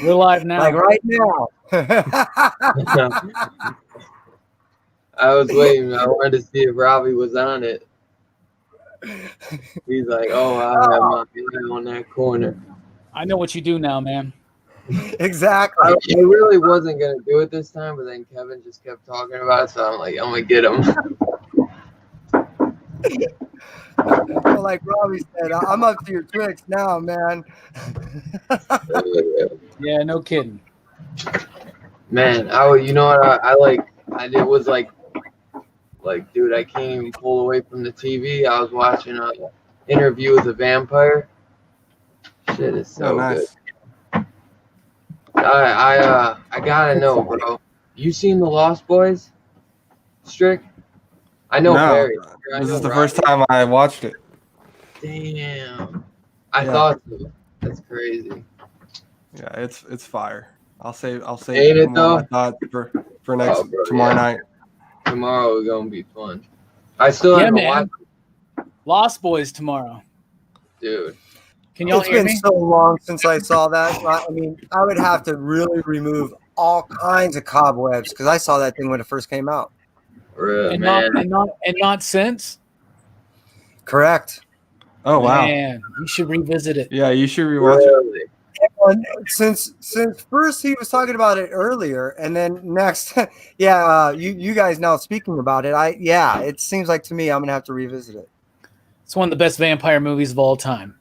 We're live now. Like right now. I was waiting. I wanted to see if Robbie was on it. He's like, "Oh, I'll have my eye on that corner." I know what you do now, man. Exactly. I really wasn't gonna do it this time, but then Kevin just kept talking about it, so I'm like, "I'm gonna get him." Well, like Robbie said, I'm up to your tricks now, man. Yeah, no kidding. Man, you know what I like? It was like, dude, I can't even pull away from the TV. I was watching an Interview with a Vampire. Shit is so nice. good. I gotta know, bro. You seen The Lost Boys, Strick? I know No, Barry. this is the first time I watched it. Damn. I Yeah. thought so. That's crazy. Yeah, it's fire. I'll save Ain't it more of my though? thoughts for next bro, tomorrow yeah. night. Tomorrow is gonna be fun. I still Yeah, haven't man. watched Lost Boys tomorrow. dude. Can y'all It's hear been me? so long since I saw that. I mean, I would have to really remove all kinds of cobwebs because I saw that thing when it first came out. Really, And man. not since. Correct. Oh wow. Man, you should revisit it. Yeah, you should rewatch it. Really? And since first he was talking about it earlier, and then next, you guys now speaking about it. It seems like to me I'm gonna have to revisit it. It's one of the best vampire movies of all time.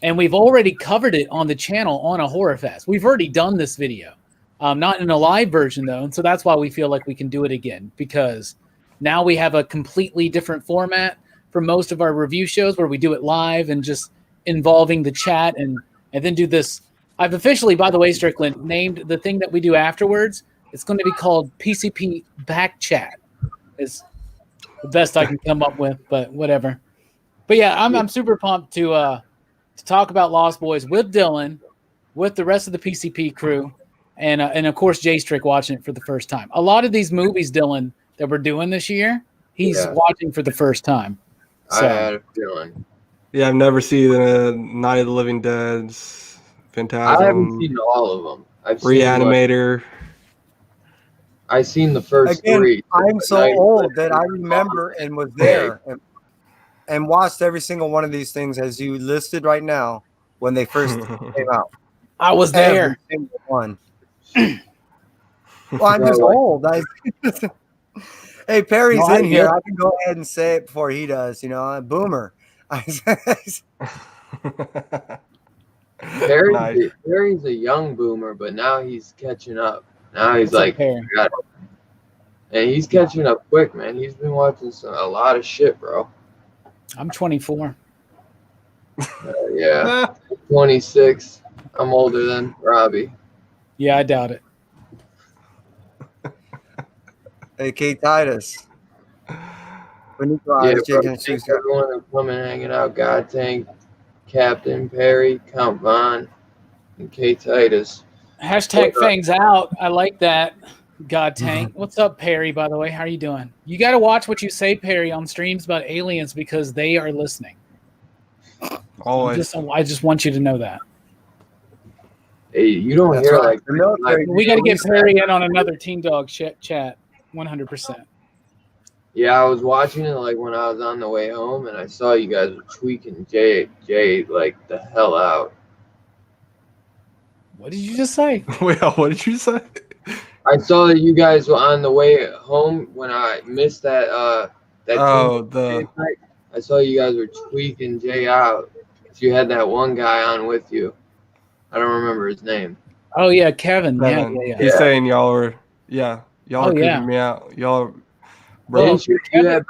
And we've already covered it on the channel on a Horror Fest. We've already done this video. Not in a live version, though. And so that's why we feel like we can do it again. Because now we have a completely different format for most of our review shows where we do it live and just involving the chat and then do this. I've officially, by the way, Strickland, named the thing that we do afterwards. It's going to be called PCP Back Chat. It's the best I can come up with, but whatever. But yeah, I'm super pumped to talk about Lost Boys with Dylan, with the rest of the PCP crew, and of course Jay Strick watching it for the first time. A lot of these movies, Dylan, that we're doing this year, he's watching for the first time. So, I had a feeling. Yeah, I've never seen Night of the Living Dead, Phantasm. I haven't seen all of them. I've Reanimator. I've seen the first Again, 3. I'm so old that I remember and was there and watched every single one of these things as you listed right now when they first came out. I was there. Every single one. Well, I'm just old. Hey, Perry's in here. I can go ahead and say it before he does. You know, boomer. Barry's a young boomer, but now he's catching up. Now he's like, and he's catching up quick, man. He's been watching a lot of shit, bro. I'm 24. Yeah, 26. I'm older than Robbie. Yeah, I doubt it. Hey, Kate Titus. Everyone to come and hanging out. God Tank, Captain Perry, Count Vaughn, and Kate Titus. Hashtag Fangs out. I like that. God Tank. What's up, Perry, by the way? How are you doing? You got to watch what you say, Perry, on streams about aliens because they are listening. Always. I just want you to know that. Hey, you don't hear like we got to get Perry in on another Teen Dog chat. 100%. Yeah, I was watching it like when I was on the way home, and I saw you guys were tweaking Jay like the hell out. What did you just say? Wait, what did you say? I saw that you guys were on the way home when I missed that. I saw you guys were tweaking Jay out. So you had that one guy on with you. I don't remember his name. Oh yeah, Kevin. Yeah. He's saying y'all are creeping me out. Y'all, bro. Well,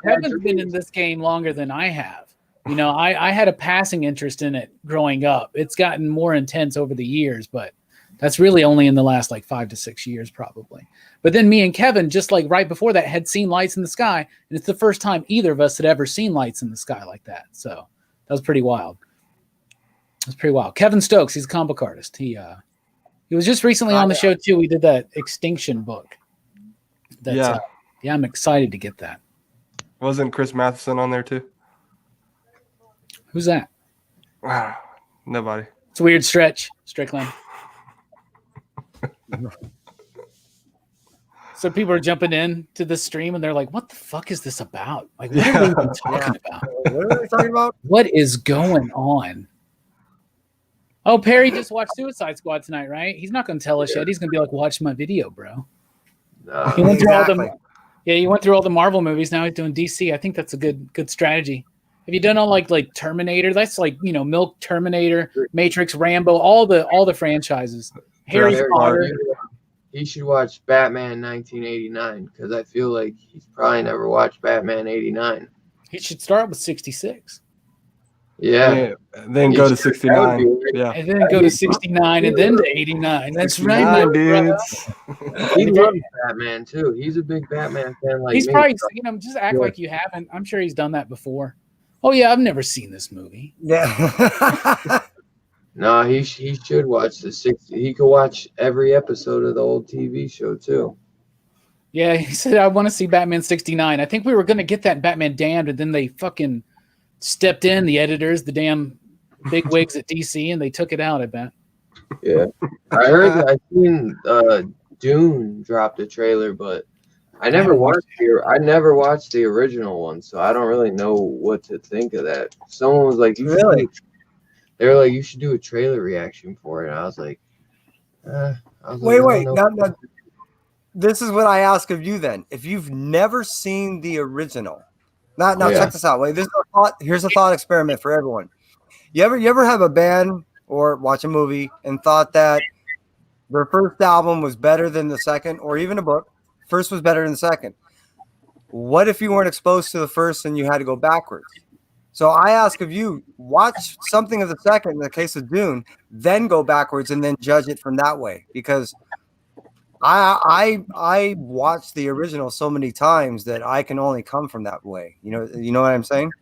Kevin's been in this game longer than I have. You know, I had a passing interest in it growing up. It's gotten more intense over the years, but that's really only in the last like 5 to 6 years, probably. But then me and Kevin, just like right before that, had seen lights in the sky, and it's the first time either of us had ever seen lights in the sky like that. So that was pretty wild. That's pretty wild. Kevin Stokes, he's a comic book artist. He was just recently on the show too. We did that Extinction book. I'm excited to get that. Wasn't Chris Matheson on there too? Who's that? Nobody. It's a weird stretch, Strickland. So people are jumping in to the stream and they're like, what the fuck is this about? Like, what are they even talking about? What are they talking about? What is going on? Oh, Perry just watched Suicide Squad tonight, right? He's not going to tell us yet. He's going to be like, watch my video, bro. He went through all the, he went through all the Marvel movies. Now he's doing DC. I think that's a good strategy. Have you done all like Terminator? That's like, you know, Milk, Terminator, Matrix, Rambo, all the franchises. Harry Potter. He should watch Batman 1989 because I feel like he's probably never watched Batman 89. He should start with 66. Yeah. Then go to 69. Yeah. And then go to 69 and then to 89. That's right, dudes. He loves Batman too. He's a big Batman fan like he's me. probably, you know, just act like you haven't. I'm sure he's done that before. Oh yeah, I've never seen this movie. Yeah. No, he should watch the 60. He could watch every episode of the old TV show too. Yeah, he said I want to see Batman 69. I think we were going to get that in Batman Damned, and then they fucking stepped in, the editors, the damn big wigs at DC, and they took it out, I bet. Yeah. I heard I seen Dune dropped a trailer, but I never watched the original one, so I don't really know what to think of that. Someone was like, they were like, you should do a trailer reaction for it. And I was like, wait. Now, this is what I ask of you then. If you've never seen the original, check this out. Wait, here's a thought experiment for everyone. You ever have a band or watch a movie and thought that their first album was better than the second, or even a book? First was better than the second. What if you weren't exposed to the first and you had to go backwards? So I ask of you, watch something of the second, in the case of Dune, then go backwards and then judge it from that way. Because I watched the original so many times that I can only come from that way. You know what I'm saying?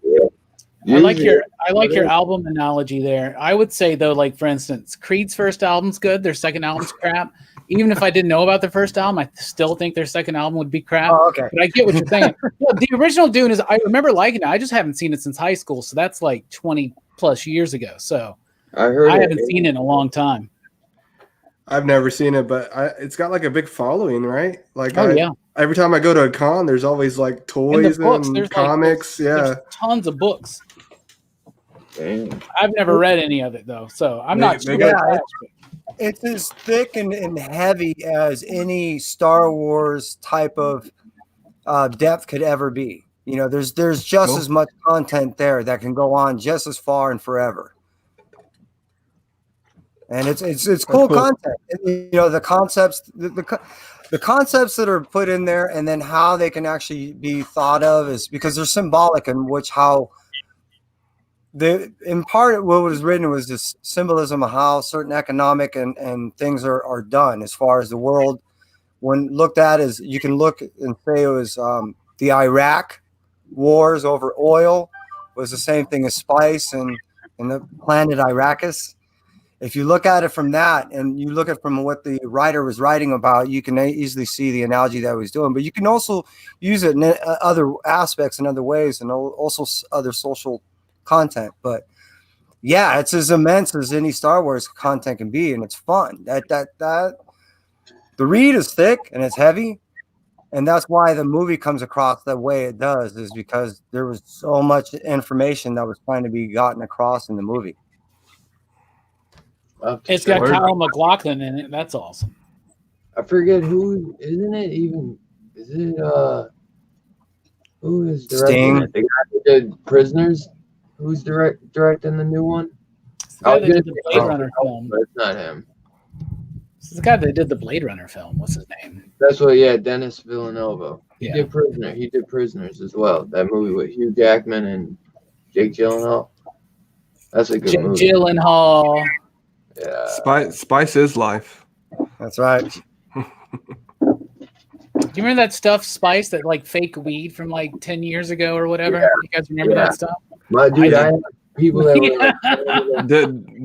I like your album analogy there. I would say though, like for instance, Creed's first album's good, their second album's crap. Even if I didn't know about the first album, I still think their second album would be crap. Oh, okay. But I get what you're saying. The original Dune I remember liking it. I just haven't seen it since high school, so that's like 20 plus years ago. So I haven't seen it in a long time. I've never seen it, but it's got like a big following, right? Like, yeah. Every time I go to a con, there's always like toys and comics. There's tons of books. Damn. I've never read any of it though, so I'm not sure. It's as thick and heavy as any Star Wars type of depth could ever be. You know, there's just as much content there that can go on just as far and forever. And it's cool content. You know, the concepts, the concepts that are put in there, and then how they can actually be thought of is because they're symbolic in how. In part, what was written was this symbolism of how certain economic and things are done as far as the world. When looked at as you can look and say it was the Iraq wars over oil was the same thing as spice and the planet Arrakis. If you look at it from that and you look at from what the writer was writing about, you can easily see the analogy that he was doing. But you can also use it in other aspects and other ways, and also other social content. But yeah, it's as immense as any Star Wars content can be, and it's fun. That the read is thick and it's heavy, and that's why the movie comes across the way it does, is because there was so much information that was trying to be gotten across in the movie. It's got Kyle MacLachlan in it. That's awesome. I forget who, isn't it even? Is it who is directing it? The guy who did Prisoners. Who's directing the new one? It's the guy that did the Blade Runner film. But it's not him. It's the guy that did the Blade Runner film. What's his name? That's Dennis Villeneuve. He did Prisoner. He did Prisoners as well. That movie with Hugh Jackman and Jake Gyllenhaal. That's a good movie. Gyllenhaal. Yeah. Spice is life. That's right. Do you remember that stuff, Spice, that like fake weed from like 10 years ago or whatever? Yeah. You guys remember that stuff? My dude, I have people that were like,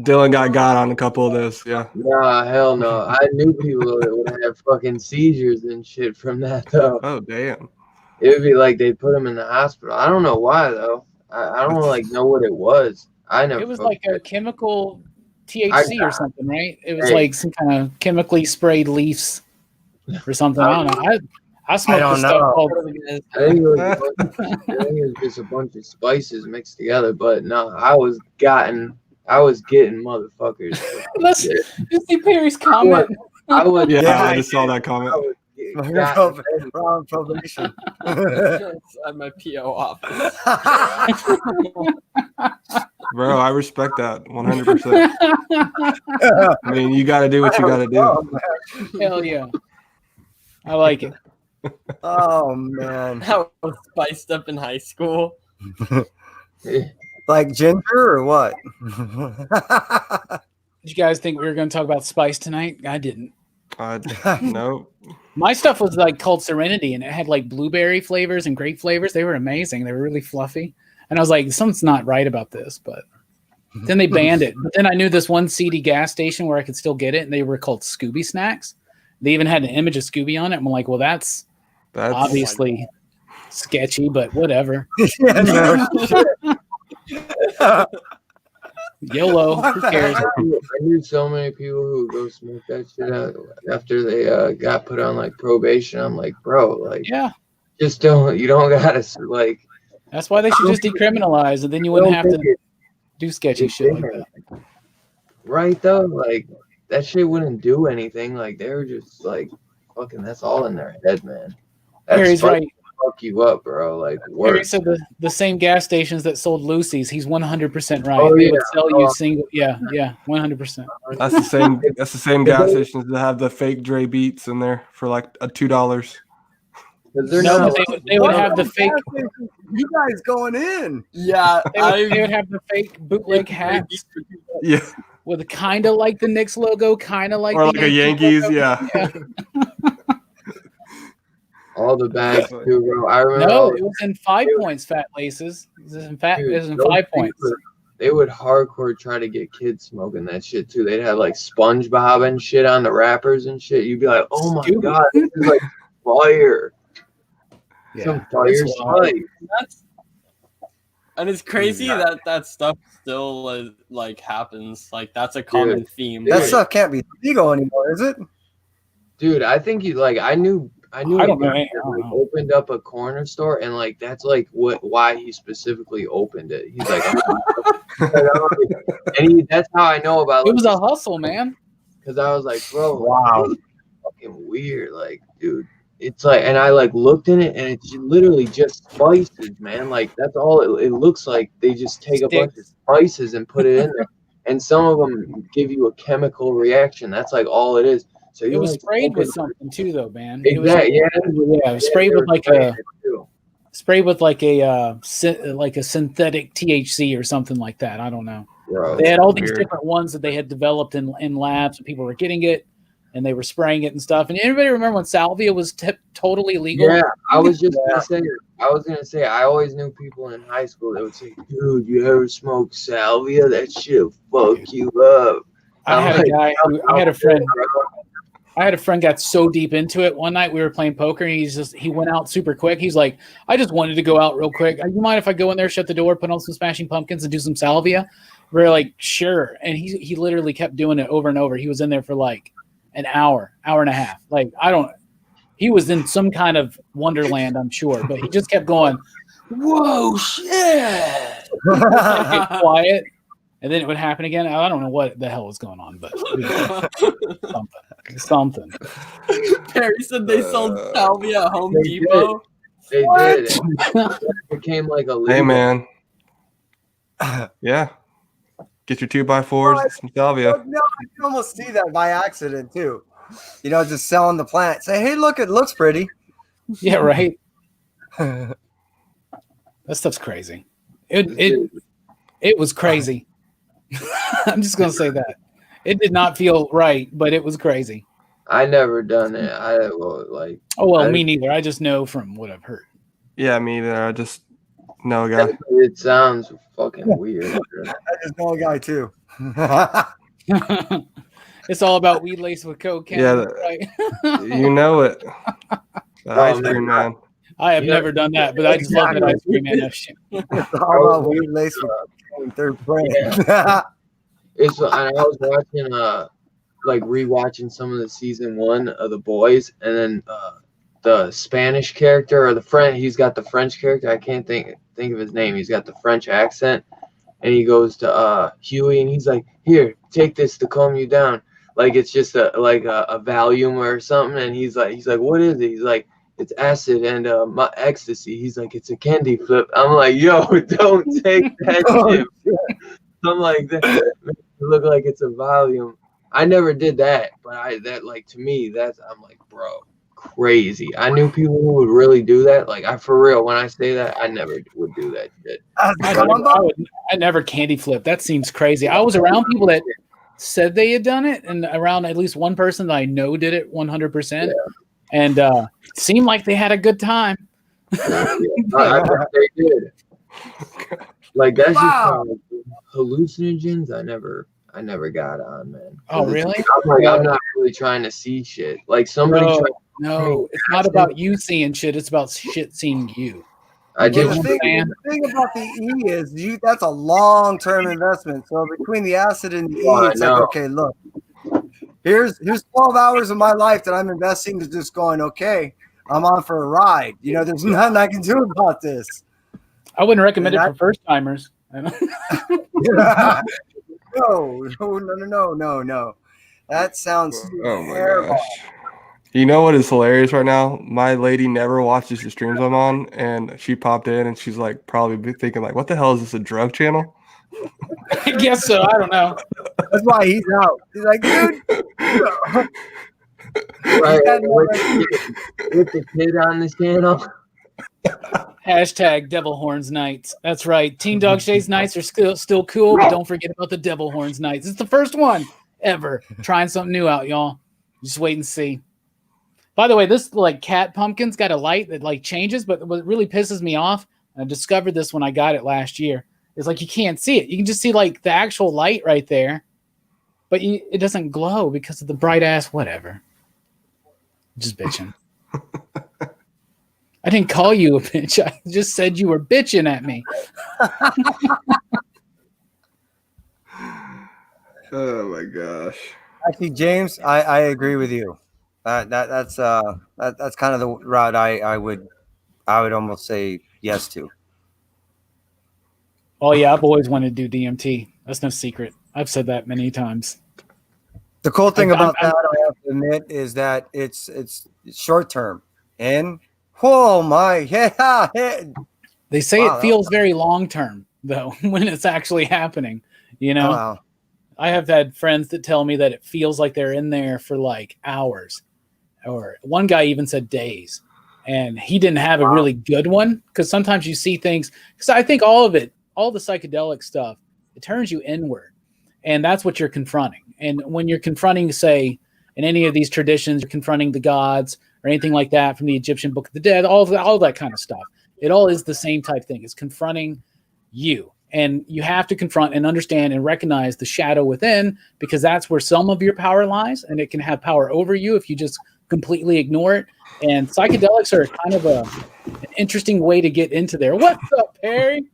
Dylan got on a couple of those. Yeah. Nah, hell no. I knew people that would have fucking seizures and shit from that though. Oh damn. It would be like they put them in the hospital. I don't know why though. I don't know what it was. I never. It was like a chemical THC or something, right? It was like some kind of chemically sprayed leaves or something. I don't know. I smoked the stuff called. I think it was just a bunch of spices mixed together. But no, I was getting motherfuckers. Let's see Perry's comment. I just saw that comment. Wrong probation. At my PO office. Bro, I respect that 100%. I mean, you got to do what you got to do. Hell yeah. I like it. Oh, man. I was spiced up in high school. Like ginger or what? Did you guys think we were going to talk about spice tonight? I didn't. No. My stuff was like called Serenity, and it had like blueberry flavors and grape flavors. They were amazing. They were really fluffy. And I was like, something's not right about this. But then they banned it. But then I knew this one seedy gas station where I could still get it, and they were called Scooby Snacks. They even had an image of Scooby on it. I'm like, well, that's obviously sketchy, but whatever. Yeah, no shit. YOLO. Who cares? I knew so many people who go smoke that shit out after they got put on like probation. I'm like, bro, like, just don't. You don't gotta like. That's why they should just decriminalize, and then you wouldn't have to do sketchy shit like that. Right though, like that shit wouldn't do anything. Like they were just like, fucking. That's all in their head, man. Harry's right. Fuck you up, bro. Like, Harry said the same gas stations that sold Lucy's. He's 100% right. Oh, they would sell you single. Yeah, 100%. That's the same. That's the same gas stations that have the fake Dre Beats in there for like $2. No, they would have the fake. You guys going in? Yeah, they would have the fake bootleg hats. Yeah, with kind of like the Knicks logo, kind of like or like a Yankees. Logo. Yeah. All the bags too, bro. I remember. No, it was in 5 points, Fat Laces. It was in 5 points. They would hardcore try to get kids smoking that shit too. They'd have like SpongeBob and shit on the wrappers and shit. You'd be like, oh my god, this is like fire. Yeah, some fire spice. And it's crazy that stuff still like happens. Like that's a common theme. That stuff can't be legal anymore, is it? Dude, I think I knew I don't know. Opened up a corner store, and like that's like why he specifically opened it. He's like, that's how I know about it. Was a hustle, man. Because I was like, bro, wow, this is fucking weird. Like, dude, it's like, and I like looked in it, and it's literally just spices, man. Like that's all it looks like. They just take a bunch of spices and put it in there, and some of them give you a chemical reaction. That's like all it is. So it was sprayed with something too, though, man. Exactly. It was sprayed with like a synthetic THC or something like that. I don't know. Bro, they had all these different ones that they had developed in labs, and people were getting it, and they were spraying it and stuff. And anybody remember when salvia was totally legal? Yeah, I was just gonna say. I always knew people in high school that would say, "Dude, you ever smoke salvia? That shit fuck you up." I had a friend got so deep into it. One night we were playing poker, and he went out super quick. He's like, I just wanted to go out real quick. You mind if I go in there, shut the door, put on some Smashing Pumpkins, and do some salvia? We're like, sure. And he literally kept doing it over and over. He was in there for like an hour and a half. Like, he was in some kind of wonderland, I'm sure, but he just kept going, whoa, shit. Get quiet. And then it would happen again. I don't know what the hell was going on, but something. Perry said they sold salvia at Home Depot. They did. It became like a legal. Hey, man. Yeah. Get your 2x4s, some salvia. No, I can almost see that by accident, too. You know, just selling the plant. Say, hey, look, it looks pretty. Yeah, right. That stuff's crazy. It was crazy. I'm just gonna say that it did not feel right, but it was crazy. I never done it. Me neither. I just know from what I've heard. Yeah, me either. I just know a guy. It sounds fucking weird. I just know a guy too. It's all about weed laced with cocaine. Yeah, right? You know it. The ice cream man. I have never done that, but I just love that ice cream man. It's all about weed laced with third brand. It's and I was watching like rewatching some of the season 1 of The Boys, and then the Spanish character or the French, he's got the French character. I can't think of his name. He's got the French accent, and he goes to Huey, and he's like, "Here, take this to calm you down." Like it's just a Valium or something, and he's like, "What is it?" He's like, "It's acid and my ecstasy." He's like, "It's a candy flip." I'm like, "Yo, don't take that shit." I'm like, "That makes it look like it's a Valium." I never did that, but to me, I'm like, bro, crazy. I knew people who would really do that. Like, for real, when I say that, I never would do that shit. I never candy flip. That seems crazy. I was around people that said they had done it, and around at least one person that I know did it 100%, and seemed like they had a good time. I bet they did. Like that's just hallucinogens. I never got on, man. Oh, really? I'm not really trying to see shit. Like somebody. No, it's not about you seeing shit. It's about shit seeing you. The thing about the E is that's a long-term investment. So between the acid and the E, it's like, okay, look, here's 12 hours of my life that I'm investing to just going, okay, I'm on for a ride. There's nothing I can do about this. I wouldn't recommend it for first timers. No. That sounds terrible. You know what is hilarious right now? My lady never watches the streams I'm on, and she popped in and she's like probably thinking like, what the hell is this, a drug channel? I guess so. I don't know. That's why he's out. He's like, dude. Right, with the kid on the channel. Hashtag Devil Horns Nights. That's right. Teen Dog Shades Nights are still cool, but don't forget about the Devil Horns Nights. It's the first one ever. Trying something new out, y'all. Just wait and see. By the way, this like cat pumpkin's got a light that like changes, but what really pisses me off, I discovered this when I got it last year, is like you can't see it. You can just see like the actual light right there, but it doesn't glow because of the bright ass whatever. Just bitching. I didn't call you a bitch. I just said you were bitching at me. Oh my gosh. Actually, James, I agree with you. That's kind of the route I would almost say yes to. Oh yeah, I've always wanted to do DMT. That's no secret. I've said that many times. The cool thing about that, I have to admit, is that it's short term. And oh my, yeah. They say it feels very long term though when it's actually happening. You know, wow. I have had friends that tell me that it feels like they're in there for like hours, or one guy even said days, and he didn't have a really good one because sometimes you see things. Because I think all the psychedelic stuff, it turns you inward, and that's what you're confronting. And when you're confronting, say, in any of these traditions, you're confronting the gods or anything like that from the Egyptian Book of the Dead, all that kind of stuff. It all is the same type thing. It's confronting you. And you have to confront and understand and recognize the shadow within, because that's where some of your power lies, and it can have power over you if you just completely ignore it. And psychedelics are kind of an interesting way to get into there. What's up, Perry?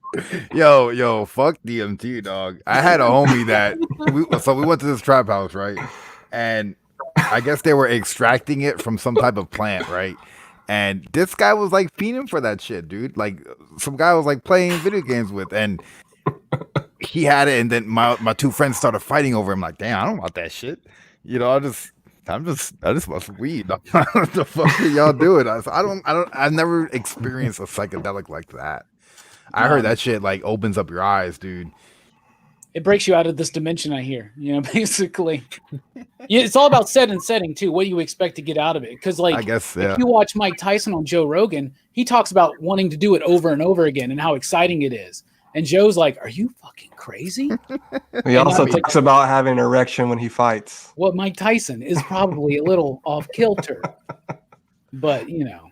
Yo, fuck DMT, dog. I had a homie that we went to this trap house, right? And I guess they were extracting it from some type of plant, right? And this guy was like fiending for that shit, dude. Like some guy was like playing video games with, and he had it, and then my two friends started fighting over him. Like, damn, I don't want that shit. You know, I just want some weed. What the fuck are y'all doing? I've never experienced a psychedelic like that. I heard that shit like opens up your eyes, dude. It breaks you out of this dimension, I hear. You know, basically. Yeah, it's all about set and setting too. What do you expect to get out of it? Because like, I guess, if you watch Mike Tyson on Joe Rogan, he talks about wanting to do it over and over again and how exciting it is. And Joe's like, "Are you fucking crazy?" He also talks about having an erection when he fights. Well, Mike Tyson is probably a little off kilter, but you know.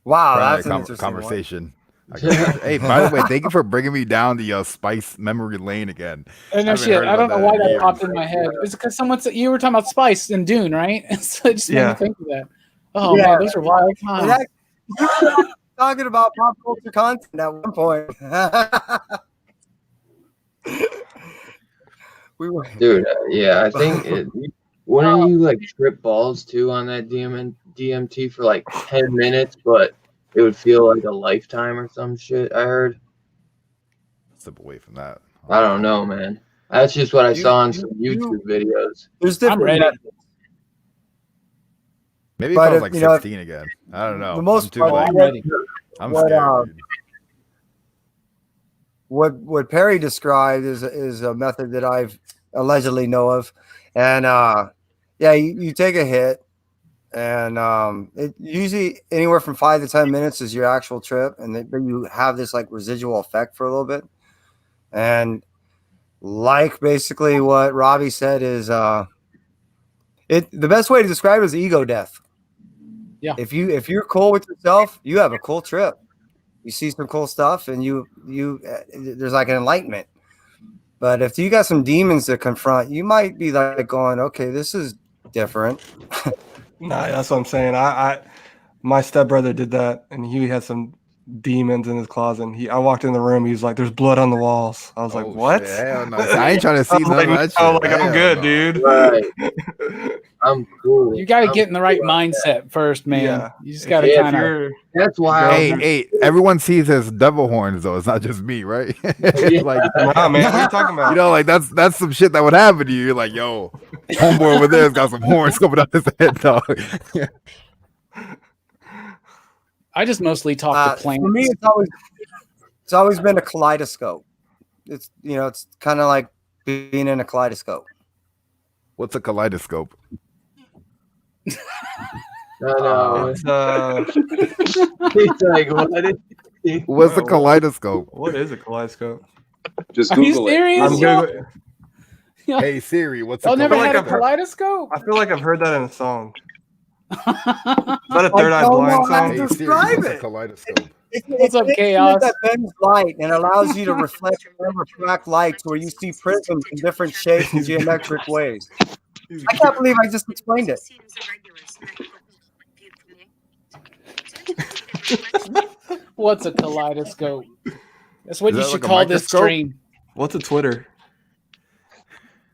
Wow, that's an interesting conversation. Hey, by the way, thank you for bringing me down the Spice memory lane again. No shit. I don't know why that popped in my head. It's because someone said you were talking about Spice and Dune, right? So it just made me think of that. Oh man, those are wild times. Talking about pop culture content at one point. We were. Dude, yeah, I think wouldn't you like trip balls too on that DMT for like 10 minutes, but it would feel like a lifetime or some shit. I heard. Step away from that. I don't know, man. That's just what I saw on you- some you- YouTube videos. There's I'm different ready. methods. Maybe if But I was if, like you know, 16 again. I don't know. the most I'm too part- like, I'm ready. I'm what, scared. Dude. what Perry described is a method that I've allegedly know of, and yeah, you take a hit, and it usually anywhere from 5 to 10 minutes is your actual trip, and then you have this like residual effect for a little bit, and like basically what Robbie said is the best way to describe it is ego death. Yeah. If you're cool with yourself, you have a cool trip. You see some cool stuff, and you there's like an enlightenment. But if you got some demons to confront, you might be like going, okay, this is different. Nah, that's what I'm saying. My stepbrother did that, and he had some demons in his closet. And I walked in the room. He was like, "There's blood on the walls." I was like, "What?" Shit, hell no. I ain't trying to see none of that shit. I'm Hell good, no. dude. Right. I'm cool. You got to I'm get in the right cool on that. mindset first, man. Yeah. You just got to Yeah, kind of. You're That's why. Hey, everyone sees his devil horns though. It's not just me, right? Yeah. Like, nah, man. What are you talking about? you know, like that's some shit that would happen to you. You're like, yo, homeboy over there's got some horns coming out his head, dog. I just mostly talk to For me, plants. it's always been a kaleidoscope. It's it's kind of like being in a kaleidoscope. What's a kaleidoscope? No. It's, He's like, what is he? What's a Bro, kaleidoscope? what is a kaleidoscope? Just Are you Google it. serious? I'm y'all? good. Hey Siri, what's a Y'all never kaleidoscope? had a kaleidoscope? I feel like I've heard that in a song. Is that a I Third Eye don't Blind know how song? to Hey Siri, describe what's a it. kaleidoscope? What's up, an instrument Chaos? that bends light and allows you to reflect and refract lights where you see prisms in different shapes and geometric ways. I can't believe I just explained it. What's a kaleidoscope? That's what Is you that should like a call this microscope? stream. What's a Twitter?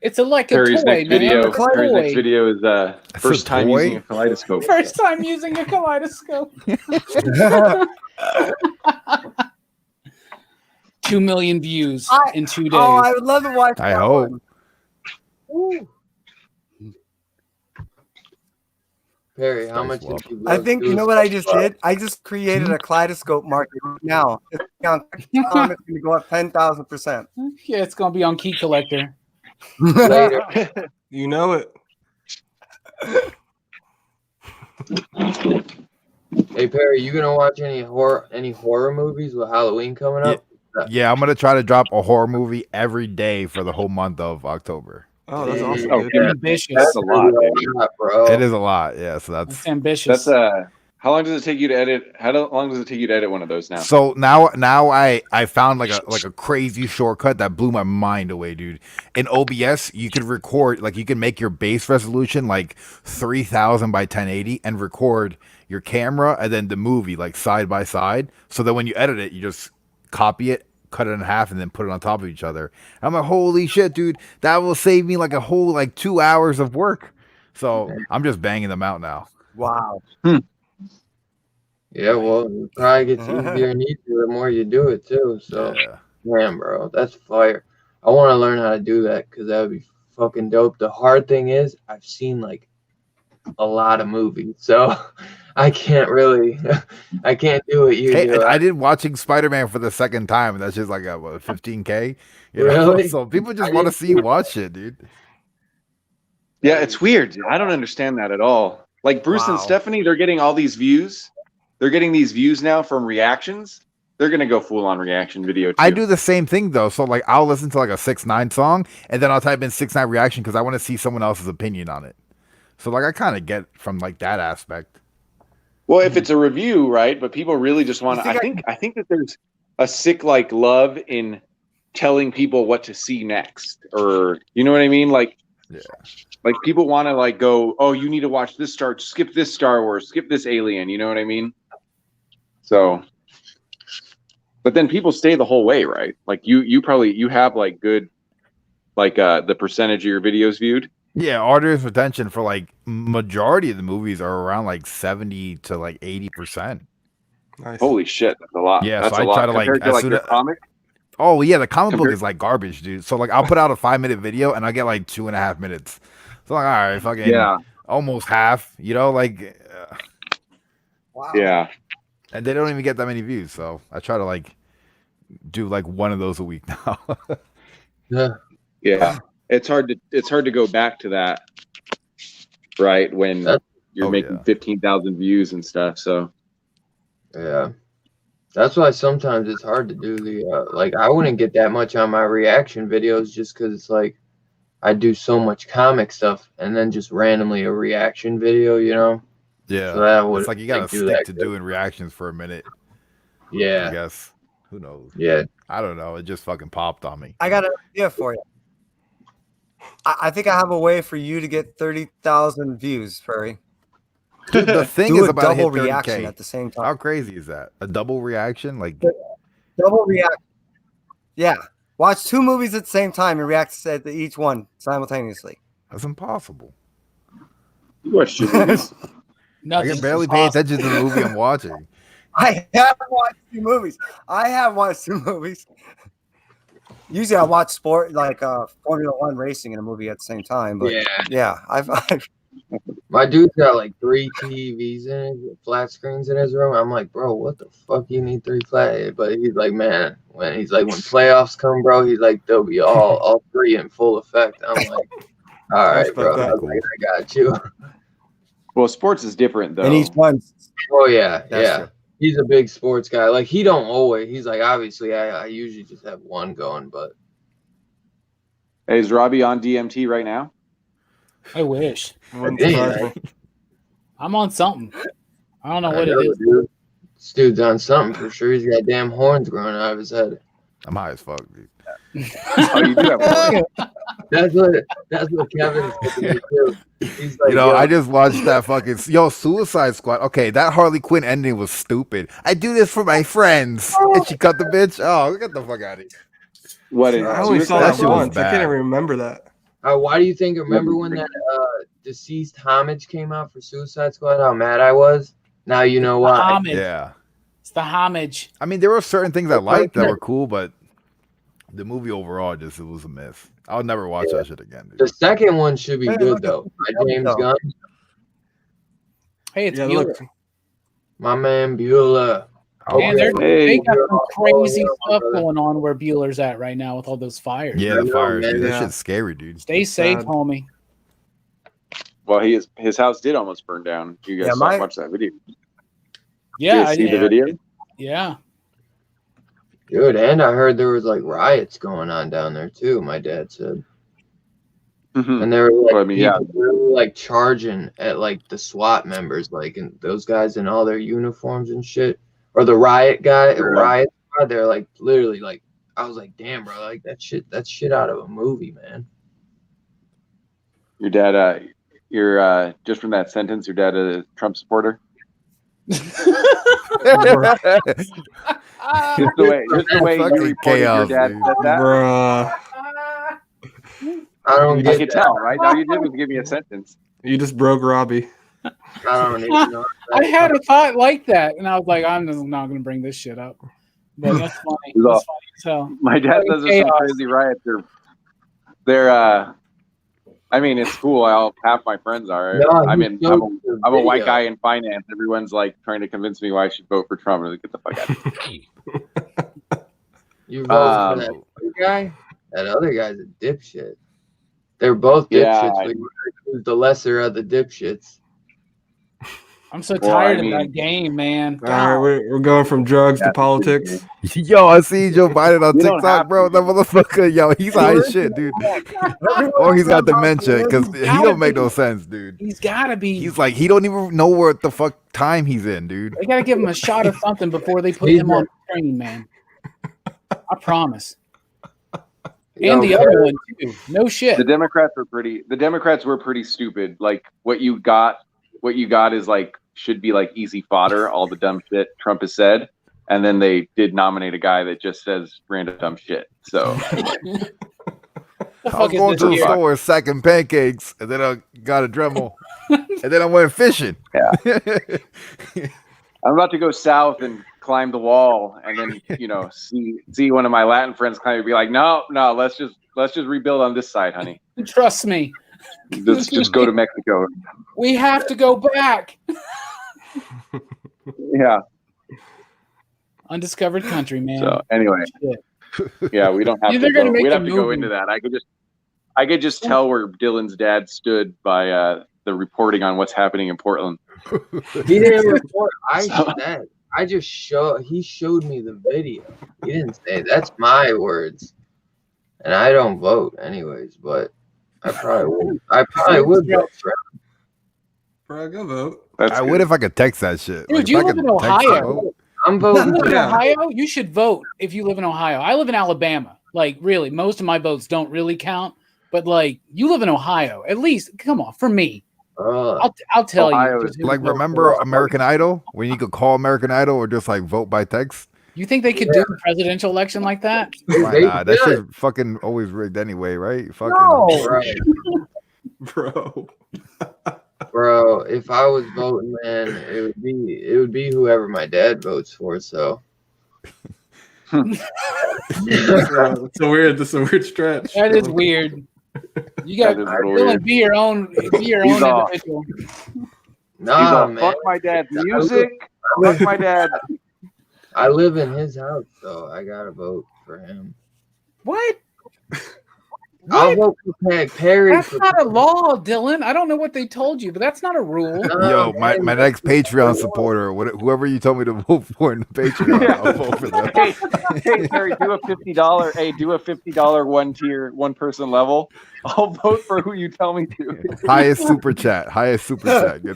It's like a Perry's toy, next man. video. A Perry's next toy. video is That's first a time toy? using a kaleidoscope. First time using a kaleidoscope. 2 million views in 2 days. Oh, I would love to watch. I that hope. one. Perry, how Nice much swap. did you I love think you doing know what I just did. I just created a kaleidoscope market right now. It's going to go up 10,000%. Yeah, it's gonna be on Key Collector. later? You know it. Hey Perry, you gonna watch any horror movies with Halloween coming up? Yeah, I'm gonna try to drop a horror movie every day for the whole month of October. Oh, that's awesome, Oh, dude. yeah. Ambitious. That's a lot, baby. Bro. It is a lot, yeah. So That's that's ambitious. That's how long does it take you to edit? How long does it take you to edit one of those now? so now I found like a crazy shortcut that blew my mind away, dude. In OBS, you could record you can make your base resolution like 3000 by 1080 and record your camera and then the movie like side by side. So that when you edit it, you just copy it, cut it in half, and then put it on top of each other. I'm like, holy shit, dude, that will save me like a whole 2 hours of work. So I'm just banging them out now. Wow. Yeah, well, it probably gets easier and easier the more you do it too. So, Yeah. man, bro, that's fire. I want to learn how to do that because that would be fucking dope. The hard thing is, I've seen a lot of movies, so I can't really, I can't do what you Hey, do. I did watching Spider-Man for the second time, and that's just like a 15K. You know? Really? So people just I want to didn't see you watch it, dude. Yeah, it's weird. I don't understand that at all. Like Bruce and Wow. Stephanie, they're getting all these views. They're getting these views now from reactions. They're gonna go full on reaction video too. I do the same thing though. So I'll listen to a 6ix9ine song, and then I'll type in 6ix9ine reaction because I want to see someone else's opinion on it. So I kind of get from that aspect. Well, if it's a review, right? But people really just want to. I think that there's a sick love in telling people what to see next, or you know what I mean? Yeah. Like people want to go, oh, you need to watch this skip this Star Wars, skip this Alien. You know what I mean? So But then people stay the whole way, right? Like you probably have like good, like the percentage of your videos viewed. Yeah, audience retention for like majority of the movies are around like 70 to like 80%. Nice. Holy shit, that's a lot. Yeah, That's so a I lot try to like compared to as like soon your as comic. oh yeah, the comic book Compared- is like garbage, dude. So like I'll put out a 5-minute video and I get like 2.5 minutes. So like all right, fucking Yeah, almost half, you know, like Wow. yeah. and they don't even get that many views. So I try to like do like one of those a week now. Yeah. Yeah, it's hard to go back to that, right? When That's- you're Oh, making yeah. 15,000 views and stuff. So Yeah. That's why sometimes it's hard to do the like I wouldn't get that much on my reaction videos just because it's like I do so much comic stuff and then just randomly a reaction video, you know? Yeah, So that would it's like you gotta like, do stick that to good. doing reactions for a minute. I Yeah. guess. Who knows? Yeah. I don't know. It just fucking popped on me. I got an idea for you. I think I have a way for you to get 30,000 views, Furry. Dude, the thing Do is a about to hit double reaction 30K. at the same time. How crazy is that? A double reaction? Like Double reaction. Yeah. Watch 2 movies at the same time and react to each one simultaneously. that's impossible. you watch two movies. I Nothing. can barely pay attention to the movie I'm watching. I have watched 2 movies. Usually I watch sport like Formula 1 racing in a movie at the same time. But yeah, I've My dude's got like 3 TVs in his flat screens in his room. I'm like, bro, what the fuck you need 3 flat? But he's like, man, when playoffs come, bro, he's like, they'll be all 3 in full effect. I'm like, all right, Respect bro, that. I was like, I got you. Well, sports is different though. in each one. Oh yeah, That's yeah. true. He's a big sports guy. Like he don't always. He's like, obviously, I usually just have one going, but Hey, is Robbie on DMT right now? I wish. Wouldn't Yeah. surprise me. I'm on something. I don't know I what know, it is. dude. This dude's on something for sure. He's got damn horns growing out of his head. I'm high as fuck, dude. Oh, you do have one. That's what Kevin said to me too. He's like, You know, yo, I just watched that fucking Suicide Squad. Okay, that Harley Quinn ending was stupid. I do this for my friends, and she cut the bitch. Oh, get the fuck out of here. What? I only saw That that shit was once. I can't bad. even remember that. why do you think? Remember when that deceased homage came out for Suicide Squad? How mad I was. Now you know The why. homage. Yeah, It's the homage. I mean, there were certain things I liked that were cool, but the movie overall it was a miss. I'll never watch that shit again, The dude. second one should be Hey, good look at though. the By James though. Gunn, Hey, it's Yeah, Bueller. look, my man Beulah. Man, Okay. they got some crazy Yeah, stuff brother. going on where Bueller's at right now with all those fires. Yeah, I the know, fires, man. dude. That Yeah. shit's scary, dude. Stay safe, Sad. homie. Well, his house did almost burn down. You guys Yeah, saw my- watch that video. Yeah, Did you see the yeah, video? yeah. Dude, and I heard there was like riots going on down there too. My dad said, Mhm. and there were like Well, I mean, yeah. people really like charging at like the SWAT members, like and those guys in all their uniforms and shit, or the riot squad. They're like literally like, I was like, damn, bro, like that's shit out of a movie, man. Your dad, you're just from that sentence. Your dad a Trump supporter. Just the way you Fucking reported chaos, your dad dude. said that. bruh. I don't I get could that. tell, right? All you did was give me a sentence. You just broke Robbie. I don't even know. I had a thought like that, and I was like, I'm just not going to bring this shit up. But that's funny. That's funny as hell. My dad says there's some Chaos. crazy riots. They're I mean, it's cool. Half my friends are. No, I'm he showed the a white video. guy in finance. Everyone's like trying to convince me why I should vote for Trump. I'm like, get the fuck out of here. You vote for that other guy? That other guy's a dipshit. They're both dipshits. Yeah, but who's the lesser of the dipshits? I'm so Well, tired I mean- of that game, man. All right, we're going from drugs to Yeah. politics. Yo, I see Joe Biden on You don't TikTok, have bro. to. That motherfucker, yo, he's high as shit, dude. Or he's got dementia because he don't make no sense, dude. He's got to be. He's like, he don't even know what the fuck time he's in, dude. They got to give him a shot of something before they put He's him on the screen, man. I promise. Yo, And the other one too. No shit. The Democrats were pretty stupid. Like what you got is like should be like easy fodder. All the dumb shit Trump has said, and then they did nominate a guy that just says random dumb shit. So The I fuck was is going this to the here? store sacking pancakes, and then I got a Dremel, and then I went fishing. Yeah. I'm about to go south and climb the wall, and then see one of my Latin friends climb and be like, no, let's just rebuild on this side, honey. Trust me. Just go to Mexico. We have to go back. Yeah. Undiscovered country, man. So anyway, Shit. yeah, we don't have They're to gonna go. make We'd a have to go movie. into that. I could just tell where Dylan's dad stood by the reporting on what's happening in Portland. He didn't report. He showed me the video. He didn't say that's my words, and I don't vote anyways. But I probably would vote for him. Bro, go vote. I would if I could text that shit. Dude, if you I live could in text it, Ohio. vote. I'm You voting. live in Yeah. Ohio? You should vote if you live in Ohio. I live in Alabama. Like, really, most of my votes don't really count. But, like, you live in Ohio. At least, come on, for me. I'll tell Ohio you. is Just who Like, to vote remember for. American Idol? When you could call American Idol or just like vote by text? You think they could do a presidential election like that? Why not? That shit's fucking always rigged anyway, right? Fucking. Bro, if I was voting, man, it would be whoever my dad votes for. So It's a weird stretch. That is weird. You got That is a little Dylan, weird. be your own He's off. individual. nah, man. Fuck my dad's music. Fuck my dad. I live in his house, so I gotta vote for him. What? I'll vote for Perry. That's not a law, Dylan. I don't know what they told you, but that's not a rule. Yo, my next Patreon supporter, whoever you told me to vote for in the Patreon, I'll vote for them. Hey, Terry, do a $50. Hey, do a $50 one person level. I'll vote for who you tell me to. Highest super chat gets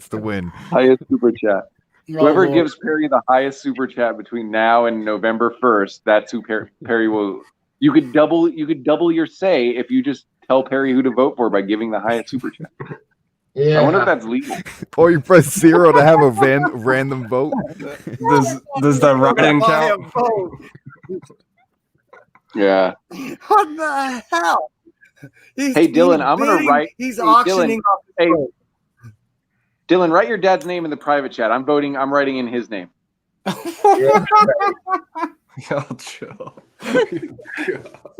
the win. Highest super chat. Oh, Whoever Lord. gives Perry the highest super chat between now and November 1st, that's who Perry will. You could double your say if you just tell Perry who to vote for by giving the highest super chat. Yeah. I wonder if that's legal. Or you press 0 to have a random vote. Does the write-in count? Yeah. What the hell? Hey, Dylan, I'm gonna write. He's Hey, auctioning Dylan, off his hey. vote. Dylan, write your dad's name in the private chat. I'm writing in his name. Yeah. Yo, chill.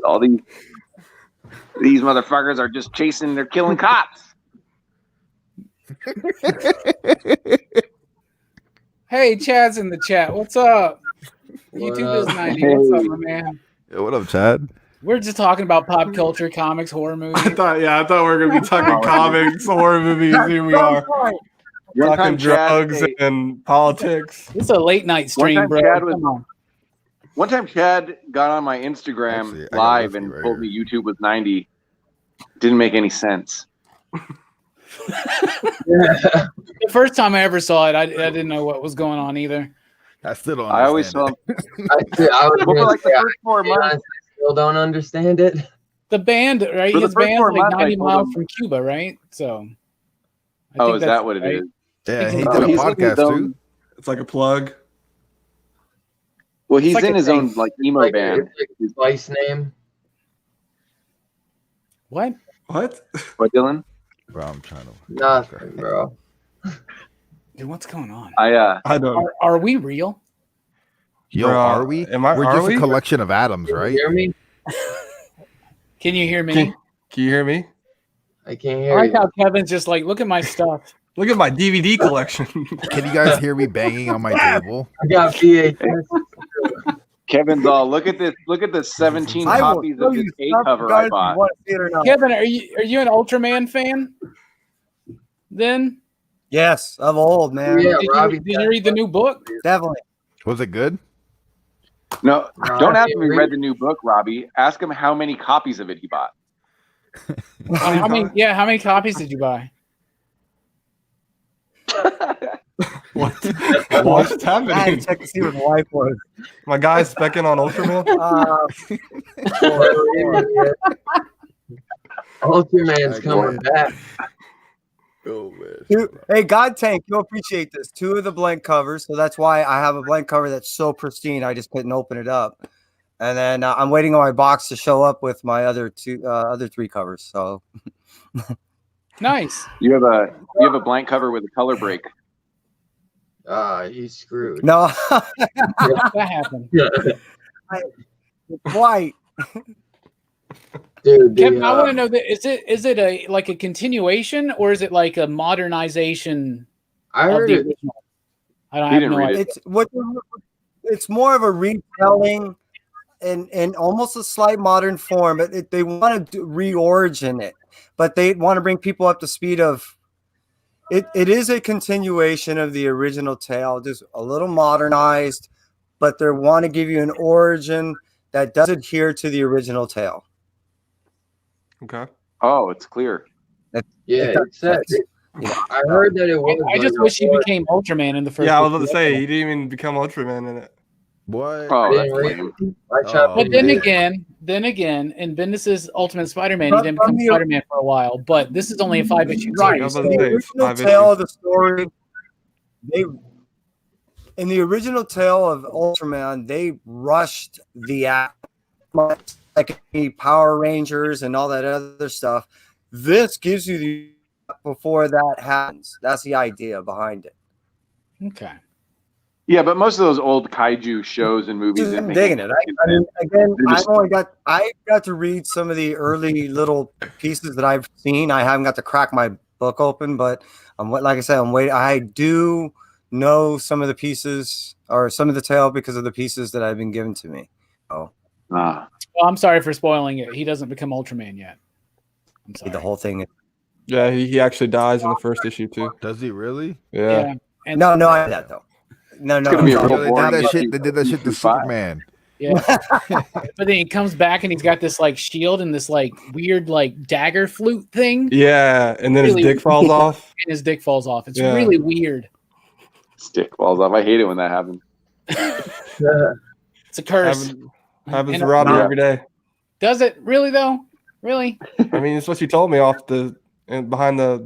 All these motherfuckers are just chasing. They're killing cops. Hey, Chad's in the chat. What's up? What YouTube is up? 90. What's up, my man? Yo, what up, Chad? We're just talking about pop culture, comics, horror movies. I thought we were gonna be talking comics, horror movies. Here we are One talking time Chad- drugs hey, and politics. It's a late night stream, time bro. Chad was- Come on. One time, Chad got on my Instagram Actually, I got live whiskey and right told here. me YouTube was 90. Didn't make any sense. The first time I ever saw it, I didn't know what was going on either. I still don't. I always understand saw. I was Well, for gonna like the say, first 4 months. I still don't understand it. The band, right? For the His first band's 4 like months, I 90 told miles him- from Cuba, right? So. I Oh, think is that's that what it right. is? Yeah, he He's did a in his podcast own- too. It's like a plug. Well, he's like in a his thing. own like emo Like, band. it's like his wife's name. What? What? What, Dylan? Bro, I'm trying to. Nothing, bro. Dude, what's going on? I don't. Are we real? Yo, Bro, are we? are We're just we? a collection of atoms, Can right? you hear me? Can you hear me? Can you hear me? I can't I hear like you. how Kevin's just like, look at my stuff. Look at my DVD collection. Can you guys hear me banging on my table? I got VHS. Kevin's all look at this. Look at the 17 I will copies show of this you A stuff, cover guys, I bought. you want to see it or not. Kevin, are you an Ultraman fan? Then Yes, of old, man. Yeah, did you read the new book? Definitely. Was it good? No, No, don't I ask can't him if he read read the new book, Robbie. Ask him how many copies of it he bought. How many copies did you buy? What's I had happening? to check to see what the wife was. My guy's specking on Ultraman. Ultraman's I coming get back. Oh man. Hey, God Tank, you'll appreciate this. 2 of the blank covers, so that's why I have a blank cover that's so pristine. I just couldn't open it up, and then I'm waiting on my box to show up with my other 3 covers. So Nice. You have a blank cover with a color break. He's screwed. no, That happened. it's white. Dude, Kevin, I want to know that is it a like a continuation or is it like a modernization I of heard the it. original? I don't You have didn't no read idea. it. It's more of a retelling in almost a slight modern form, but they want to re-origin it, but they want to bring people up to speed of it. It is a continuation of the original tale, just a little modernized, but they want to give you an origin that does adhere to the original tale. Okay. Oh, it's clear. Yeah, It it said. does. I heard that it was. I just wish he became Ultraman in the first. Yeah, I was issue. about to say he didn't even become Ultraman in it. What? Oh, that's didn't read lame. it. I tried But to then read it. again, in Bendis's Ultimate Spider-Man, he didn't become From the- Spider-Man for a while. But this is only a 5-issue Right. I was series. about to The say, it's original 5 tale issues. of the story, in the original tale of Ultraman, they rushed the act like the Power Rangers and all that other stuff. This gives you the before that happens. That's the idea behind it. Okay. Yeah, but most of those old kaiju shows and movies, I'm and digging it. I mean, again, They're just- I got to read some of the early little pieces that I've seen. I haven't got to crack my book open, but like I said, I'm waiting. I do know some of the pieces or some of the tale because of the pieces that have been given to me. Oh, Ah. Well, I'm sorry for spoiling it. He doesn't become Ultraman yet. I'm sorry. the whole thing. Yeah, he actually dies in the first issue too. Does he really? Yeah. And No, I had that though. No, It's gonna be a no. real They boring did that issue. shit. They did that shit to 5. Superman. yeah. But then he comes back and he's got this like shield and this like weird like dagger flute thing, Yeah, and then his Really- dick falls off. and his dick falls off. It's Yeah. really weird. Stick falls off. I hate it when that happens. It's a curse. Happens And- to Robbie Yeah. every day. Does it really though? Really? I mean, it's what you told me off the and behind the.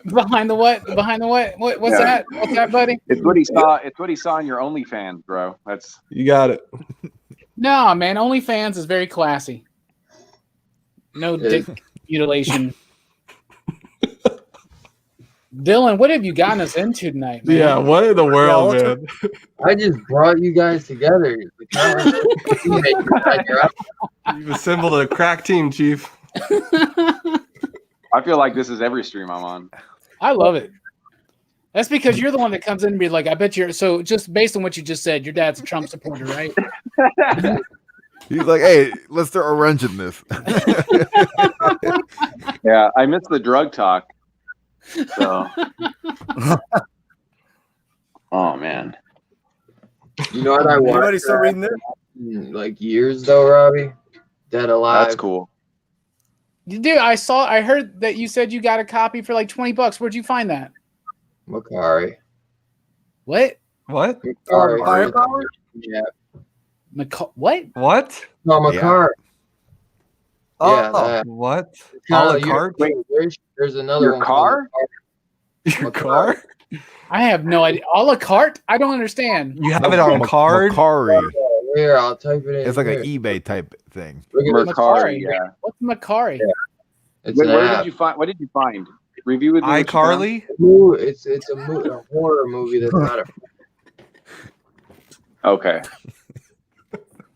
Behind the what? Behind the what? What's Yeah. that? What's that, buddy? It's what he saw. It's what he saw in your OnlyFans, bro. That's You got it. No, man. OnlyFans is very classy. No dick mutilation. Dylan, what have you gotten us into tonight, man? Yeah, what in the world, Yeah, man? I just brought you guys together. The conversation- You're up. You've assembled a crack team, Chief. I feel like this is every stream I'm on. I love it. That's because you're the one that comes in and be like, I bet you're so just based on what you just said, your dad's a Trump supporter, right? He's like, hey, let's throw a wrench in this. Yeah, I missed the drug talk. So. Oh man. You know what I Anybody watched still reading this? in like years though, Robbie? Dead Alive. That's cool. Dude, I heard that you said you got a copy for like $20. Where'd you find that? Makari. What? What? Makari. Firepower? Yeah. What? What? No, Makari. Oh, Yeah, that. What? Kinda A la like- carte? Wait, there's another Your one. called car? Your car? I have no idea. A la carte? I don't understand. You have it on card? Macari. Here, I'll type it in. It's like here. an eBay type thing. Look at this. Mercari. Yeah. What's Macari? It's Where, an where app. did you find? What did you find? Review with me. what you found? iCarly? It's a horror movie that's not a. Okay.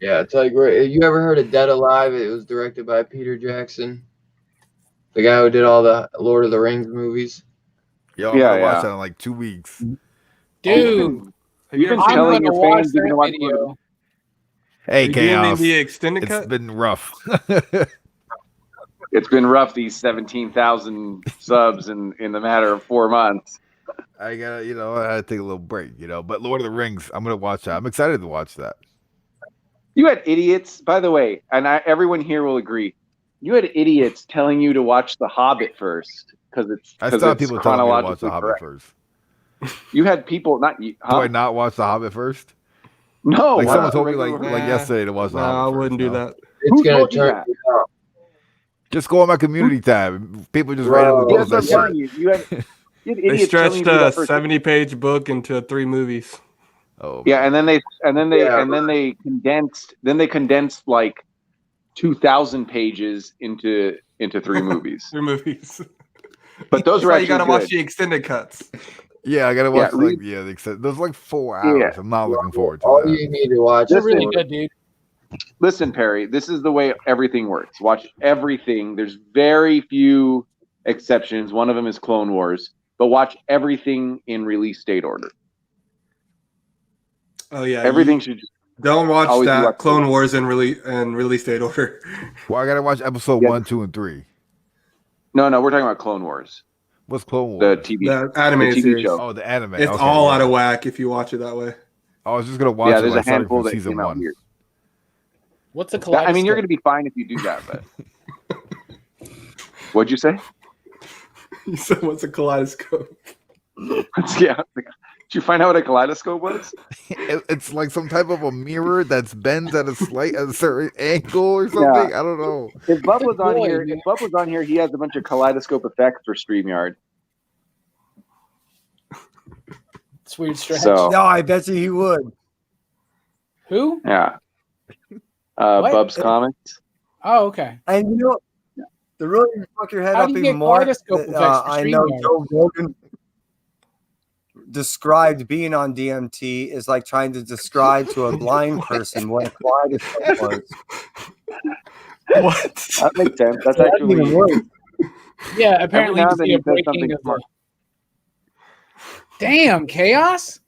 Yeah, it's like you ever heard of Dead Alive? It was directed by Peter Jackson, the guy who did all the Lord of the Rings movies. Yo, I'm Yeah, gonna watch yeah. that in like 2 weeks. Dude, You've been I'm telling gonna your watch fans you're that gonna watch video. Hey, You doing Chaos. the extended It's cut? been rough. It's been rough. These 17,000 subs in the matter of 4 months. I gotta, I had to take a little break, But Lord of the Rings, I'm gonna watch that. I'm excited to watch that. You had idiots, by the way, and everyone here will agree. You had idiots telling you to watch The Hobbit first because it's I still have people telling me to watch chronologically The Hobbit correct. first. You had people not you. Do Huh? I not watch The Hobbit first? No, Like why someone not? told me Regular- like yesterday to watch The No, Hobbit I first. wouldn't do no? that. It's Who gonna told you turn that? you off. Just go on my community tab. People just Bro. randomly Yeah, post that's that what I'm shit. telling you. You had They idiots telling stretched you to do a that first. 70-page book into 3 movies. Oh, Yeah, man. and then they condensed like 2,000 pages into 3 movies. 3 movies. But those That's are why you actually gotta good. watch the extended cuts. Yeah, I gotta watch read- there's like 4 hours. Yeah. I'm not looking forward to All that. you need to watch They're is really for- good, dude. Listen, Perry, this is the way everything works. Watch everything. There's very few exceptions. One of them is Clone Wars, but watch everything in release date order. Oh yeah, Everything should just don't watch always be that watched. Clone Wars and release date order. Well, I gotta watch episode Yeah. 1, 2, and 3. No, we're talking about Clone Wars, What's Clone the Wars? TV, The animated TV series. show. Oh, the anime. It's Okay, all yeah. out of whack if you watch it that way. I was just gonna watch Yeah, it there's like a starting handful from that season came out 1. weird. What's a kaleidoscope? I mean, you're going to be fine if you do that, but what'd you say? You said, what's a kaleidoscope? Yeah. Did you find out what a kaleidoscope was? It's like some type of a mirror that's bends at a certain angle or something. I don't know. If Bub was on Boy, here, man. if Bub was on here, he has a bunch of kaleidoscope effects for StreamYard. It's weird stretch. So No, I bet you he would. Who? yeah. What? Bub's Comics. Oh, okay. And you know, to really fuck your head How up do you even get more, kaleidoscope effects for I know StreamYard? Joe Rogan described being on DMT is like trying to describe to a blind person what a kaleidoscope was. What? That makes sense. That's That's actually even worse. Yeah, apparently now you and then see he a says breaking something of smart. the... Damn, Chaos?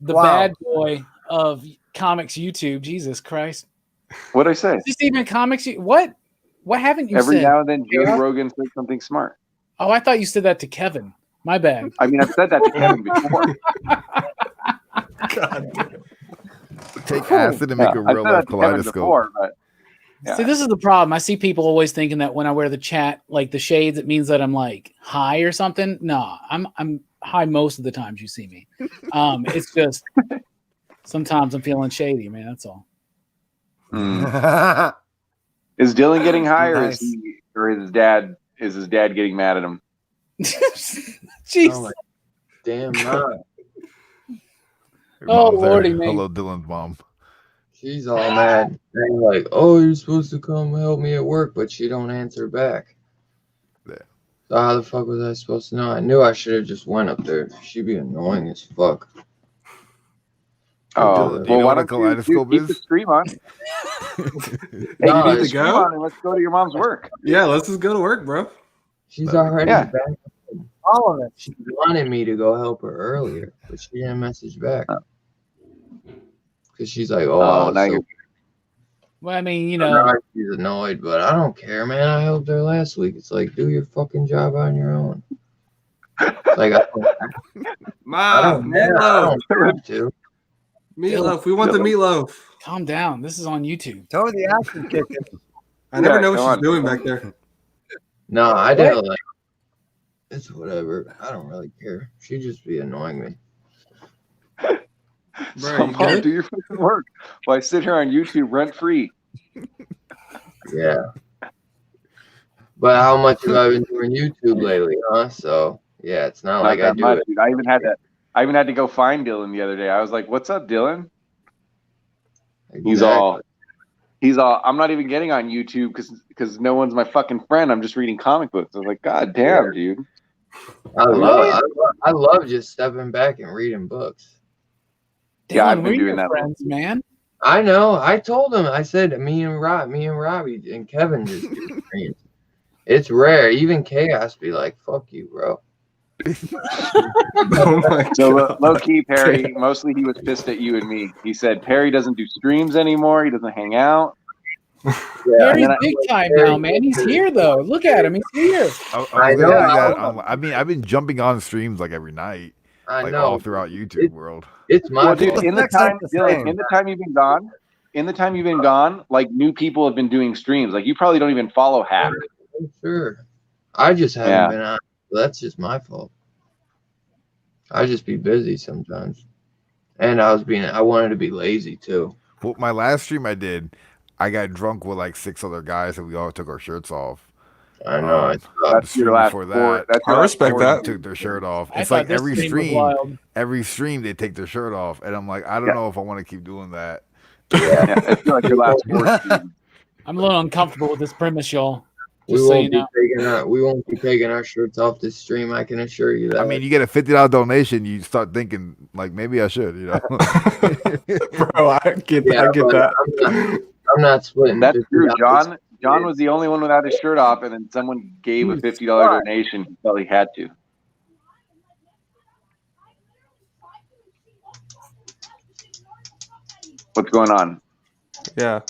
The Wow. bad boy of comics YouTube. Jesus Christ. What'd I say? Is this even comics? What? What haven't you Every said? now and then, Joe Yeah. Rogan says something smart. Oh, I thought you said that to Kevin. My bad. I mean, I've said that to Kevin before. God damn. Take acid and make a I've real said life that to Kevin kaleidoscope. before, but yeah. See, this is the problem. I see people always thinking that when I wear the chat, like the shades, it means that I'm like high or something. No, I'm high most of the times you see me. It's just sometimes I'm feeling shady, man. That's all. Is Dylan getting high, or Nice. is his dad getting mad at him? Jeez. Oh my damn mom. Your Oh, mom's there. Lordy, man. Hello, Dylan's mom. She's all mad. And like, oh, you're supposed to come help me at work, but she don't answer back. Yeah. So how the fuck was I supposed to know? I knew I should have just went up there. She'd be annoying as fuck. Oh, Do you know why what a don't you kaleidoscope keep the is? stream on? Hey, No, you need the let's stream go. on and let's go to your mom's work. Yeah, let's just go to work, bro. She's already Yeah. back. All of it. She wanted me to go help her earlier, but she didn't message back. Because she's like, oh, I was now so you're- Well, I mean, you I know, know she's annoyed, but I don't care, man. I helped her last week. It's like, do your fucking job on your own. Like, I Mom, don't meatloaf. have to. Meatloaf. We want the meatloaf. calm down. This is on YouTube. Tell her the action kicking. I never Yeah, know go what she's on. doing back there. No, I didn't like. It's whatever. I don't really care. She just be annoying me. Bro, So, you Mom, good? do your fucking work while I sit here on YouTube rent free. Yeah. But how much have I been doing YouTube lately, huh? So yeah, it's not like I do it. Dude. I even had to go find Dylan the other day. I was like, "What's up, Dylan?" He's all. I'm not even getting on YouTube because no one's my fucking friend. I'm just reading comic books. I was like, God damn, dude. I love just stepping back and reading books. Yeah, I've Dylan, been we're doing your that. friends, man. I know. I told him. I said me and Robbie and Kevin just do streams. It's rare. Even Chaos be like, "Fuck you, bro." Oh my So God. low key, Perry. Mostly, he was pissed at you and me. He said Perry doesn't do streams anymore. He doesn't hang out. Yeah. Perry's and then big time Perry- now, man. He's here though. Look at him. He's here. I was know, gonna say I that know. I mean, I've been jumping on streams like every night, I like know. all throughout YouTube world. It's my Well, dude, fault. in the Next time time, the Dylan, same. in the time you've been gone, like new people have been doing streams. Like you probably don't even follow Hack. Sure. I just haven't Yeah. been on. That's just my fault. I just be busy sometimes. And I wanted to be lazy too. Well, my last stream I did, I got drunk with like 6 other guys, and we all took our shirts off. I know. The That's stream your last before sport. that, That's I your last respect sport. that. took their shirt off. I It's thought like this stream was wild. every stream they take their shirt off, and I'm like, I don't Yeah. know if I want to keep doing that. Yeah, it's like your last sport. I'm a little uncomfortable with this premise, y'all. We Just so you won't be know. we won't be taking our shirts off this stream. I can assure you that. I mean, you get a $50 donation, you start thinking like maybe I should, you know. Bro, I get Yeah, but that. I'm not splitting. That's true. $50. John was the only one without his shirt off, and then someone gave a $50 donation. He felt he had to. What's going on? Yeah.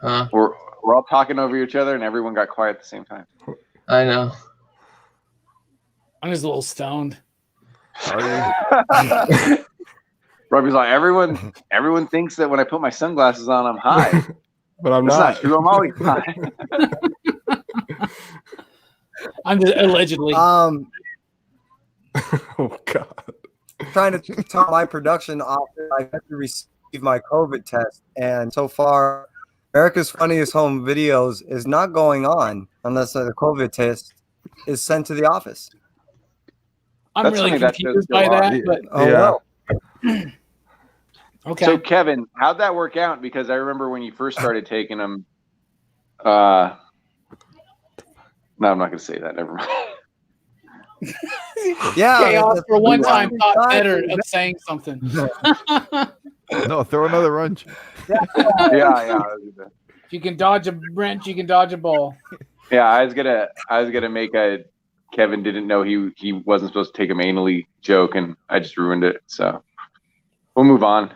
Huh? We're all talking over each other, and everyone got quiet at the same time. I know. I'm just a little stoned. Are Robbie's like, everyone thinks that when I put my sunglasses on, I'm high. But I'm That's not. not true. I'm always high. I'm just allegedly. Oh God. Trying to tell my production office I have to receive my COVID test, and so far, America's Funniest Home Videos is not going on unless the COVID test is sent to the office. I'm That's really funny that confused does by go on. that, but Oh Yeah. well. okay. So Kevin, how'd that work out? Because I remember when you first started taking them. No, I'm not going to say that. Never mind. Yeah. Chaos for one time thought Right. better of saying something. No, throw another wrench. Yeah. If you can dodge a wrench, you can dodge a ball. Yeah, I was gonna make a Kevin didn't know he wasn't supposed to take him anally joke, and I just ruined it. So we'll move on.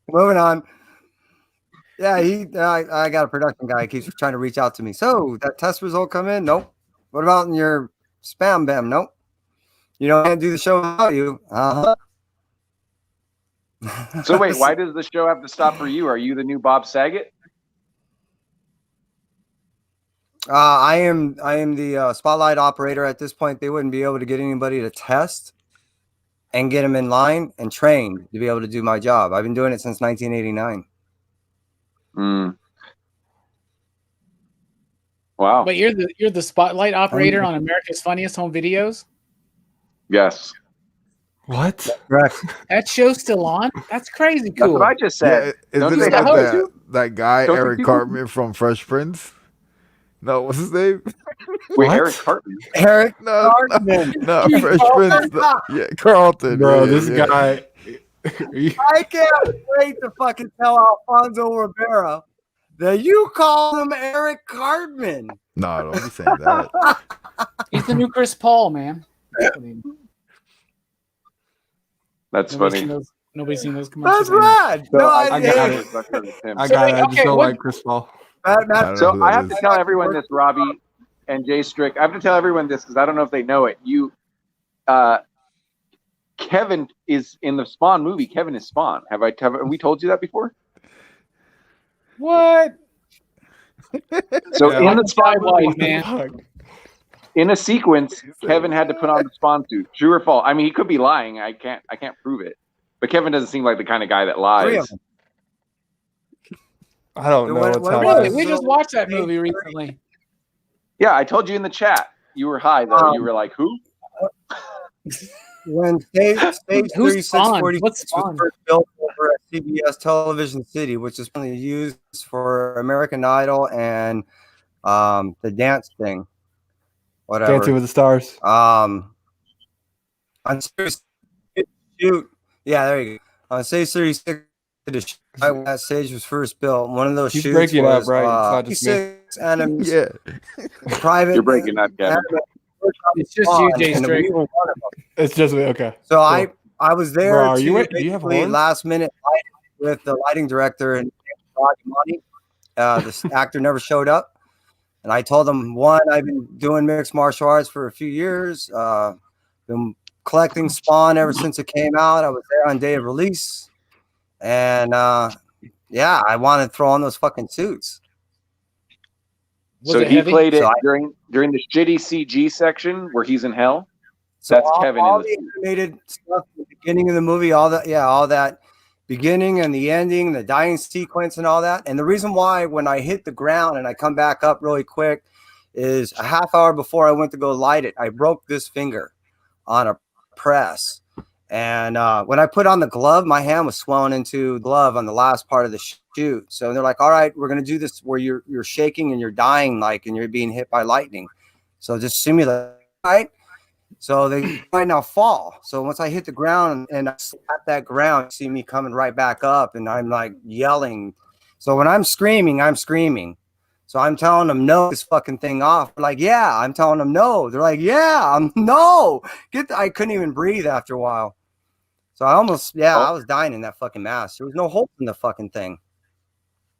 Moving on. Yeah, I got a production guy. He keeps trying to reach out to me. So that test result come in? Nope. What about in your spam bam? Nope. You know, I can't do the show without you. So wait, why does the show have to stop for you? Are you the new Bob Saget? I am the spotlight operator at this point. They wouldn't be able to get anybody to test and get them in line and trained to be able to do my job. I've been doing it since 1989. Wow. But you're the spotlight operator on America's Funniest Home Videos. Yes. What? Correct. That show's still on. That's crazy That's cool. what I just Yeah, said. Don't isn't they it have how that, you- that guy Don't Eric people- Cartman from Fresh Prince? No, what's his name? Wait, What? Eric Cartman. Eric No, Cartman. no, Fresh Prince. Yeah, Carlton. Bro, yeah, this yeah. guy. I can't wait to fucking tell Alfonso Rivera that you call him Eric Cartman. No, don't be saying that. He's the new Chris Paul, man. That's Nobody's seen funny. those, nobody's seen those commercials. That's rad. So no, I I got did. it. I got it. I just Okay, don't what- like Chris Paul. I don't know So who I that have is. to tell everyone this, Robbie and Jay Strick. I have to tell everyone this because I don't know if they know it. Kevin is in the Spawn movie. Kevin is Spawn. Have we told you that before? What? So Yeah. in the Spawn movie, White, man. Fuck. in a sequence, Kevin had to put on the Spawn suit. True or false? I mean, he could be lying. I can't prove it. But Kevin doesn't seem like the kind of guy that Three lies. of them. I don't know what's When- happening. Really? We just watched that movie recently. Yeah, I told you in the chat. You were high though. You were like, who? When stage Who's Spawn? 3646 What's was Spawn? first built over at CBS Television City, which is only used for American Idol and the dance thing, whatever. Dancing with the Stars. On Series shoot, yeah, there you go. On stage 36, when that stage was first built. One of those He's shoots breaking up, was right? It's not just me. 36 enemies, Yeah. private. You're breaking up, Kevin. It's just you, Jay and Strick. we were one of them. It's just me. Okay. So Cool. I was there Bro, are to you do you have basically horns? last minute lighting with the lighting director and money. This actor never showed up, and I told him, one, I've been doing mixed martial arts for a few years. Been collecting Spawn ever since it came out. I was there on day of release, and yeah, I wanted to throw on those fucking suits. Was So it he heavy? played it So during the shitty CG section where he's in hell. So That's all, Kevin in all the the animated stuff at the beginning of the movie, all that beginning and the ending, the dying sequence and all that. And the reason why when I hit the ground and I come back up really quick is a half hour before I went to go light it, I broke this finger on a press. And when I put on the glove, my hand was swelling into the glove on the last part of the shoot. So they're like, all right, we're going to do this where you're shaking and you're dying, like, and you're being hit by lightning. So just simulate, right? So they might now fall. So once I hit the ground and I slap that ground, you see me coming right back up and I'm like yelling. So when I'm screaming, I'm screaming. So I'm telling them, no, this fucking thing off. They're like, yeah. I'm telling them, no. They're like, yeah, no. I couldn't even breathe after a while. So I was dying in that fucking mask. There was no hope in the fucking thing.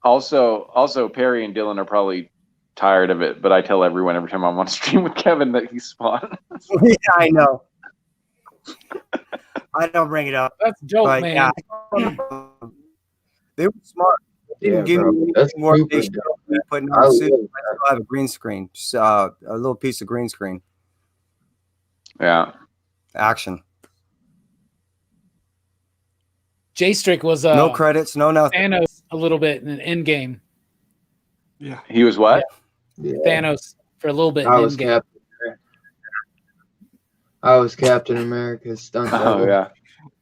Also, Perry and Dylan are probably tired of it, but I tell everyone every time I'm on stream with Kevin that he's Spawn. Yeah, I know. I don't bring it up. That's a joke, But, man. yeah, they were smart. They didn't give me That's any more stupid, patience than putting on a suit. I still have a green screen, just, a little piece of green screen Yeah. action. J-Strick was No credits, no nothing. Thanos a little bit in Endgame. Yeah. He was what? Yeah. Thanos for a little bit in I was Endgame. Captain America's stunt double. Oh yeah.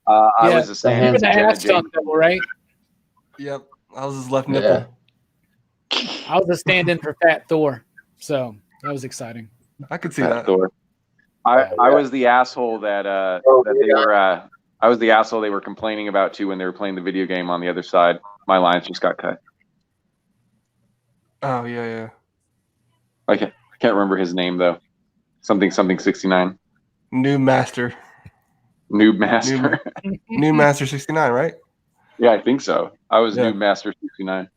I Yeah. was a stand-in Remember for the Jenna ass stunt Jameson. double, right? Yep. I was his left Yeah. nipple. I was a stand-in for Fat Thor, so that was exciting. I could see Fat that. Thor. I was the asshole that they were. I was the asshole they were complaining about too when they were playing the video game on the other side. My lines just got cut. Oh yeah, yeah. I can't remember his name though. Something 69. New Master. Noob Master. New Master 69, right? Yeah, I think so. I was Yeah. Noob Master 69.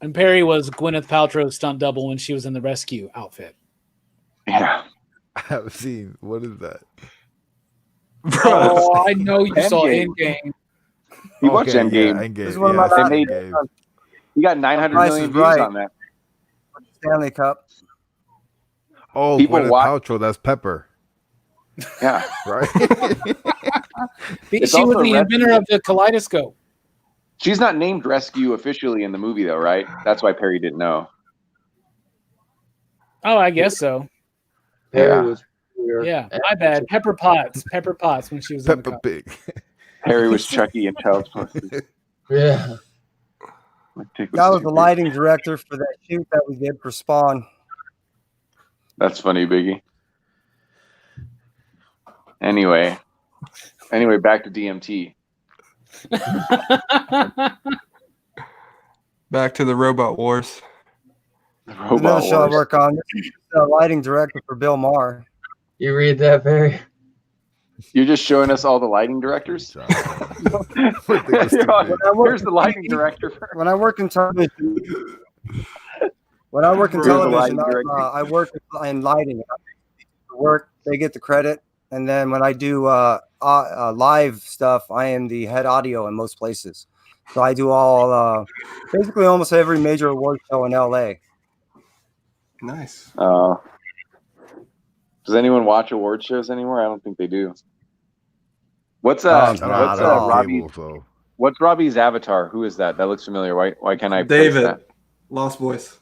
And Perry was Gwyneth Paltrow's stunt double when she was in the rescue outfit. Yeah. I haven't seen. What is that? Bro, Oh, I know you saw Endgame. Endgame. You watched Okay, Endgame. Yeah, Endgame. This is one of Yeah, my I seen favorite- Endgame. You got 900 Price million is views Right. on that. Stanley Cup. Oh, People Gwyneth watch- Paltrow. That's Pepper, Yeah. right? It's She was also the inventor of the kaleidoscope. She's not named Rescue officially in the movie though, right? That's why Perry didn't know. Oh, I guess so. Perry Yeah. was weird. Yeah, my bad. Pepper Potts when she was in the Pepper cup. Pig. Perry was Chucky and Child's Play. Yeah. That was the lighting director for that shoot that we did for Spawn. That's funny, Biggie. Anyway, back to DMT. back to the Robot Wars. The Another Robot show I Wars. work on. This is the lighting director for Bill Maher. You read that, Perry? You're just showing us all the lighting directors. Sorry. You're like, Here's the lighting director. When I work in television, I work in lighting. They get the credit, and then when I do live stuff, I am the head audio in most places. So I do all basically almost every major award show in LA. Nice. Does anyone watch award shows anymore? I don't think they do. What's I don't have Robbie? cable, so. What's Robbie's avatar? Who is that? That looks familiar. Why can't I? place David. that? Lost Boys.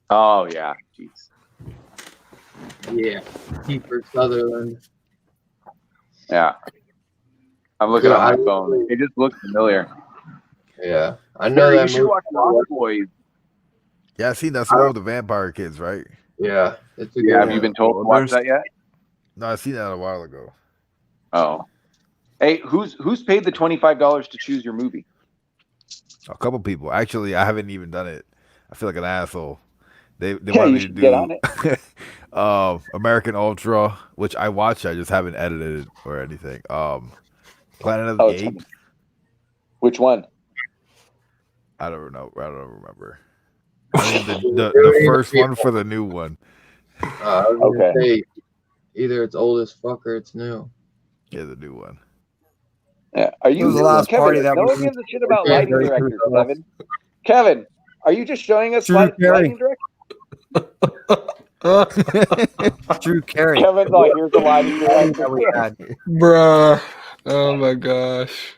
Oh yeah. Jeez. Yeah. Kiefer Sutherland. Yeah. I'm looking Yeah, at my I- phone. It just looks familiar. Yeah. I know You that should movie. watch Lost Boys. Yeah, I seen that one with the vampire kids, right? Yeah. It's a good Yeah, have one. you been told to watch that yet? No, I seen that a while ago. Oh. Hey, who's paid the $25 to choose your movie? A couple people. Actually, I haven't even done it. I feel like an asshole. They Yeah, wanted you me to should get on do American Ultra, which I watched. I just haven't edited it or anything. Planet of the it's Apes. Which one? I don't know. I don't remember. I mean, the first one for the new one. I was gonna say, either it's old as fuck or it's new. Yeah, the new one. Yeah. Are you It was the last Kevin, party that no we one did. gives a shit about Yeah, lighting very directors, true. Kevin. Kevin, are you just showing us Drew lighting Carey. directors? Drew Carey. Kevin's like, here's the lighting that director. we had. Bruh. Oh my gosh.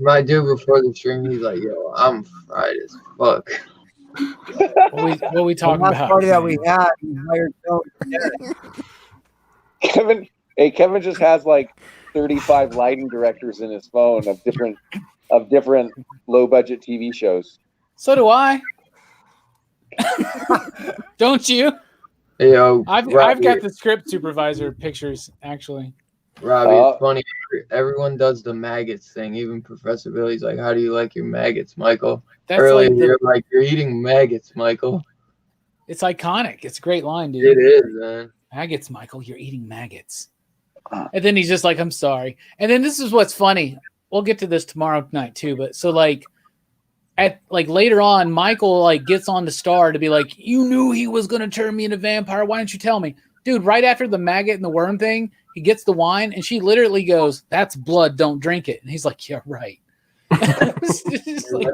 My dude before the stream, he's like, "Yo, I'm fried as fuck." What we talking last about? party that we had, we hired Tony. Kevin just has like 35 lighting directors in his phone of different low budget TV shows. So do I. Don't you? Hey, yo, I've got the script supervisor pictures actually. Robbie, it's funny. Everyone does the maggots thing. Even Professor Billy's like, "How do you like your maggots, Michael?" That's Earlier, like you're like, "You're eating maggots, Michael." It's iconic. It's a great line, dude. It is, man. Maggots, Michael. You're eating maggots. And then he's just like, "I'm sorry." And then this is what's funny. We'll get to this tomorrow night too. But so like, at like later on, Michael like gets on the Star to be like, "You knew he was gonna turn me into a vampire. Why didn't you tell me, dude?" Right after the maggot and the worm thing, he gets the wine, and she literally goes, "That's blood. Don't drink it." And he's like, "Yeah, right." Just like,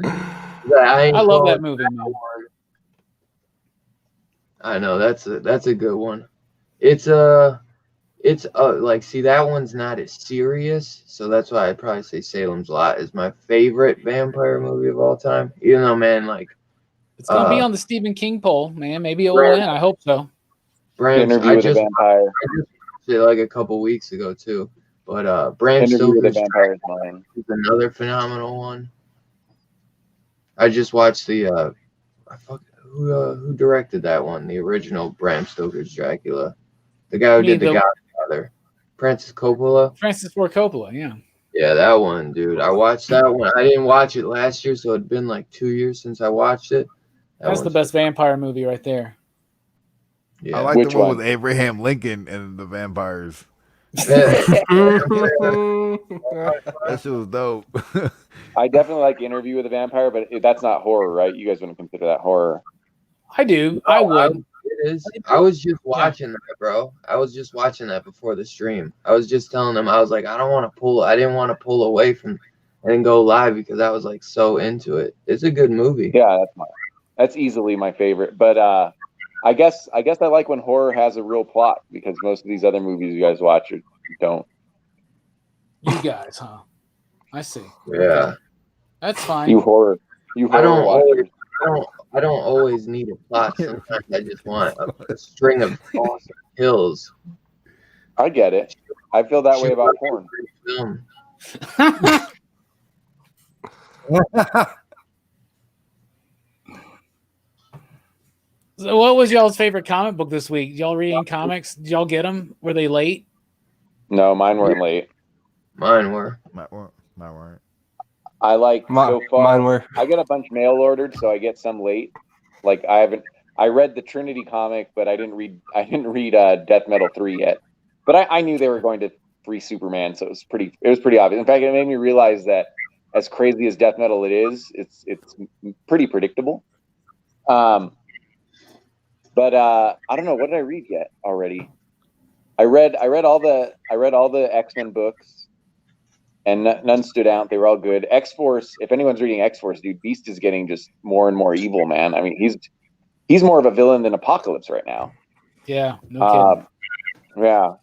I love that movie, man. I know that's a good one. It's like, see, that one's not as serious, so that's why I'd probably say Salem's Lot is my favorite vampire movie of all time. Even though, man, like it's gonna be on the Stephen King poll, man. Maybe it will Bram, win. I hope so. Interview with a Vampire. I just watched it like a couple weeks ago too. But Bram Interview with a Stoker's Vampire is mine. is another phenomenal one. I just watched the who directed that one? The original Bram Stoker's Dracula. The guy who did The Godfather. Francis Coppola. Francis Ford Coppola, yeah. Yeah, that one, dude. I watched that one. I didn't watch it last year, so it'd been like 2 years since I watched it. That's the best vampire movie right there. Yeah. I like the one with Abraham Lincoln and the vampires. That shit was dope. I definitely like Interview with a Vampire, but that's not horror, right? You guys wouldn't consider that horror. I do. I would. It is. I was just watching that, bro. I was just watching that before the stream. I was just telling them, I was like, I didn't want to pull away from and go live because I was like so into it. It's a good movie. Yeah, that's easily my favorite. But I guess I like when horror has a real plot because most of these other movies you guys watch don't. You guys, huh? I see. Yeah. That's fine. You horror watchers. I don't always need a plot. Sometimes I just want a string of awesome kills. I get it. I feel that way about porn. Film. So what was y'all's favorite comic book this week? Y'all reading comics? Did y'all get them? Were they late? No, mine weren't late. Mine were. Mine weren't. I like so far. Mine were. I get a bunch mail ordered, so I get some late. Like I read the Trinity comic, but I didn't read Death Metal 3 yet. But I knew they were going to free Superman, so it was pretty obvious. In fact, it made me realize that as crazy as Death Metal it is, it's pretty predictable. But I don't know, what did I read yet already? I read all the X-Men books, and none stood out. They were all good. X-Force, if anyone's reading X-Force, dude, Beast is getting just more and more evil, man. I mean, he's more of a villain than Apocalypse right now. Yeah, no kidding. Yeah.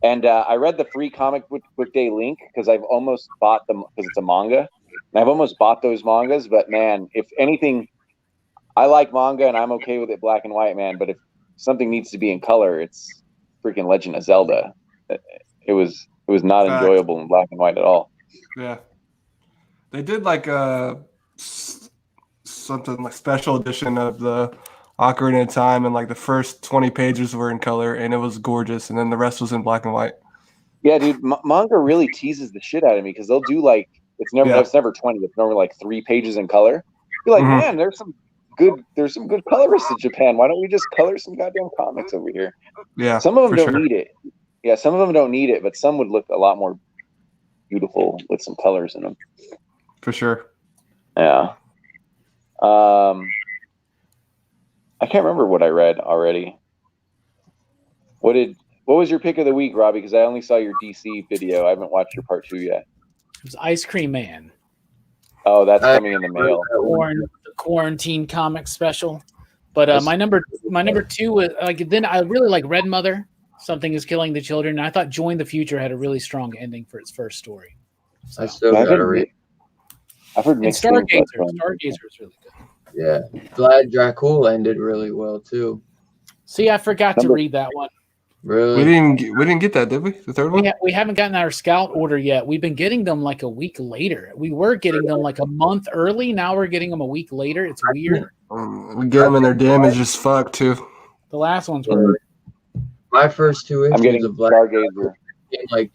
And I read the free comic book day link because I've almost bought them because it's a manga. And I've almost bought those mangas, but man, if anything, I like manga and I'm okay with it black and white, man. But if something needs to be in color, it's freaking Legend of Zelda. It was not enjoyable in black and white at all. Yeah, they did like something like special edition of the Ocarina of Time, and like the first 20 pages were in color, and it was gorgeous, and then the rest was in black and white. Yeah, dude, manga really teases the shit out of me because they'll do like it's never 20. It's normally like 3 pages in color. You're like, man, there's some good colorists in Japan. Why don't we just color some goddamn comics over here? Yeah, some of them don't need it. Yeah, some of them don't need it, but some would look a lot more beautiful with some colors in them. For sure. Yeah. I can't remember what I read already. What was your pick of the week, Robbie? Because I only saw your DC video. I haven't watched your part 2 yet. It was Ice Cream Man. Oh, that's coming in the mail. The quarantine comic special. But my number 2 was like. Then I really like Red Mother. Something is killing the children. And I thought Join the Future had a really strong ending for its first story. So. I still gotta read. I've heard And mixed things. Stargazer is really good. Yeah, Vlad Dracula ended really well too. See, I forgot to read that one. Really? We didn't get that, did we? The third one? We haven't gotten our scout order yet. We've been getting them like a week later. We were getting them like a month early. Now we're getting them a week later. It's weird. We get them and their damage is fucked too. The last ones were. My first two issues I'm getting of Vlad Stargazer. like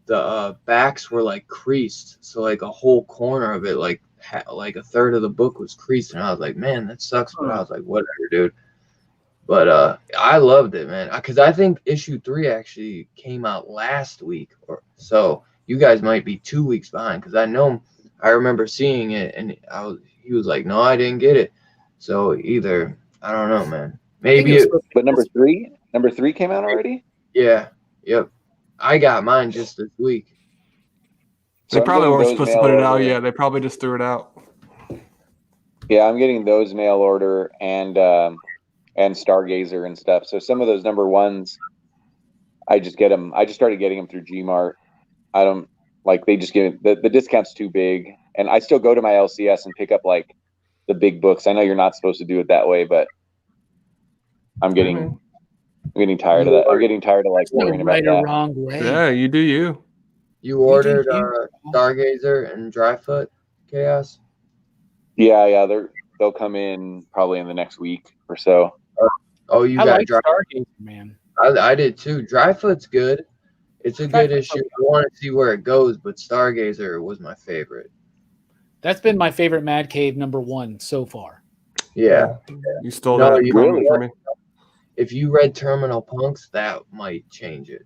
the backs were like creased, so like a whole corner of it, like a third of the book was creased, and I was like, man, that sucks. But I was like, whatever, dude. But I loved it, man, because I think issue 3 actually came out last week or so. You guys might be 2 weeks behind, because I remember seeing it, and he was like, no, I didn't get it. So either I don't know, man. Maybe But number three came out already? Yeah. Yep. I got mine just this week. They So probably I'm weren't getting supposed those to put it mail out order. yet. They probably just threw it out. Yeah, I'm getting those mail order and Stargazer and stuff. So some of those number ones, I just get them. I just started getting them through Gmart. I don't like, they just give the discount's too big, and I still go to my LCS and pick up like the big books. I know you're not supposed to do it that way, but I'm getting tired of that. I'm getting tired of like worrying about Right or that. wrong way. Yeah, you do you. You ordered Stargazer and Dryfoot Chaos? Yeah, they'll come in probably in the next week or so. Oh, you I got like Stargazer, man. I did too. Dryfoot's good. It's a good issue. I want to see where it goes, but Stargazer was my favorite. That's been my favorite Mad Cave #1 so far. Yeah. You stole No, that you comment really- from me. If you read Terminal Punks, that might change it.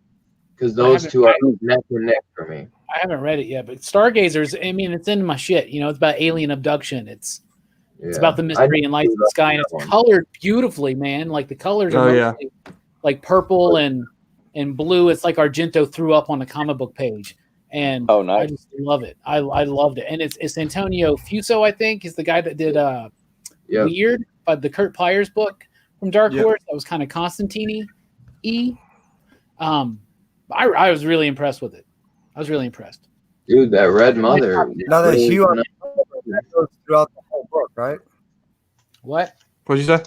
Because those two are neck and neck for me. I haven't read it yet, but Stargazer's, I mean, it's in my shit. You know, it's about alien abduction. It's about the mystery and lights in the sky, and it's colored beautifully, man. Like the colors are mostly like purple and blue. It's like Argento threw up on the comic book page. And nice. I just love it. I loved it. And it's Antonio Fuso, I think, is the guy that did Weird, the Kurt Pliers book from Dark Horse. That was kind of Constantine-y. I was really impressed with it. I was really impressed. Dude, that Red Mother. Now the hue on that goes throughout the whole book, right? What? What'd you say?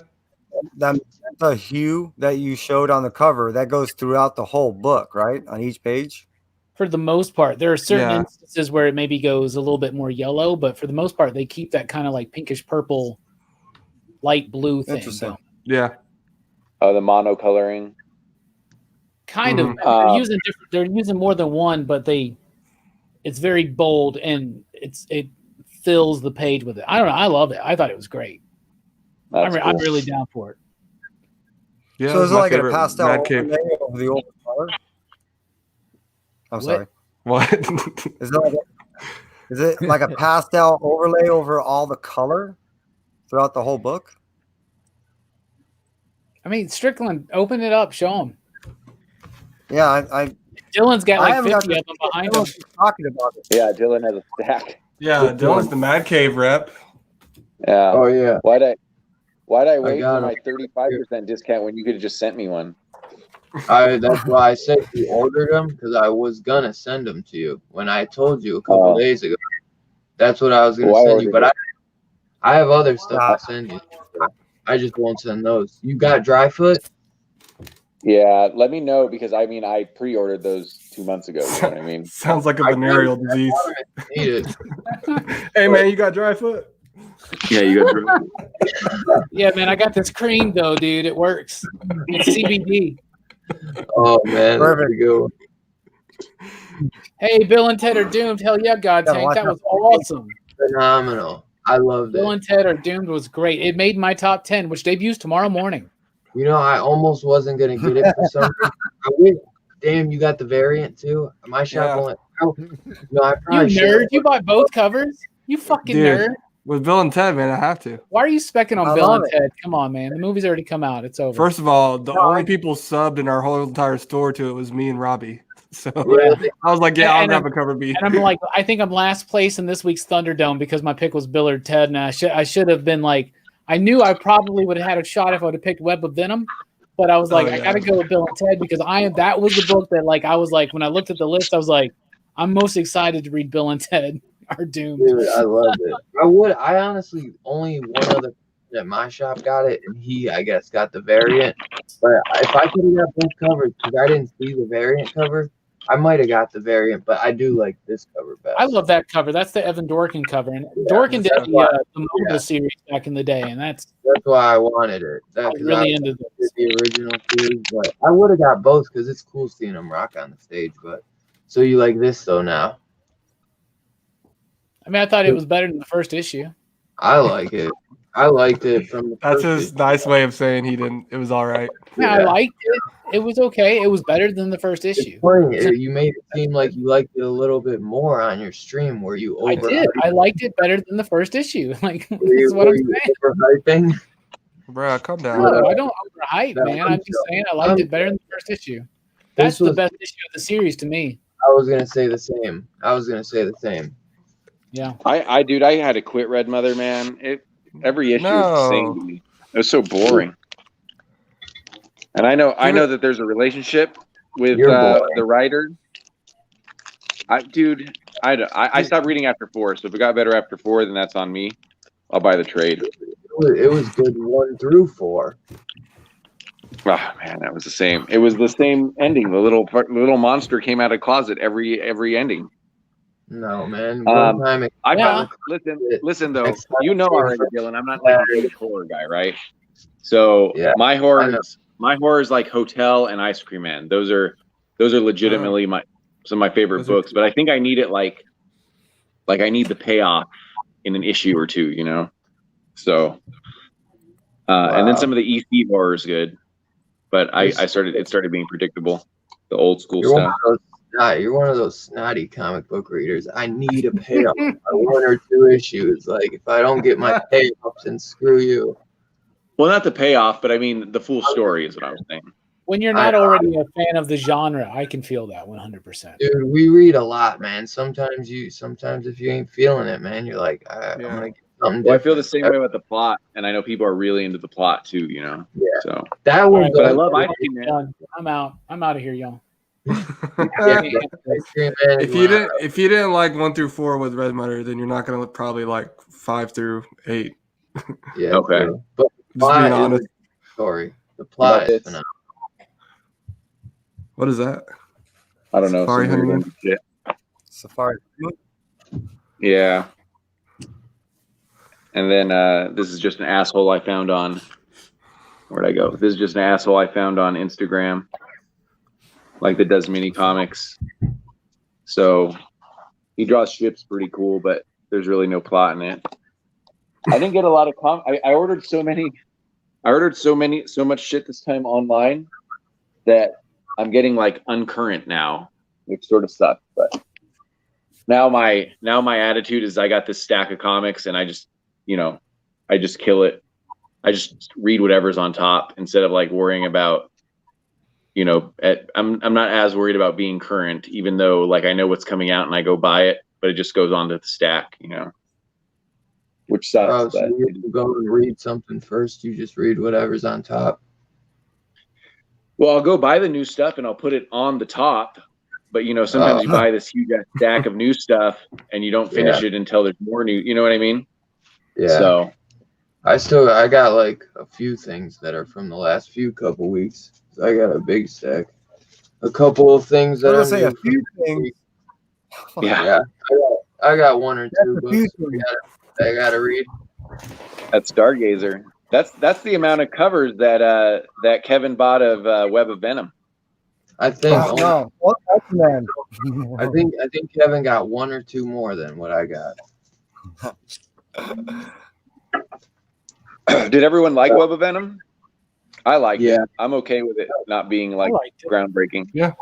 That magenta hue that you showed on the cover, that goes throughout the whole book, right? On each page? For the most part. There are certain instances where it maybe goes a little bit more yellow, but for the most part, they keep that kind of like pinkish purple, light blue thing. Interesting. Yeah. Oh, the mono coloring. Kind of. They're using more than one, but it's very bold and it fills the page with it. I don't know. I love it. I thought it was great. I'm really down for it. Yeah. So is it like a favorite pastel Mad Cave. overlay over the old color? I'm sorry. What? Is it like a pastel overlay over all the color throughout the whole book? I mean, Strickland, open it up, show them. Yeah, I Dylan's got like haven't 50 got of them behind him. talking about it. Yeah, Dylan has a stack. Yeah, Dylan's the Mad Cave rep. Yeah. Oh, yeah. Why'd I wait got for my it. 35% discount when you could have just sent me one? That's why I said you ordered them, because I was going to send them to you when I told you a couple days ago. That's what I was going to send you. But I have other stuff I'll send you. I just won't send those. You got Dryfoot? Yeah, let me know, because I mean, I pre-ordered those 2 months ago. You know what I mean? Sounds like a venereal disease. Need it. Hey, man, you got dry foot? Yeah, you got Dryfoot. Yeah, man, I got this cream though, dude. It works. It's CBD. Oh, man. Perfect. Go. Hey, Bill and Ted are doomed. Hell yeah, God Tank. That was awesome. Phenomenal. I loved Bill it. and Ted are doomed was great. It made my top 10, which debuts tomorrow morning. You know, I almost wasn't going to get it for some reason. Damn, you got the variant too? My shop only. No, I You probably nerd. You bought both covers? You fucking nerd. With Bill and Ted, man, I have to. Why are you specking on I Bill love and Ted? Come on, man. The movie's already come out. It's over. First of all, the only people subbed in our whole entire store to it was me and Robbie. So Really? I was like, yeah, I'll And have a cover B. And I'm like, I think I'm last place in this week's Thunderdome because my pick was Bill or Ted, and I should have been like, I knew I probably would have had a shot if I would have picked Web of Venom, but I was like, Oh, I yeah. gotta go with Bill and Ted because that was the book that like I was like when I looked at the list, I was like, I'm most excited to read Bill and Ted Are Doomed. Dude, I love it. I honestly only one other at my shop got it, and he, I guess, got the variant. But if I could have got both covers, because I didn't see the variant cover, I might have got the variant. But I do like this cover best. I love that cover. That's the Evan Dorkin cover, and Yeah, Dorkin did that's the why- mobile yeah. series back in the day, and that's why I wanted it. I really into this. the original series, but I would have got both because it's cool seeing them rock on the stage. But so you like this though now? I mean, I thought it was better than the first issue. I like it. I liked it from the That's first his nice way of saying he didn't. It was all right. Yeah, I liked it. It was okay. It was better than the first issue. You made it seem like you liked it a little bit more on your stream where you I did. I liked it better than the first issue. Like that's Were what I'm you saying. overhyping? Bruh, calm down. No, I don't overhype, No, man. I'm I'm just saying I liked it better than the first issue. That's This the was- best issue of the series to me. I was gonna say the same. Yeah. I dude, I had to quit Red Mother, man. Every issue is the same to me. It was so boring. And I know that there's a relationship with the writer. I stopped reading after 4, so if it got better after 4, then that's on me. I'll buy the trade. It was good 1 through 4. Oh man, that was the same. It was the same ending. The little monster came out of the closet every ending. No, man. One time Listen though. You know already, Dylan. I'm not like a big horror guy, right? So my horror is like Hotel and Ice Cream Man. Those are legitimately some of my favorite books. But I think I need it like I need the payoff in an issue or two, you know. So and then some of the EC horror is good, but it started being predictable. The old school stuff. You're one of those snotty comic book readers. I need a payoff by 1 or 2 issues. Like if I don't get my payoffs, then screw you. Well, not the payoff, but I mean the full story is what I was saying. When you're not already a fan of the genre, I can feel that 100%. Dude, we read a lot, man. Sometimes if you ain't feeling it, man, you're like, I'm gonna get something different. Well, I feel the same way with the plot, and I know people are really into the plot too, you know. Yeah. So that one, but I love Ice Cream Man. I'm out. I'm out of here, y'all. If you didn't like 1 through 4 with Red Mother, then you're not gonna probably like 5 through 8. Yeah. Okay. True. But Just being honest. Story. The plot is phenomenal. What is that? I don't know. Safari some weird Honeymoon? shit. Safari. Yeah. And then this is just an asshole I found on. Where'd I go? This is just an asshole I found on Instagram, like that does mini comics. So he draws ships pretty cool, but there's really no plot in it. I didn't get a lot of I ordered so much shit this time online that I'm getting like uncurrent now, which sort of sucks. But now my attitude is I got this stack of comics and I just kill it. I just read whatever's on top instead of like worrying about, I'm not as worried about being current, even though like I know what's coming out and I go buy it, but it just goes onto the stack, which sucks. Oh, so you go and read something first. You just read whatever's on top. Well, I'll go buy the new stuff and I'll put it on the top. But sometimes you buy this huge stack of new stuff and you don't finish it until there's more new. You know what I mean? Yeah. So I got like a few things that are from the last couple weeks. So I got a big stack. A couple of things that say a few things. Yeah. I got 1 or 2 books I gotta read. That's Stargazer. That's the amount of covers that Kevin bought of Web of Venom. I think. No. Well, that's man. I think Kevin got 1 or 2 more than what I got. Did everyone like Web of Venom? I like it. Yeah. I'm okay with it not being like groundbreaking. Yeah.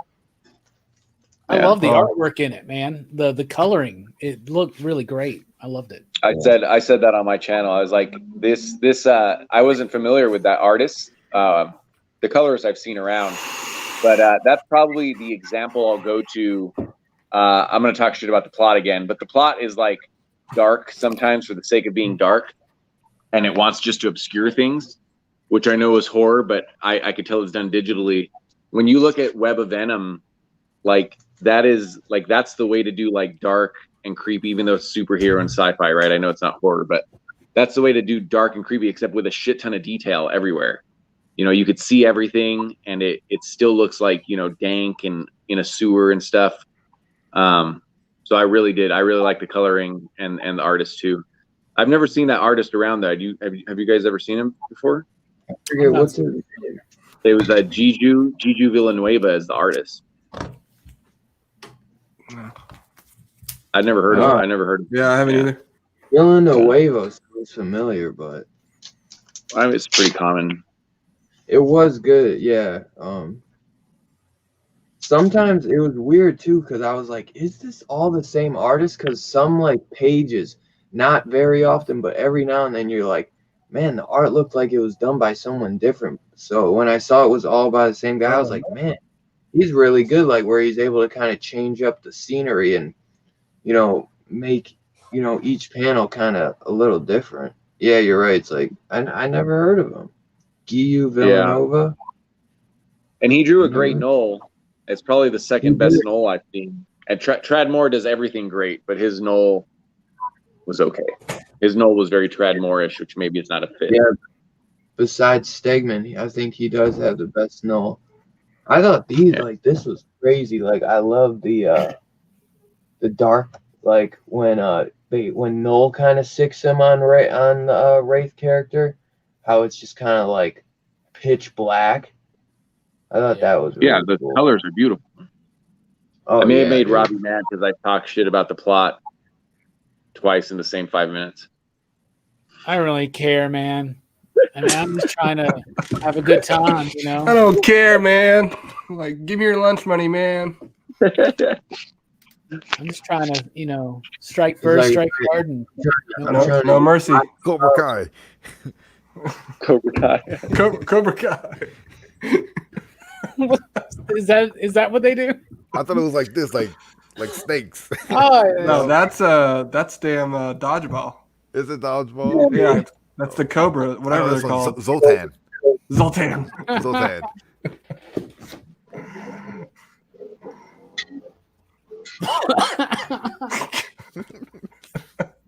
I love the artwork in it, man. The coloring, it looked really great. I loved it. I said that on my channel. I was like, this I wasn't familiar with that artist. The colors I've seen around, but that's probably the example I'll go to. I'm going to talk shit about the plot again, but the plot is like dark sometimes for the sake of being dark, and it wants just to obscure things. which I know is horror, but I could tell it's done digitally. When you look at Web of Venom, like that's the way to do like dark and creepy, even though it's superhero and sci-fi, right? I know it's not horror, but that's the way to do dark and creepy, except with a shit ton of detail everywhere. You know, you could see everything, and it still looks like, you know, dank and in a sewer and stuff. So I really like the coloring and the artist too. I've never seen that artist around there. Have you guys ever seen him before? I forget what's his name. It was Juju Villanueva as the artist. I'd never heard of him. I never heard of him. Yeah, I haven't either. Villanueva sounds familiar, but I mean, it's pretty common. it was good. Yeah. Sometimes it was weird too, because I was like, is this all the same artist? Because some like pages, not very often, but every now and then you're like, man, the art looked like it was done by someone different. So when I saw it was all by the same guy, I was like, man, he's really good. Like where he's able to kind of change up the scenery and, you know, make, you know, each panel kind of a little different. Yeah, you're right. It's like, I never heard of him. Guyu Villanova. And he drew a great Knoll. It's probably the second best Knoll I've seen. And Tradmore does everything great, but his Knoll was okay. His Knoll was very Tradmore-ish, which maybe it's not a fit. Yeah. Besides Stegman, I think he does have the best Knoll. I thought like this was crazy. Like I love the dark, like when Knoll kind of sicks him on the Wraith character, how it's just kind of like pitch black. I thought that was really the cool. colors are beautiful. Oh, I may have made Robbie mad because I talked shit about the plot twice in the same 5 minutes. I don't really care, man. I mean, I'm just trying to have a good time, you know. I don't care, man. Like, give me your lunch money, man. I'm just trying to, you know, strike first, strike hard, and no mercy. Cobra Kai. Cobra Kai. Cobra Kai. Is that what they do? I thought it was like this, like snakes. Oh, yeah. No, that's damn dodgeball. Is it dodgeball? Yeah, that's the Cobra, whatever they're called. Zoltan. Zoltan. Zoltan.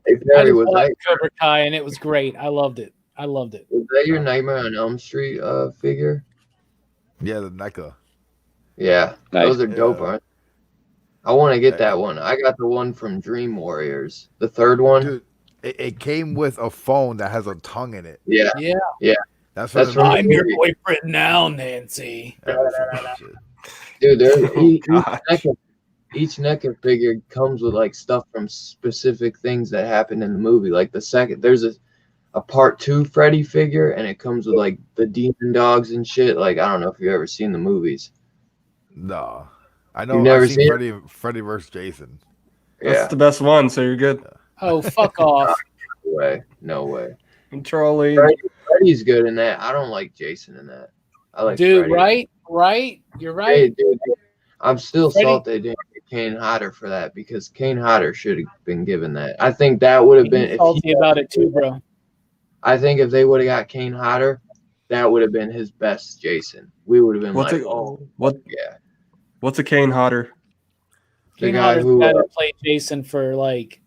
Hey, Perry, was Cobra Kai, and it was great. I loved it. Was that your Nightmare on Elm Street figure? Yeah, the NECA. Yeah, Nice. those are dope, aren't they? I want to get that one. I got the one from Dream Warriors, the third one. Dude, it came with a phone that has a tongue in it. Yeah. That's from I'm your boyfriend now, Nancy. Dude, each NECA figure comes with like stuff from specific things that happened in the movie. Like there's a part 2 Freddy figure, and it comes with like the demon dogs and shit. Like I don't know if you've ever seen the movies. No, I know. You've never I've seen seen Freddy versus Jason. That's the best one, so you're good. Oh, fuck off. No way. I'm trolling. Freddy's good in that. I don't like Jason in that. I like Dude, Freddy. right? You're right. Hey, dude, I'm still Freddy- salty they didn't get Kane Hodder for that, because Kane Hodder should have been given that. I think that would have been. I'm salty about it too, bro. I think if they would have got Kane Hodder, that would have been his best Jason. We would have been What's a Kane Hodder? The Kane guy Hodder's who the guy that played Jason for like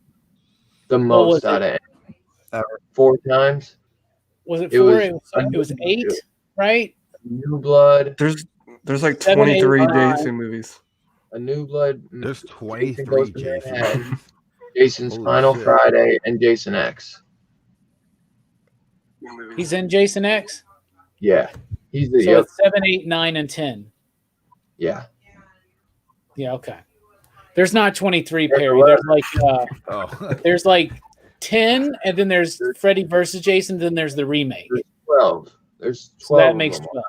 the most out of ever. 4 times. Was it It 4? was- It was 8, right? New Blood. There's like 7, 8, 23 9. Jason movies. A New Blood. There's Jason 23 Goes to Jason. Manhattan, Jason's Holy Final shit. Friday, and Jason X. He's in Jason X. Yeah. He's the So it's 7, 8, 9, and 10. yeah. Yeah, okay. There's not 23, Perry. There's like Oh, there's like 10, and then there's Freddy versus Jason, then there's the remake. There's 12. There's 12. So that of makes them. 12.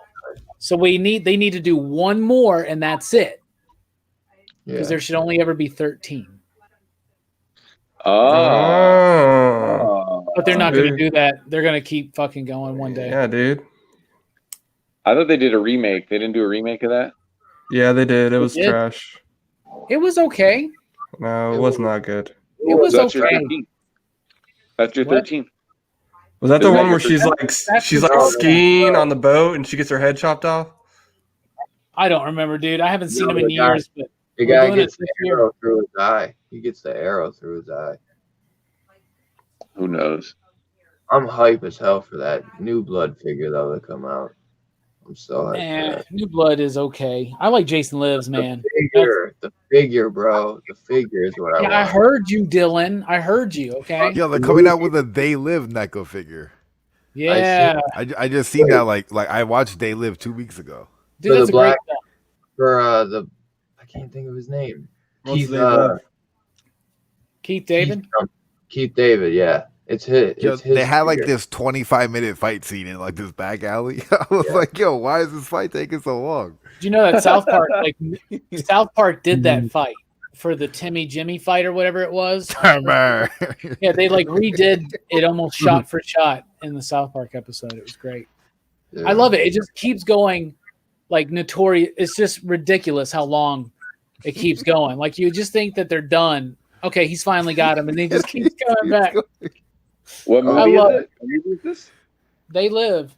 So they need to do one more, and that's it. Yeah. Because there should only ever be 13. Oh. But they're not Dude. going to do that. They're going to keep fucking going one day. Yeah, dude. I thought they did a remake. They didn't do a remake of that? Yeah, they did. It was did? trash. It was okay. No, it was not good. It was That's okay. your 13th. That's your 13th. Was that the Is that one where your- she's like skiing on the boat and she gets her head chopped off? I don't remember, dude. I haven't seen No, him in the guy- years, but The we're guy doing it gets the this year. arrow through his eye. He gets the arrow through his eye. Who knows? I'm hype as hell for that New Blood figure that will come out. I'm so hyped for that. New Blood is okay. I like Jason Lives, man. The figure, bro. The figure is what I Yeah, want. I heard you, Dylan. I heard you. Okay. Yo, they're coming out with a They Live NECA figure. Yeah, I just seen that like I watched They Live 2 weeks ago. dude, For that's the a great. black- For I can't think of his name. What's Keith, They Live? Keith David. Keith David, yeah. It's his. Yo, It's his they had like figure. this 25-minute fight scene in like this back alley. I was like, yo, why is this fight taking so long? Do you know that South Park, South Park did that fight for the Timmy Jimmy fight or whatever it was? Yeah, Yeah, they like redid it almost shot for shot in the South Park episode. It was great. Yeah. I love it. It just keeps going like notorious. It's just ridiculous how long it keeps going. Like you just think that they're done. Okay, he's finally got him, and they just keep going back. What I movie love is it? What movie is this? They live.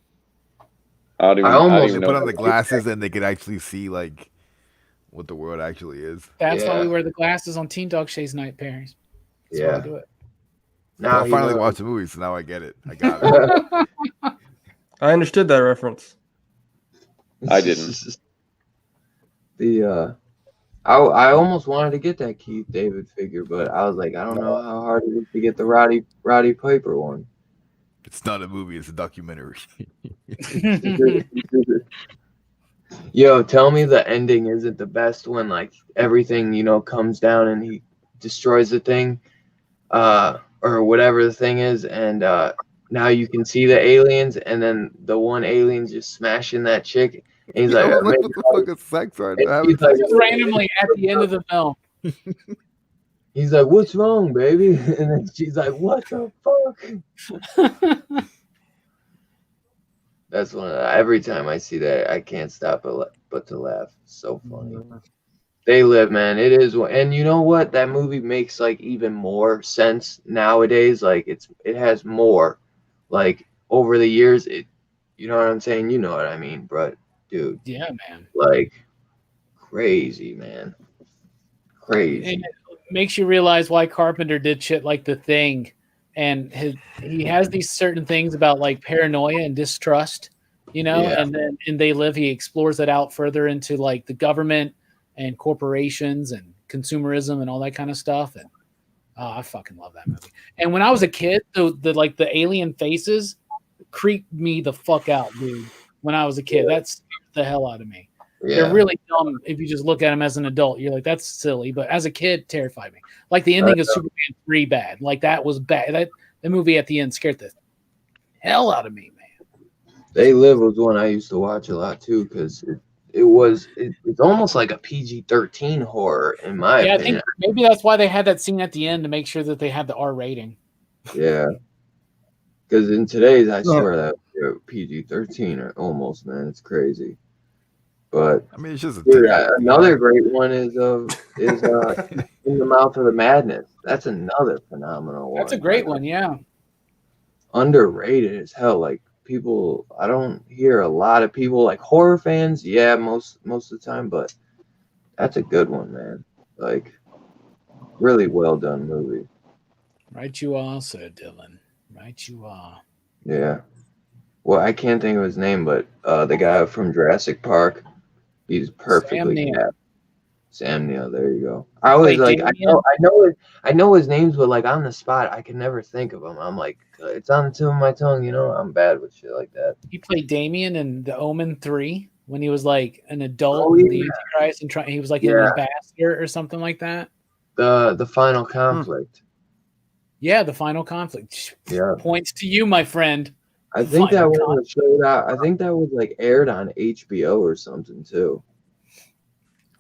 I don't even, I almost I don't They even know. put on the glasses and they could actually see like what the world actually is. That's why Yeah. we wear the glasses on Teen Dog Shays night, Perry's. That's why Yeah. we do it. Now I he finally knows. watched the movie, so now I get it. I got it. I understood that reference. I didn't. I almost wanted to get that Keith David figure, but I was like, I don't know how hard it is to get the Roddy Piper one. It's not a movie; it's a documentary. Yo, tell me the ending isn't the best when like everything comes down and he destroys the thing, or whatever the thing is, and now you can see the aliens, and then the one alien's just smashing that chick, and he's like, I was like, what the fuck is sex right now? he's like, Just randomly at the end of the film. he's like, what's wrong, baby? And then she's like, what the fuck? That's one. Every time I see that, I can't stop but to laugh. So funny. They Live, man. It is, and you know what? That movie makes like even more sense nowadays. Like it has more, like over the years. You know what I'm saying? You know what I mean, bro, dude. Yeah, man. Like crazy, man. Crazy. And it makes you realize why Carpenter did shit like The Thing, and he has these certain things about like paranoia and distrust, Yeah. and then in They Live he explores that out further into like the government and corporations and consumerism and all that kind of stuff. And I fucking love that movie. And when I was a kid, the alien faces creeped me the fuck out, dude. When I was a kid, that scared the hell out of me. Yeah. They're really dumb if you just look at them as an adult. You're like, that's silly. But as a kid, terrified me. Like the ending of Superman 3 bad. Like that was bad. The movie at the end scared the hell out of me, man. They Live was one I used to watch a lot too, because it's almost like a PG-13 horror in my Yeah, I opinion. think maybe that's why they had that scene at the end to make sure that they had the R rating. Yeah, because in today's, I swear that PG-13 or almost, man, it's crazy. But I mean, it's just a dude, TikTok. another great one is In the Mouth of the Madness. That's another phenomenal one. That's a great one, yeah. Underrated as hell. Like people, I don't hear a lot of people like horror fans. Yeah, most of the time, but that's a good one, man. Like really well done movie. Right you are, Sir Dylan. Right you are. Yeah. Well, I can't think of his name, but the guy from Jurassic Park, he's perfectly Sam Neill. cast. Sam Neill, there you go. I always Like like Damien? I know his names, but like on the spot, I can never think of him. I'm like, it's on the tip of my tongue, I'm bad with shit like that. He played Damien in The Omen 3 when he was like an adult Oh, in the yeah. Antichrist and he was like an Yeah. ambassador or something like that. The Final Conflict. Yeah, The Final Conflict. Yeah. Points to you, my friend. I think that Final one was showed out. I think that was like aired on HBO or something too.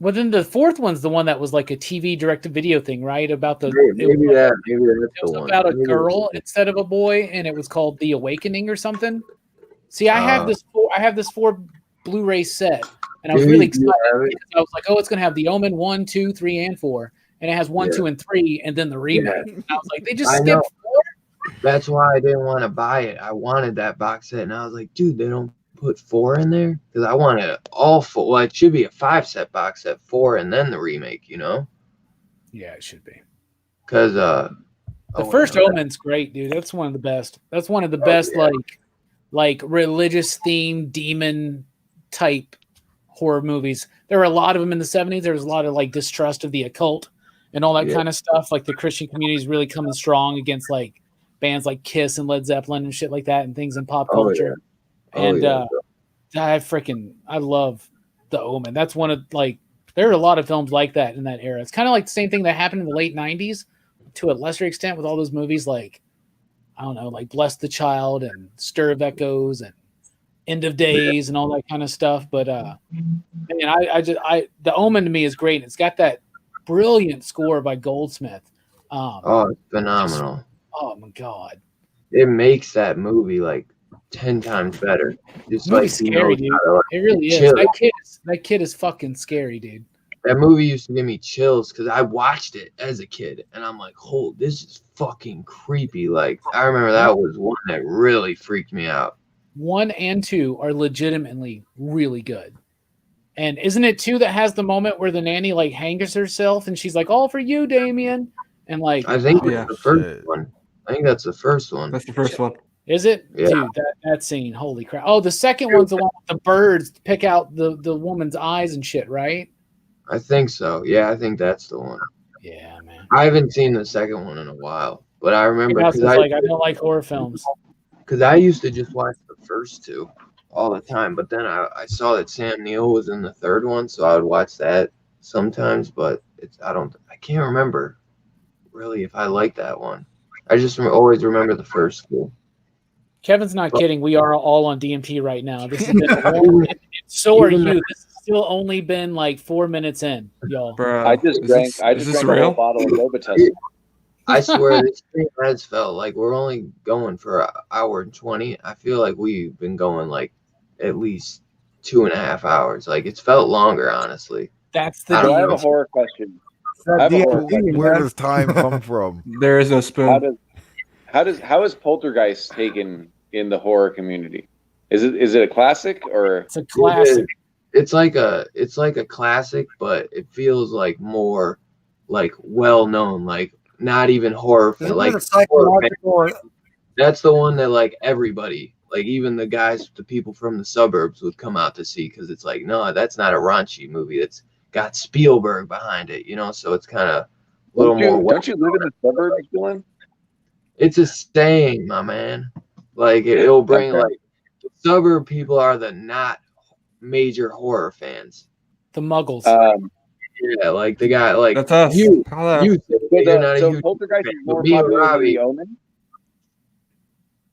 Well, then the fourth one's the one that was like a TV direct-to-video thing, right? About the Maybe that's it was the one. about a Maybe girl instead of a boy, and it was called The Awakening or something. See, I have this four Blu-ray set, and I was Do really you excited have it? because I was like, oh, it's gonna have The Omen 1, 2, 3, and 4, and it has 1, Yeah. 2, and 3, and then the remake. And I was like, they just I skipped know. 4. That's why I didn't want to buy it. I wanted that box set, and I was like, dude, they don't put 4 in there because I wanted all 4. Well, it should be a 5-set box set, 4, and then the remake. You know? Yeah, it should be. Because The first Omen's great, dude. That's one of the best. That's one of the best, like religious themed demon type horror movies. There were a lot of them in the 70s. There was a lot of like distrust of the occult and all that kind of stuff. Like the Christian community is really coming strong against like bands like Kiss and Led Zeppelin and shit like that and things in pop culture. I love The Omen. That's one of like there are a lot of films like that in that era. It's kind of like the same thing that happened in the late 90s to a lesser extent with all those movies like I don't know, like Bless the Child and Stir of Echoes and End of Days and all that kind of stuff. But man, The Omen to me is great. It's got that brilliant score by Goldsmith. It's phenomenal. Oh my god, it makes that movie like 10 times better. Just like scary, dude. It really is. That kid is fucking scary, dude. That movie used to give me chills because I watched it as a kid, and I'm like, "Oh, this is fucking creepy." Like, I remember that was one that really freaked me out. 1 and 2 are legitimately really good. And isn't it 2 that has the moment where the nanny like hangs herself and she's like, "All for you, Damien," and like I think that's the first one. I think that's the first one. That's the first one. Is it? Yeah. Dude, that scene, holy crap. Oh, the second one's the one with the birds pick out the woman's eyes and shit, right? I think so. Yeah, I think that's the one. Yeah, man. I haven't seen the second one in a while, but I remember because I don't like horror films. Because I used to just watch the first 2 all the time, but then I saw that Sam Neill was in the third one, so I would watch that sometimes. But I can't remember really if I like that one. I just always remember the first 2. Kevin's not kidding. We are all on DMT right now. This has been so are you. This has still only been like 4 minutes in, y'all. Bro, I just drank a whole bottle of Robitussin. I swear this thing has felt like we're only going for an hour and 20. I feel like we've been going like at least 2.5 hours. Like it's felt longer, honestly. That's the I have a horror question. Where does time come from? There is no spoon. How is Poltergeist taken in the horror community? Is it a classic or it's a classic? It's like a classic, but it feels like more like well known, like not even horror. Like psychological. That's the one that like everybody, like even the people from the suburbs would come out to see because it's like, no, that's not a raunchy movie. It's got Spielberg behind it, you know. So it's kind of a little more. Don't you live in the suburbs, Dylan? It's a saying, my man. Like it'll bring like the suburb people are the not major horror fans. The Muggles. Yeah, like the guy, like that's us. You're not a huge Poltergeist is more popular than The Omen.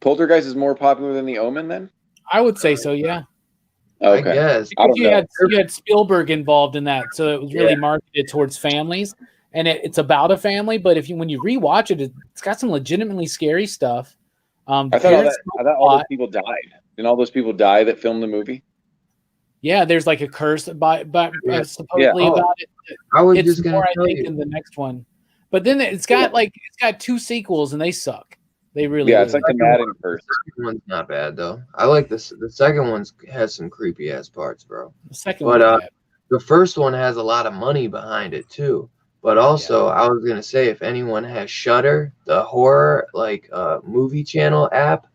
Poltergeist is more popular than The Omen, then? I would say so. Yeah. Okay. I guess because you had Spielberg involved in that, so it was really marketed towards families, and it's about a family. But when you rewatch it, it's got some legitimately scary stuff. I thought all those people died. Didn't all those people die that filmed the movie? Yeah, there's like a curse supposedly about it. I was just gonna tell you in the next one, but then it's got 2 sequels and they suck. They really it's like the Madden curse. The second one's not bad though. I like this. The second one has some creepy ass parts, bro. The second one, the first one has a lot of money behind it too. But also, I was gonna say, if anyone has Shudder, the horror movie channel app,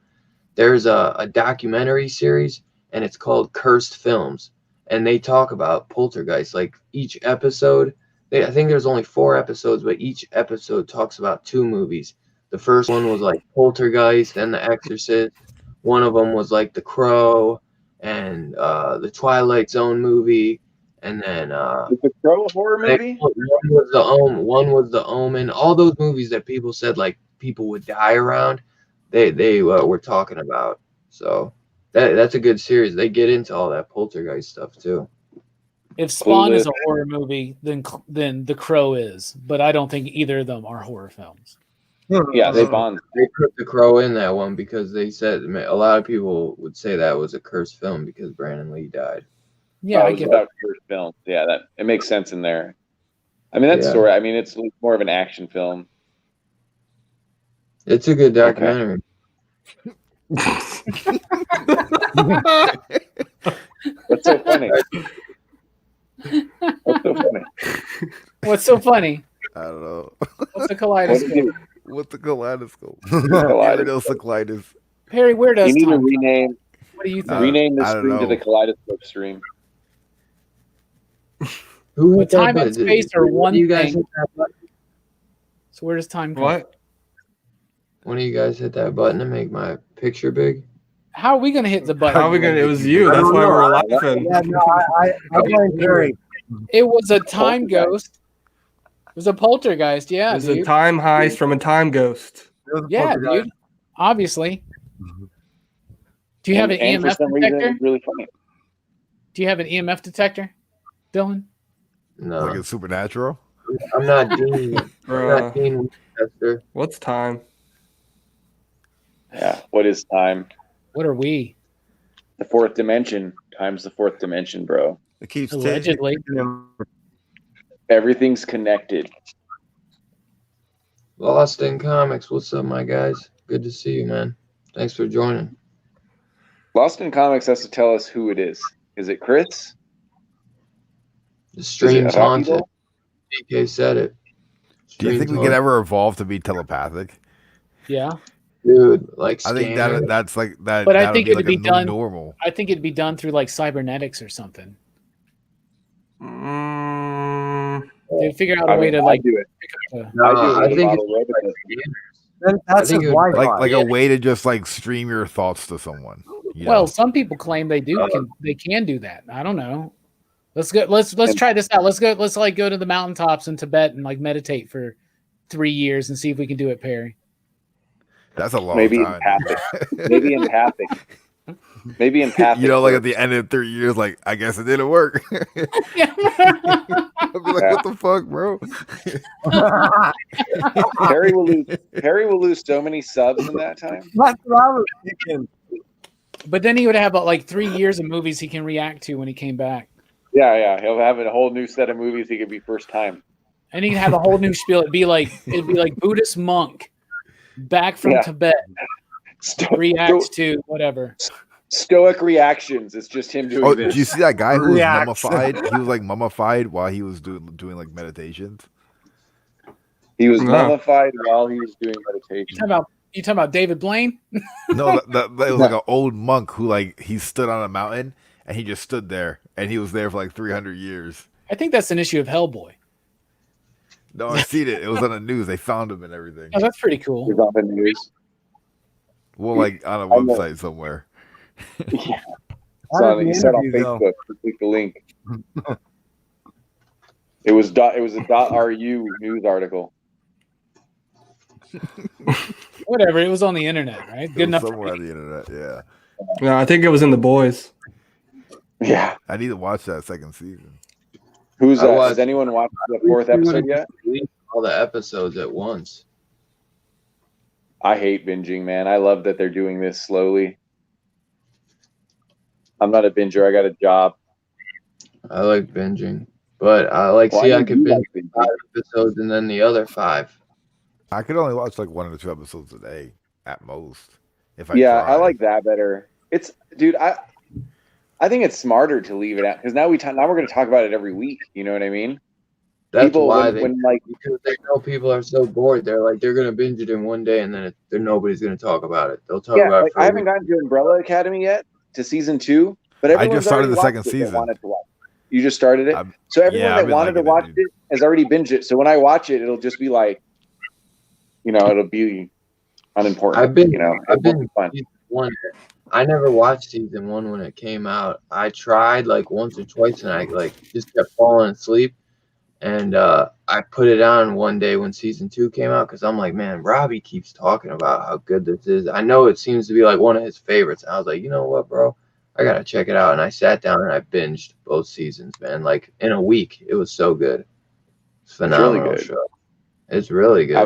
there's a documentary series, and it's called Cursed Films, and they talk about Poltergeist. Like each episode, I think there's only 4 episodes, but each episode talks about 2 movies. The first one was like Poltergeist and The Exorcist. One of them was like The Crow and the Twilight Zone movie. And then is The Crow a horror movie? One was the Omen. All those movies that people said like people would die around, they were talking about. So that's a good series. They get into all that Poltergeist stuff too. If Spawn is a horror movie, then The Crow is. But I don't think either of them are horror films. Yeah, they put The Crow in that one because they said a lot of people would say that was a cursed film because Brandon Lee died. Yeah, I get about cursed films. Yeah, that it makes sense in there. I mean, that story. I mean, it's more of an action film. It's a good documentary. What's so funny? What's so funny? What's so funny? I don't know. What's the What kaleidoscope? is it? What's the kaleidoscope? Kaleidoscope. Colitis. Perry, where does You need to time come? rename What do you think? rename the I don't stream to know. the Kaleidoscope stream. Who Well, hit that time and button? space are one You guys thing. hit that button? So where does time come? What? One of you guys hit that button to make my picture big? How are we gonna hit the button? How are we gonna? It was you. I That's don't why we know. were laughing. Yeah, no, I blame Perry. It was a time ghost. It was a poltergeist. Yeah, It was dude. a time heist from a time ghost. Yeah, dude. Obviously. Do you have an And for EMF some reason, detector? it's really funny. Do you have an EMF detector, Dylan? No. Like it's supernatural. I'm not Dean. I'm Bruh. not Dean Winchester. What's time? Yeah. What is time? What are we? The fourth dimension times the fourth dimension, bro. It keeps Allegedly. taking him. Everything's connected. Lost in Comics. What's up, my guys? Good to see you, man. Thanks for joining. Lost in Comics has to tell us who it is. Is it Chris? The Is it stream's haunted. Rapido? DK said it. Do you think Stream's we could haunted. ever evolve to be telepathic? Yeah. Dude, like I think scanner? that's like that. But I that would think be it'd like be a new done- normal. I think it'd be done through like cybernetics or something. They'd figure out a way to like do it. pick up No, I do it I with think model it's robots. That's I his think it would- Wi-Fi. Like a way to just like stream your thoughts to someone. you know? Well, some people claim they do they can do that. I don't know. Let's go. Let's try this out. Let's go. Let's like go to the mountaintops in Tibet and like meditate for 3 years and see if we can do it, Perry. That's a long Maybe time. empathic. Maybe empathic. Maybe empathic. You know, like at the end of 3 years, like I guess it didn't work. I'll be like, what the fuck, bro? Perry will lose so many subs in that time. That's what I was thinking. But then he would have like 3 years of movies he can react to when he came back, Yeah. He'll have a whole new set of movies he could be first time. and he'd have a whole new spiel. It'd be like Buddhist monk back from Yeah. Tibet reacts to whatever. Stoic reactions. It's just him doing Oh, this. did you see that guy who was Reacts. mummified? He was like mummified while he was doing like meditations. He was No. mummified while he was doing meditation. You talking about David Blaine? No, that it was like an old monk who like he stood on a mountain and he just stood there and he was there for like 300 years. I think that's an issue of Hellboy. No, I seen it. It was on the news. They found him and everything. Oh, that's pretty cool. He's on the news. Well, like on a I know. website somewhere. Yeah. How did He the said on interview go? Facebook. Click the link. It was a .ru news article. Whatever. It was on the internet, right? It Good was enough. For somewhere on me. the internet. Yeah, No, I think it was in the boys. Yeah. I need to watch that second season. Who's I watched- has anyone watched the fourth episode yet? all the episodes at once. I hate binging, man. I love that they're doing this slowly. I'm not a binger. I got a job. I like binging, but I like Why see I do could you binge like binging? 5 episodes and then the other 5. I could only watch like 1 or 2 episodes a day at most. If I Yeah, try. I like that better. It's, dude. I think it's smarter to leave it out because now we're going to talk about it every week. You know what I mean? That's People, why when like because they know people are so bored. They're like they're gonna binge it in one day and then nobody's gonna talk about it. They'll talk yeah, about like, it for I a haven't week. gotten to Umbrella Academy yet to season 2, but I everyone's just started already the second watched it that season. wanted to watch it. You just started it, I'm- so everyone yeah, I've that been wanted to liking it, watch dude. it has already binged it. So when I watch it, it'll just be like, it'll be unimportant. I've been It won't be fun. season 1. I never watched season 1 when it came out. I tried like once or twice and I like just kept falling asleep. And I put it on one day when season 2 came out because I'm like, man, Robbie keeps talking about how good this is. I know it seems to be like one of his favorites. And I was like, you know what, bro? I gotta check it out. And I sat down and I binged both seasons, man. Like in a week, it was so good. It's phenomenal good. show. It's really good. I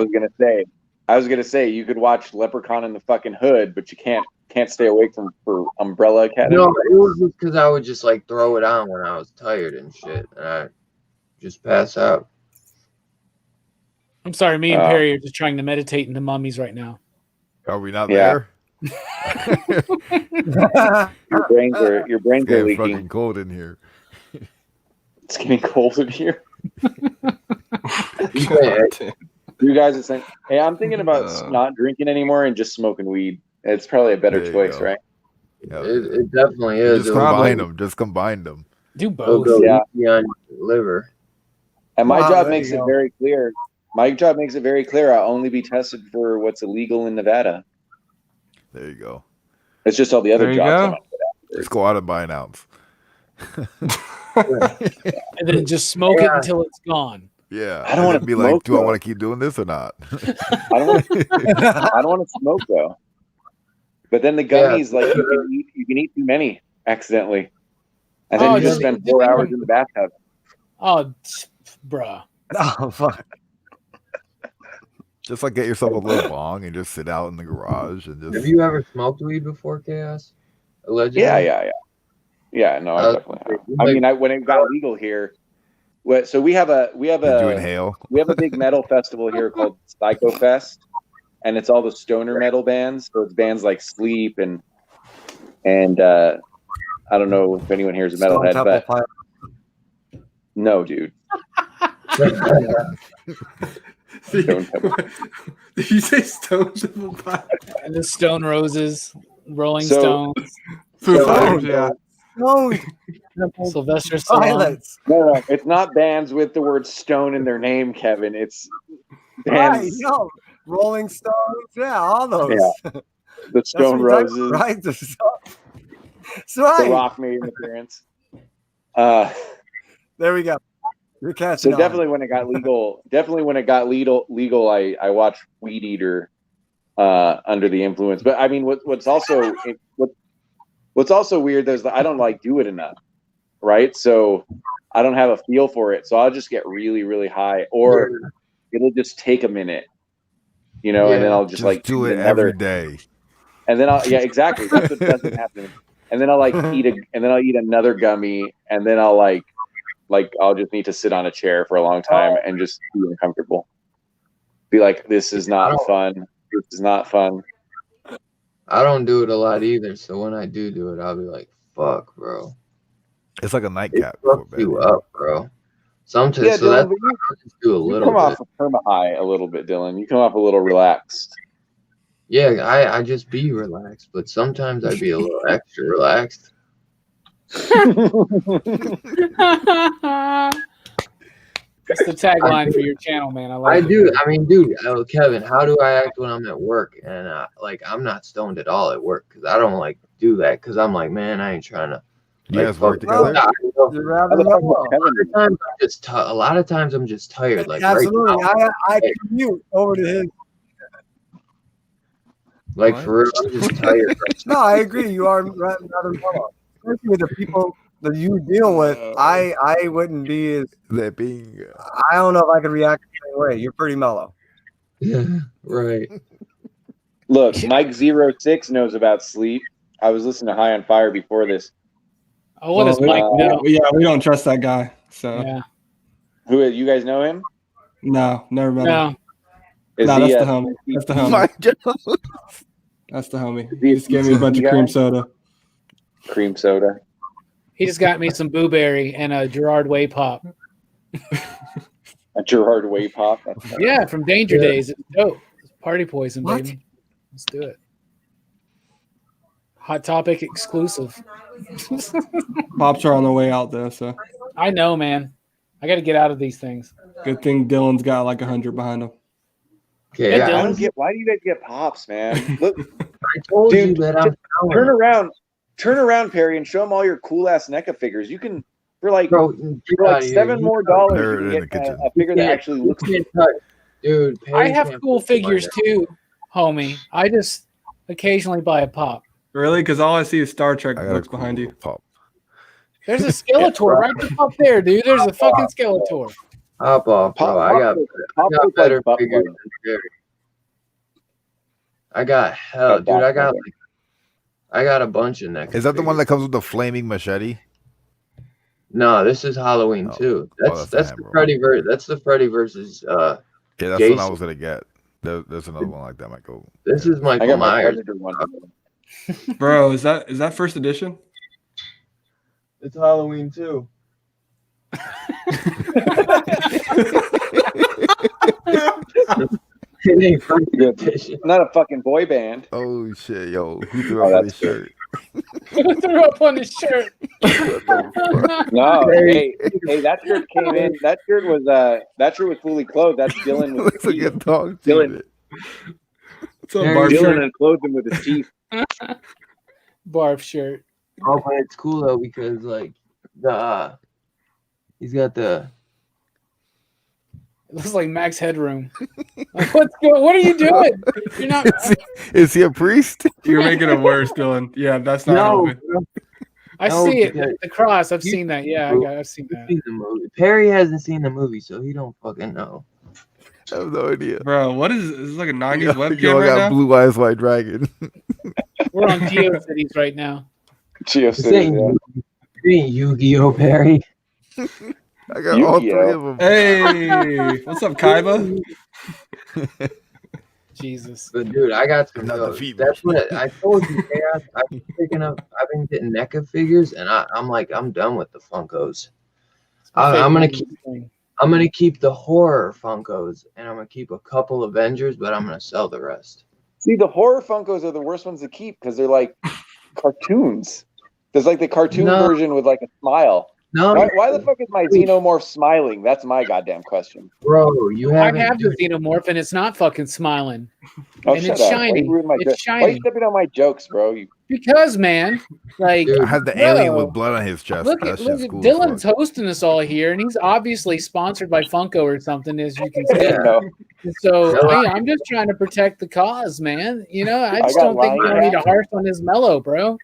was gonna say you could watch Leprechaun in the fucking Hood, but you can't stay awake for Umbrella Academy. No, it was just because I would just like throw it on when I was tired and shit, and I just pass out. I'm sorry. Me and Perry are just trying to meditate into mummies right now. Are we not Yeah. there? Your brains are It's getting leaking. fucking cold in here. It's getting cold in here. God. You guys are saying, hey, I'm thinking about not drinking anymore and just smoking weed. It's probably a better There you choice, go. right? Yeah. It definitely is. Just It'll combine go- them. Just combine them. Do It'll both. go Yeah. easy on your liver. And my Wow, job there makes you it go. very clear. My job makes it very clear. I'll only be tested for what's illegal in Nevada. There you go. It's just all the other There you jobs go. I'm on. Just go out and buy an ounce. And then just smoke it until it's gone. Yeah. I don't wanna and then be like, smoke, do I though. want to keep doing this or not? I don't want to smoke though. But then the gummies, like you can eat too many accidentally, and then Oh, you just just- spend 4 hours in the bathtub. Oh, bruh. Oh fuck. Just like get yourself a little bong and just sit out in the garage and just. Have you ever smoked weed before, Chaos? Allegedly. Yeah. No, I definitely have. I like- mean, when it got legal here, so we have Did you a inhale? big metal festival here called Psycho Fest, and it's all the stoner metal bands. So it's bands like Sleep and I don't know if anyone here is a metalhead, Stone but Temple no, dude. Stone Temple. Did you say Stone Temple Pilots? And the Stone Roses, Rolling So- Stones, Foo Fighters, yeah. Stone Sylvester Stallone. Pilots. No, it's not bands with the word stone in their name, Kevin. It's Right, bands, yo. Rolling Stones, yeah, all those. Yeah. the Stone what you're talking Roses, about, right? That's the right. Rock made an appearance. There we go. You're catching So on. definitely when it got legal, I watched Weed Eater under the influence. But I mean, what's also weird is that I don't like do it enough, right? So I don't have a feel for it. So I'll just get really, really high, or it'll just take a minute, and then I'll just like do it another every day. and then exactly. That's what doesn't happen. And then I'll eat another gummy, and then I'll I'll just need to sit on a chair for a long time and just be uncomfortable. Be like, this is not fun. This is not fun. I don't do it a lot either. So when I do it, I'll be like, "Fuck, bro." It's like a It nightcap. before fucks bed. you up, bro. Sometimes, Yeah, so Dylan, that's but why I just do a you little come bit. off of perma high a little bit, Dylan. You come off a little relaxed. Yeah, I just be relaxed, but sometimes I be a little extra relaxed. That's the tagline for your channel, man. I I like it. do. I mean, dude, Kevin, how do I act when I'm at work? And I'm not stoned at all at work because I don't do that because I'm like, man, I ain't trying to. You guys work fuck- together? You're rather How the fuck mellow. was Kevin? A lot of times I'm just tired. Like Absolutely. right now, I commute over to his. like What? for real, I'm just tired. Right No, I agree. You are rather mellow. Especially with the people that you deal with, I wouldn't be as. That being. I don't know if I could react the same way. You're pretty mellow. now. Right. Look, Mike06 knows about sleep. I was listening to High on Fire before this. Oh, what does we- Mike know? Yeah, we don't trust that guy. So Yeah. Who you guys know him? no, never met him. No. Is No, he that's the homie. That's the homie. Mike Jones. That's the homie. He just gave me a bunch of guy? cream soda. cream soda? He just got me some blueberry and a Gerard Way pop. A Gerard Way pop? That's not- Yeah, from Danger Yeah. Days. It's dope. It's party poison, What? baby. Let's do it. Hot Topic exclusive. Pops are on the way out though, so I know, man. I got to get out of these things. good thing Dylan's got like 100 behind him. Okay, Yeah, I Dylan. don't get why do you guys get pops, man? Look, I told Dude, you that I'm turn around, Perry, and show them all your cool ass NECA figures. You can for like bro. for like $7 more dollars, They're you in can the get kitchen. a figure that actually looks. Dude, I Perry have can't cool put them figures on too, homie. I just occasionally buy a pop. Really? Because all I see is Star Trek I got a books behind you. Pop. There's a Skeletor right up there, dude. There's a fucking Skeletor. there. Hop off, bro. I got Pop looks better like butt figures plug. than Perry. I got hell, dude. I got a bunch of next. Is that the one that comes with the flaming machete? No, this is Halloween Oh. too. Oh, That's that's the the Freddy That's the Freddy versus Yeah, that's Jason. what I was gonna get. There's another one like that, Michael. This is I Michael got my Myers. Predator one. Bro, is that first edition? It's Halloween too. It ain't first edition. Not a fucking boy band. Oh shit, yo, who threw Oh, up on his that's good. shirt? Who threw up on his shirt? No, hey, that shirt came in. That shirt was fully clothed. That's Dylan with Looks his like a teeth. dog. Dylan. What's up, There Barb you Dylan shirt? unclothed him with his teeth. Barf shirt. Oh, but it's cool though because like he's got the It looks like Max Headroom. Like, what are you doing? You're not. Is he a priest? You're making it worse, Dylan. Yeah, that's not helping. I No, see it. because- The cross. I've seen that. Yeah, I've seen that. seen the movie. Perry hasn't seen the movie, so he don't fucking know. I have no idea. Bro, what is this? Is like a 90s Yo, webcam yo, I right got now? Blue Eyes White Dragon. We're on GeoCities right now. This ain't, it ain't Yu-Gi-Oh, Perry. I got all three Yu-Gi-Oh. of them. Hey, what's up, Kaiba? Jesus. But dude, I got some Not those. defeat That's me. what I told you, Chaos. I've been picking up. I've been getting NECA figures, and I'm like, I'm done with the Funkos. I'm gonna keep the horror Funkos, and I'm gonna keep a couple Avengers, but I'm gonna sell the rest. See, the horror Funkos are the worst ones to keep because they're like cartoons. There's like the cartoon version with like a smile. No, Why the fuck is my Xenomorph smiling? That's my goddamn question. bro, you I haven't. have the Xenomorph and it's not fucking smiling. Oh, And shut it's up. shiny. Why you ruin my It's jokes? Why shiny. you stepping on my jokes, bro? Because, man, like, Dude, I have the bro, alien with blood on his chest. Look That at shit's cool. as Dylan's fuck. hosting us all here, and he's obviously sponsored by Funko or something, as you can see. Yeah. No. So No, I'm just trying to protect the cause, man. You know, I just got don't think we Lion don't need Cat. to harsh on his mellow, bro.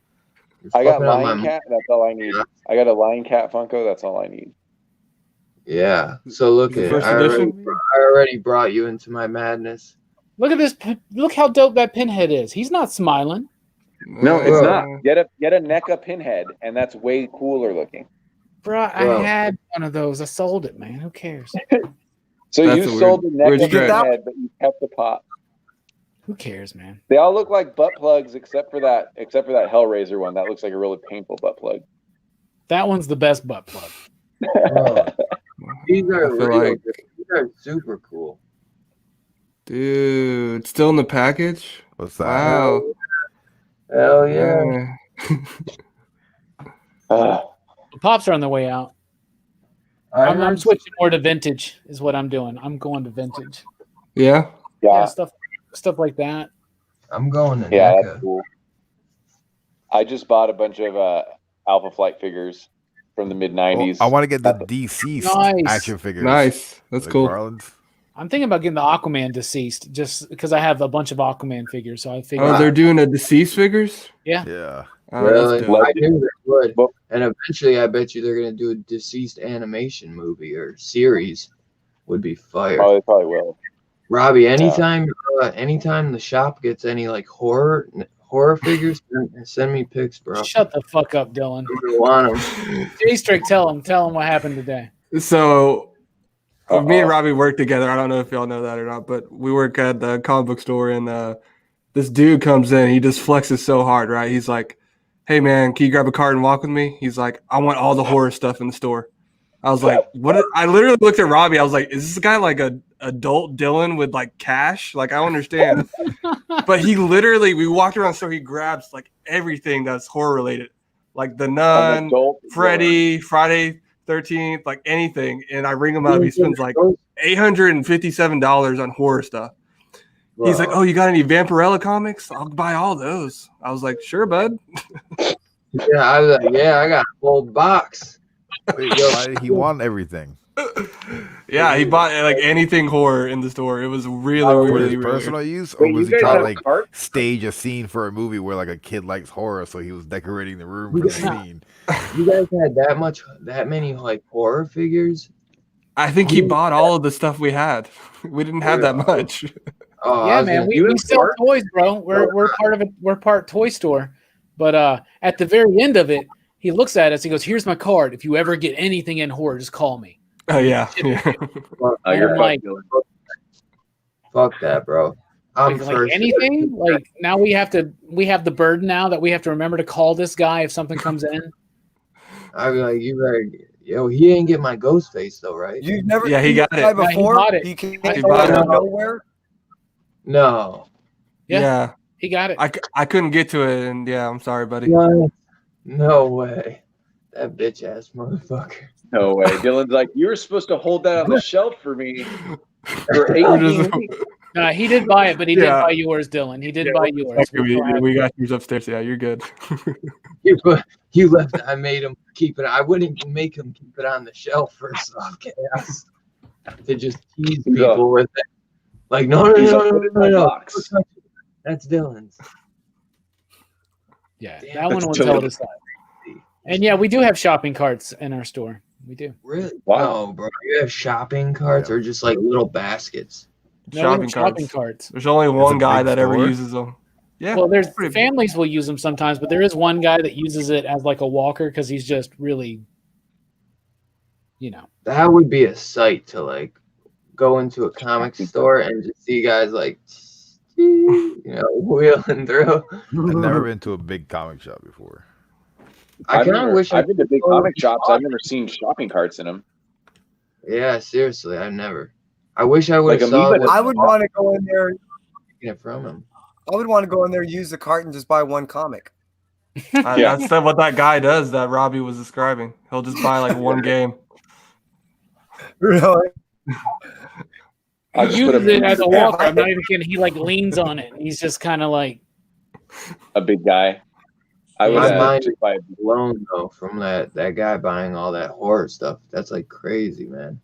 I got fucking up Lion my- Cat. That's all I need. I got a Lion Cat Funko. That's all I need. Yeah. So look The at first I edition? already brought you into my madness. Look at this. Look how dope that pinhead is. He's not smiling. No, it's Bro. not. Get a NECA pinhead, and that's way cooler looking. Bro, I Bro. had one of those. I sold it, man. Who cares? So That's you a sold the weird NECA stretch. pinhead, but you kept the pop. Who cares, man? They all look like butt plugs, except for that Hellraiser one. That looks like a really painful butt plug. That one's the best butt plug. Bro, these are I feel real. like- These are super cool. Dude, still in the package? What's that? Wow. Hell yeah. Uh, The pops are on the way out. I I'm heard- switching more to vintage, is what I'm doing. I'm going to vintage. Yeah? Yeah, yeah, stuff like that. I'm going to yeah, NECA. that's cool. I just bought a bunch of Alpha Flight figures from the mid Well, '90s. I want to get the deceased Nice. action figures. Nice. That's Like cool. Garland's. I'm thinking about getting the Aquaman deceased, just because I have a bunch of Aquaman figures. So I figured, Oh, they're doing a deceased figures? Yeah. Oh, Really? that's dope. I knew they would. Well- And eventually, I bet you they're going to do a deceased animation movie or series. Would be fire. Oh, they probably will. Robbie, anytime the shop gets any like horror figures, send me pics, bro. shut the fuck up, Dylan. I'm gonna want them. J-Strick, tell him what happened today. So, me and Uh-oh. Robbie work together. I don't know if y'all know that or not, but we work at the comic book store, and this dude comes in. He just flexes so hard, right? He's like, "Hey, man, can you grab a card and walk with me?" He's like, "I want all the horror stuff in the store." I was like, "What?" I literally looked at Robbie. I was like, "Is this guy like a adult Dylan with like cash? Like, I don't understand." But he literally, we walked around the store. He grabs like everything that's horror related, like The An Nun, adult Freddy, Friday 13th, like anything. And I ring him up. He spends like $857 on horror stuff. He's like, "Oh, you got any Vampirella comics? I'll buy all those." I was like, "Sure, bud." Yeah, I was like, yeah, I got a full box. Wait, why did he want everything? Yeah, he bought like anything horror in the store. It was really, For really, his really personal use, or Wait, was you he guys trying have to like cards? stage a scene for a movie where like a kid likes horror, so he was decorating the room for the scene? You guys had that many like horror figures? I think he bought all of the stuff we had. We didn't have that much. Oh, I Yeah, was man, gonna- we sell toys, bro. We're part of it. We're part toy store. But at the very end of it, he looks at us. He goes, "Here's my card. If you ever get anything in horror, just call me." Oh yeah. Yeah. Oh, And you're I'm like, fucking Fuck that, bro. I'm Like first. anything. Like now we have the burden now that we have to remember to call this guy if something comes in. I'd be like, you better, yo, he ain't get my ghost face though, right? You've never Yeah, he seen got this guy it. Yeah, he before. bought it. He came He bought out of it. nowhere. No. Yeah. Yeah. He got it. I couldn't get to it, and yeah, I'm sorry, buddy. What? No way. That bitch ass motherfucker. No way. Dylan's like, you were supposed to hold that on the shelf for me for We're 18 just- weeks. He did buy it, but he did Yeah. buy yours, Dylan. He did buy yours. we got yours upstairs. Yeah, you're good. You left it. I made him keep it. I wouldn't even make him keep it on the shelf first off, chaos. To just tease people with it. Like, no, He's like, put it in my box. That's Dylan's. Yeah, Damn, that one that's was Dylan. held aside. And yeah, we do have shopping carts in our store. We do. Really? Wow. No, bro. You have shopping carts or just like little baskets? No, we have shopping carts. There's only a one guy big that ever store? uses them. Yeah. Well, there's pretty- families will use them sometimes, but there is one guy that uses it as like a walker because he's just really, That would be a sight to like go into a comic store and just see guys like, wheeling through. I've never been to a big comic shop before. I kind of wish I've been to big comic shops. I've never seen shopping carts in them. Yeah, seriously, I've never. I wish I would have Like saw Amoeba- I would want to go in there. it from him. I would want to go in there, use the cart, and just buy one comic. Yeah. That's what that guy does that Robbie was describing. He'll just buy like one game. Really? I he just put uses it as a Yeah, walker. I'm not even kidding. He like leans on it. He's just kind of like, a big guy. I would My mind just buy is blown though from that guy buying all that horror stuff. That's like crazy, man.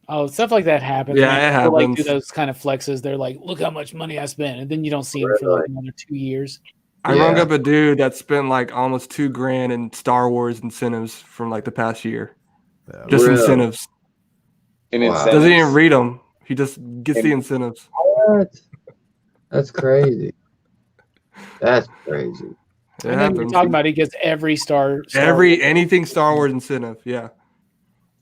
oh, stuff like that happens. Yeah, man. it People, like happens. do those kind of flexes. They're like, look how much money I spent, and then you don't see him for like another 2 years. I Yeah. rung up a dude that spent like almost $2,000 in Star Wars incentives from like the past year. Yeah. Just Really? incentives. an Wow. incentive. Doesn't even read them. He just gets the incentives. What? That's crazy. That's crazy. It I know what you're happens. talking about. He gets every Star Anything Star Wars incentive. Yeah.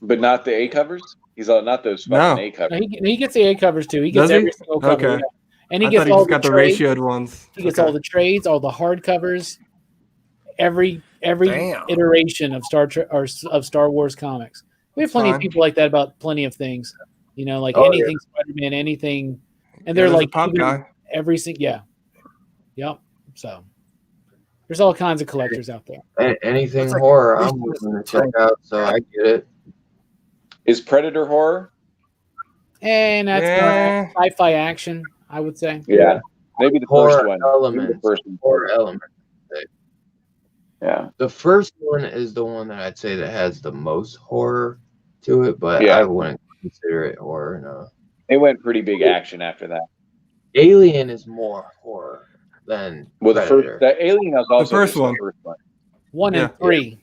But not the A covers? He's all not those fucking No. A covers. He gets the A covers too. He gets Does he? every single cover. Okay. yeah. And he I gets thought he all just got the trades. ratioed ones. He gets Okay. all the trades, all the hard covers, every Damn. iteration of Star Wars comics. We have plenty of Fine. people like that about plenty of things. Like Oh, anything Spider-Man, anything, and they're Yeah, there's a like pop even guy. every single yep. So there's all kinds of collectors out there. Anything It's like- horror, I'm willing to check out. So I get it. Is Predator horror? And that's Yeah. more sci-fi action, I would say. Yeah. Maybe the Horror first one. Maybe elements. the first one. Horror element. Yeah. The first one is the one that I'd say that has the most horror to it, but Yeah. I wouldn't consider it horror. No. They went pretty big action after that. Alien is more horror than Well, the Predator. first, the Alien was also first just one. The first one. 1 and Yeah. 3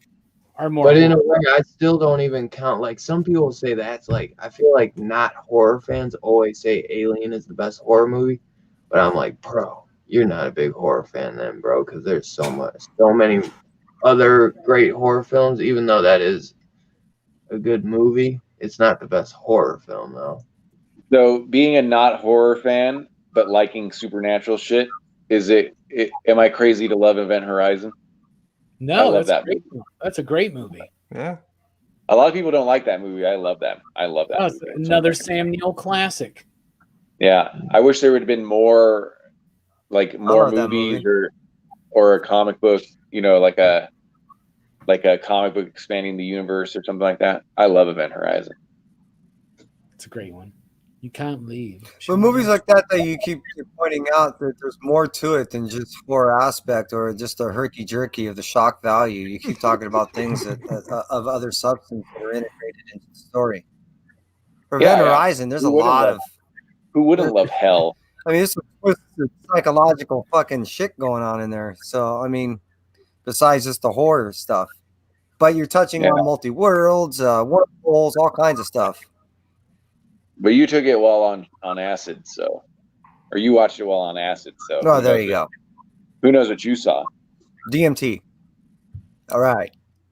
are more. But in a way, I still don't even count. Like some people say that's like, I feel like not horror fans always say Alien is the best horror movie, but I'm like, bro, you're not a big horror fan then, bro, because there's so many other great horror films. Even though that is a good movie, it's not the best horror film though. So, being a not horror fan but liking supernatural shit, am I crazy to love Event Horizon? I No, love that's that a great. That's a great movie. Yeah. A lot of people don't like that movie. I love that. I love that. Oh, it's movie. another Sam Neill classic. Yeah, I wish there would have been more, like more love that movies movie. or a comic book. Like a comic book expanding the universe or something like that. I love Event Horizon. It's a great one. You can't leave. But movies like that you keep pointing out that there's more to it than just horror aspect or just a herky jerky of the shock value. You keep talking about things that of other substance that are integrated into the story. For Yeah, Event yeah. Horizon, there's Who a wouldn't lot love- of. Who wouldn't love hell? I mean, this is psychological fucking shit going on in there. So I mean, besides just the horror stuff, but you're touching Yeah. on multi worlds, wormholes, all kinds of stuff. But you took it while on acid, so, or you watched it while on acid, so. Oh, who there knows you go. Who knows what you saw? DMT. All right.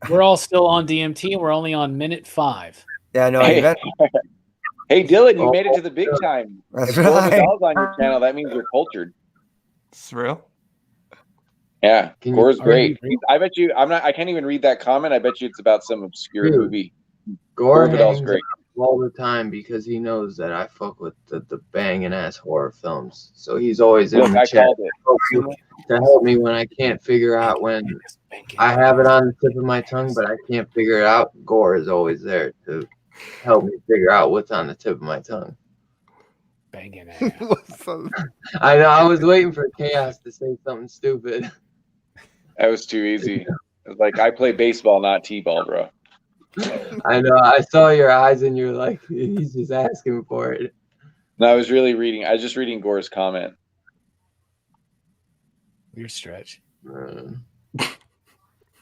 We're all still on DMT. We're only on minute 5. Yeah, no, Hey. Event Hey, Dylan, you Oh, made it to the big time. That's If right. Gore's on your channel, that means you're cultured. It's real. Yeah, Can you- Gore's are great. you- I bet you. I can't even read that comment. I bet you it's about some obscure Dude. movie. Gore Vidal's hangs great. out all the time because he knows that I fuck with the banging ass horror films. So he's always in Look, the I chat called it. to help me when I can't figure out when I have it on the tip of my tongue, but I can't figure it out. Gore is always there to help me figure out what's on the tip of my tongue. Banging ass. What's up? I know. I was waiting for Chaos to say something stupid. That was too easy. It's like I play baseball, not t-ball, bro. I know. I saw your eyes, and you're like, he's just asking for it. No, I was just reading Gore's comment. Weird stretch.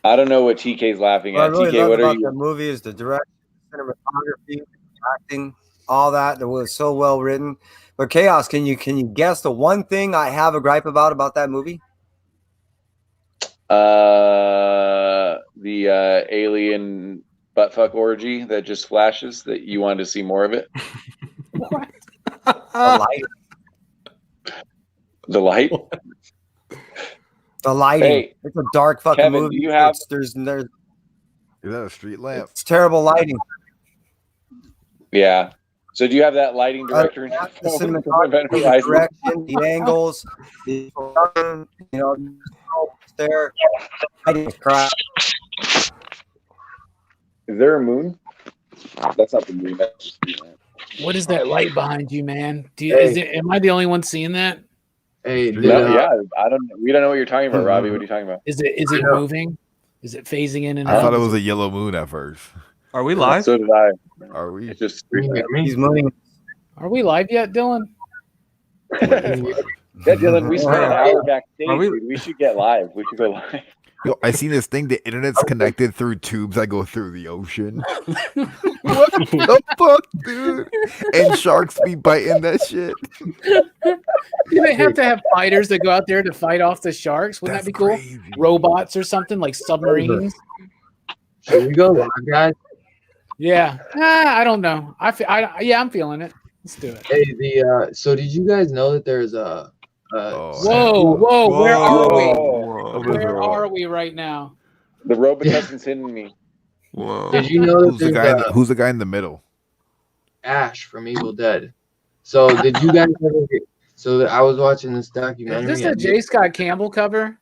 I don't know what TK's laughing What I at. really TK, love what are about you? the movie is the direction, cinematography, acting, all that. It was so well written. But Chaos, can you guess the one thing I have a gripe about that movie? The alien buttfuck orgy that just flashes. That you wanted to see more of it. What? The light. The light. The lighting. Hey, it's a dark fucking Kevin, movie. do you have- There's Is that a street lamp? it's terrible lighting. Yeah. So do you have that lighting director in your The phone? cinematography, the direction, the angles, the there. Lighting is crap. Is there a moon? That's not the moon. That's just the lamp. What is that light behind you, man? Am I the only one seeing that? Hey, No, yeah, we don't know what you're talking about, Robbie. What are you talking about? Is it moving? Is it phasing in and I out? thought it was a yellow moon at first. Are we live? So did I. Are we? It's just Can you hear me? He's moving. Are we live yet, Dylan? Yeah, Dylan, we spent an hour backstage. Are we- Dude. We should get live. We should go live. Yo, I seen this thing. The internet's connected through tubes that go through the ocean. What the fuck, dude? And sharks be biting that shit. Do they have to have fighters that go out there to fight off the sharks? Wouldn't that be cool? crazy. Robots or something like submarines? Should we go live, guys? Yeah. I don't know. I'm feeling it. Let's do it. Hey, so did you guys know that there's a Whoa, where are we? Whoa. Where are we right now? The Robitussin's hitting me. Whoa. Did you know that Who's the guy? Who's the guy in the middle? Ash from Evil Dead? So did you guys ever get, so I was watching this Is documentary. this a J. Scott Campbell cover?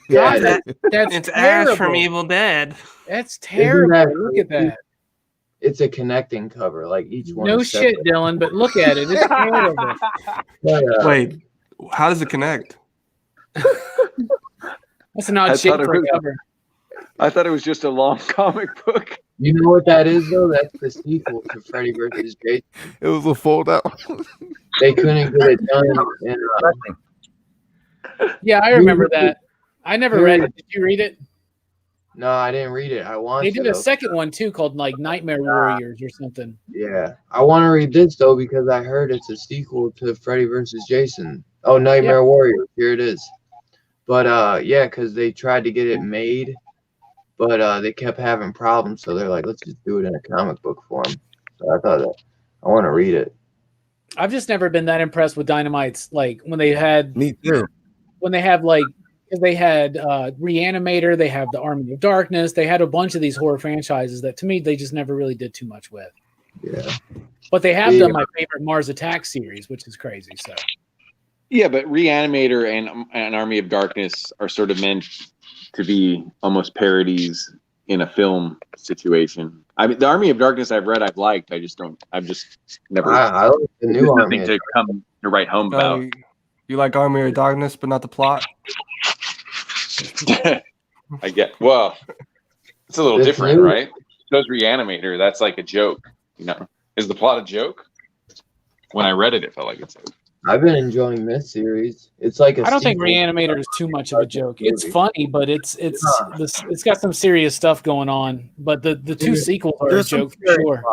Yeah, God, that's It's terrible. Ash from Evil Dead. That's terrible. that Look at that. it's a connecting cover, like each one. No is shit, separate. Dylan, but look at it. It's terrible. But, Wait, how does it connect? That's an odd I shape thought it for a was- cover. I thought it was just a long comic book. you know what that is though? That's the sequel to Freddy vs. Jason. It was a fold out. They couldn't get it done. And, Yeah, I remember that. I never read it. Did you read it? no, I didn't read it. I watched They did it. a second one too called like Nightmare Warriors or something. Yeah, I want to read this though because I heard it's a sequel to Freddy vs. Jason. Oh, Nightmare Warrior. Here it is. But yeah, because they tried to get it made, but they kept having problems. So they're like, let's just do it in a comic book form. So I thought I want to read it. I've just never been that impressed with Dynamite's like when they had Me too. like because they had Reanimator, they have the Army of Darkness, they had a bunch of these horror franchises that to me they just never really did too much with. Yeah. But they have Yeah. done my favorite Mars Attack series, which is crazy. So Yeah, but Reanimator and Army of Darkness are sort of meant to be almost parodies in a film situation. I mean, the Army of Darkness I've read, I've liked. I've just never I like the new nothing Army. to come to write home about. You like Army of Darkness, but not the plot? I get. Well, it's a little This different, new- right? Those Reanimator, that's like a joke. You know, is the plot a joke? When I read it, it felt like it's. I've been enjoying this series. It's like a I don't think sequel. Reanimator is too much of a joke. It's funny, but it's got some serious stuff going on. But the two sequels are a There's some joke for sure.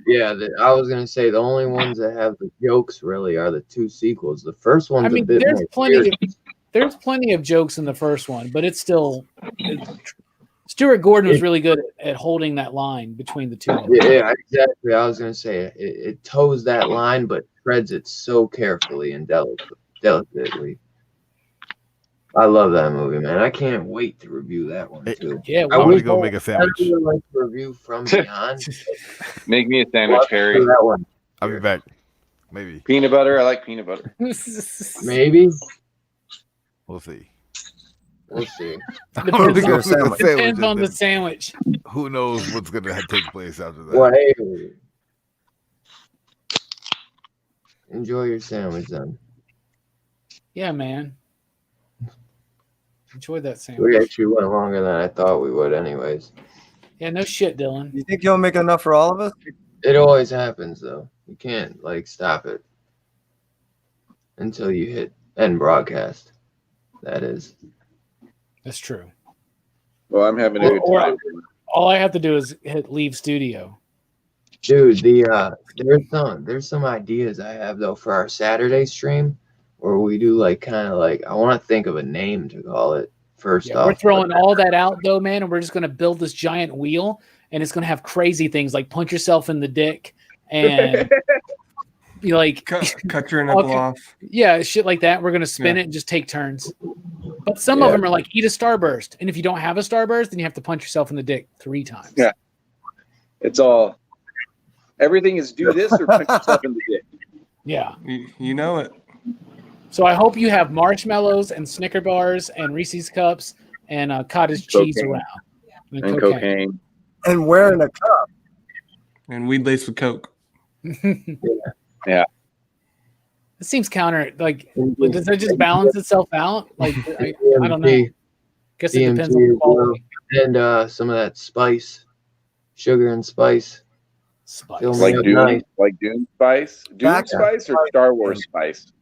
Yeah, I was gonna say the only ones that have the jokes really are the two sequels. The first one's I mean, a bit there's more plenty serious. there's plenty of jokes in the first one, but it's still Stuart Gordon was really good at holding that line between the two of them. Yeah, exactly. I was gonna say it toes that line, but treads it so carefully and delicately. I love that movie, man. I can't wait to review that one too. Yeah, I well, want to go make a I sandwich. would like to review From Beyond. Make me a sandwich, Watch Harry. that one. I'll be back. Maybe. Peanut butter. I like peanut butter. Maybe. We'll see. We'll see. I'm gonna Depends go on- make a sandwich Depends on and the then sandwich. who knows what's gonna take place after that. Well, hey, enjoy your sandwich then. Yeah, man. Enjoy that We sandwich. actually went longer than I thought we would, anyways. Yeah, no shit, Dylan. You think you'll make enough for all of us? It always happens, though. You can't stop it until you hit end broadcast. That is. That's true. Well, I'm having a good Or- time. All I have to do is hit leave studio. Dude, there's some ideas I have though for our Saturday stream where we do I want to think of a name to call it first Yeah, off. we're throwing all that out though, man, and we're just gonna build this giant wheel, and it's gonna have crazy things like punch yourself in the dick and be like, Cut your nipple Okay. off. yeah, shit like that. We're gonna spin Yeah. it and just take turns. But some of Yeah. them are like eat a starburst, and if you don't have a starburst, then you have to punch yourself in the dick 3 times. Yeah. It's all. Everything is do this or punch yourself in the dick. Yeah. You know it. So I hope you have marshmallows and Snicker bars and Reese's cups and cottage cheese Cocaine. around. And cocaine. And wearing a cup. And weed laced with Coke. Yeah. It seems counter. Like, does that just balance itself out? Like, I don't know. Guess it depends on the DMT, quality. and some of that spice, sugar and spice. Spice. Feel Like Yeah, Doom, nice. like Doom Spice, Doom Gotcha. Spice, or Star Wars Spice.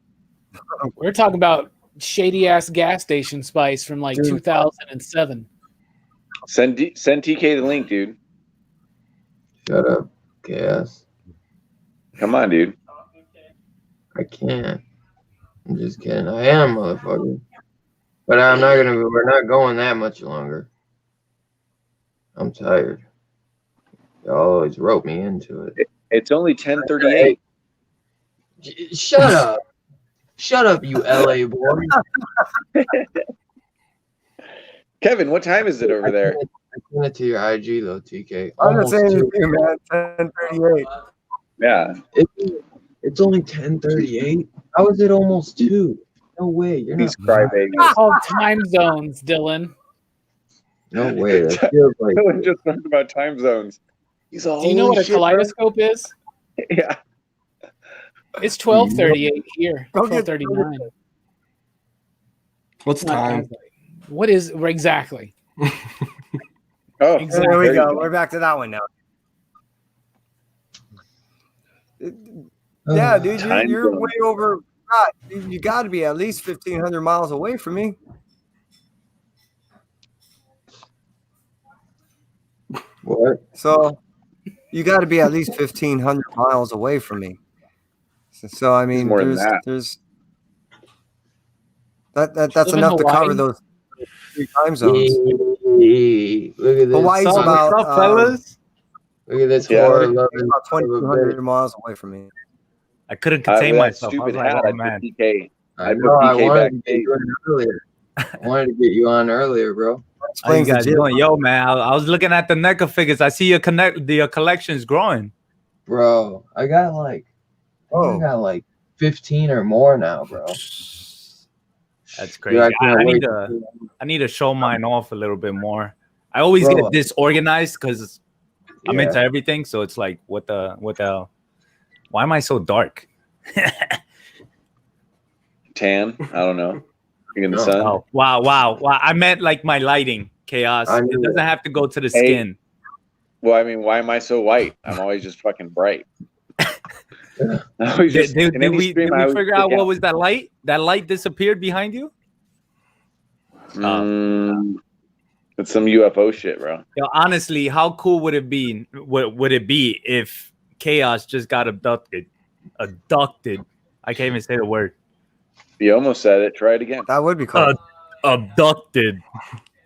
We're talking about shady ass gas station spice from like Dude. 2007. Send TK the link, dude. Shut up, Chaos. Come on, dude. I can't. I'm just kidding. I am, motherfucker. But I'm not gonna. We're not going that much longer. I'm tired. Y'all always rope me into it. It's only 10:38. Shut up. Shut up, you LA boy. Kevin, what time is it over there? I sent it to your IG though, TK. I'm the Almost same as 2. you, man. 10:38. Yeah. It's only 10:38. How is it almost 2? No way. You're not. These crybabies. It's called time zones, Dylan. No way. That feels like. No one just learned about time zones. He's all. Do you know what a "Holy shit, bro." kaleidoscope is? Yeah. It's 12:38 here. Go get- 12:39. What's time? What is exactly? Oh, Exactly. There we there you go. We're back to that one now. Yeah, dude, Time you're zone. way over. God, you got to be at least 1,500 miles away from me. What? So you got to be at least 1,500 miles away from me. So I mean, more than there's that. that's Live in enough to cover Hawaii? those 3 time zones. Look at this. Hawaii's What's about up, fellas? Look at this Yeah, horror it's loving. about 2,200 miles away from me. I couldn't contain With that myself. I was stupid like, hat, oh I man. put TK. I I put know. I PK wanted to get backstage. you on earlier. I wanted to get you on earlier, bro. How you Explains the guys jib. doing? Yo, man, I was looking at the NECA figures. I see your collection is growing. Bro, I got Oh, 15 or more now, bro. That's Dude, crazy. I can't I wait need to to. see I need to show mine off a little bit more. I always Bro. get disorganized because I'm Yeah. into everything. So it's like, what the? Why am I so dark? Tan. I don't know. Being in the No. sun. Oh, wow. I meant like my lighting, Chaos. I It knew doesn't that. have to go to the Hey. skin. Well, I mean, why am I so white? I'm always just fucking bright. I always Did, just, did, in did any we, stream, did I we always figure stick out what was that light? That light disappeared behind you? It's some UFO shit, bro. Yo, honestly, how cool would it be? Would it be if Chaos just got abducted? Abducted. I can't even say the word. You almost said it. Try it again. that would be cool. Abducted.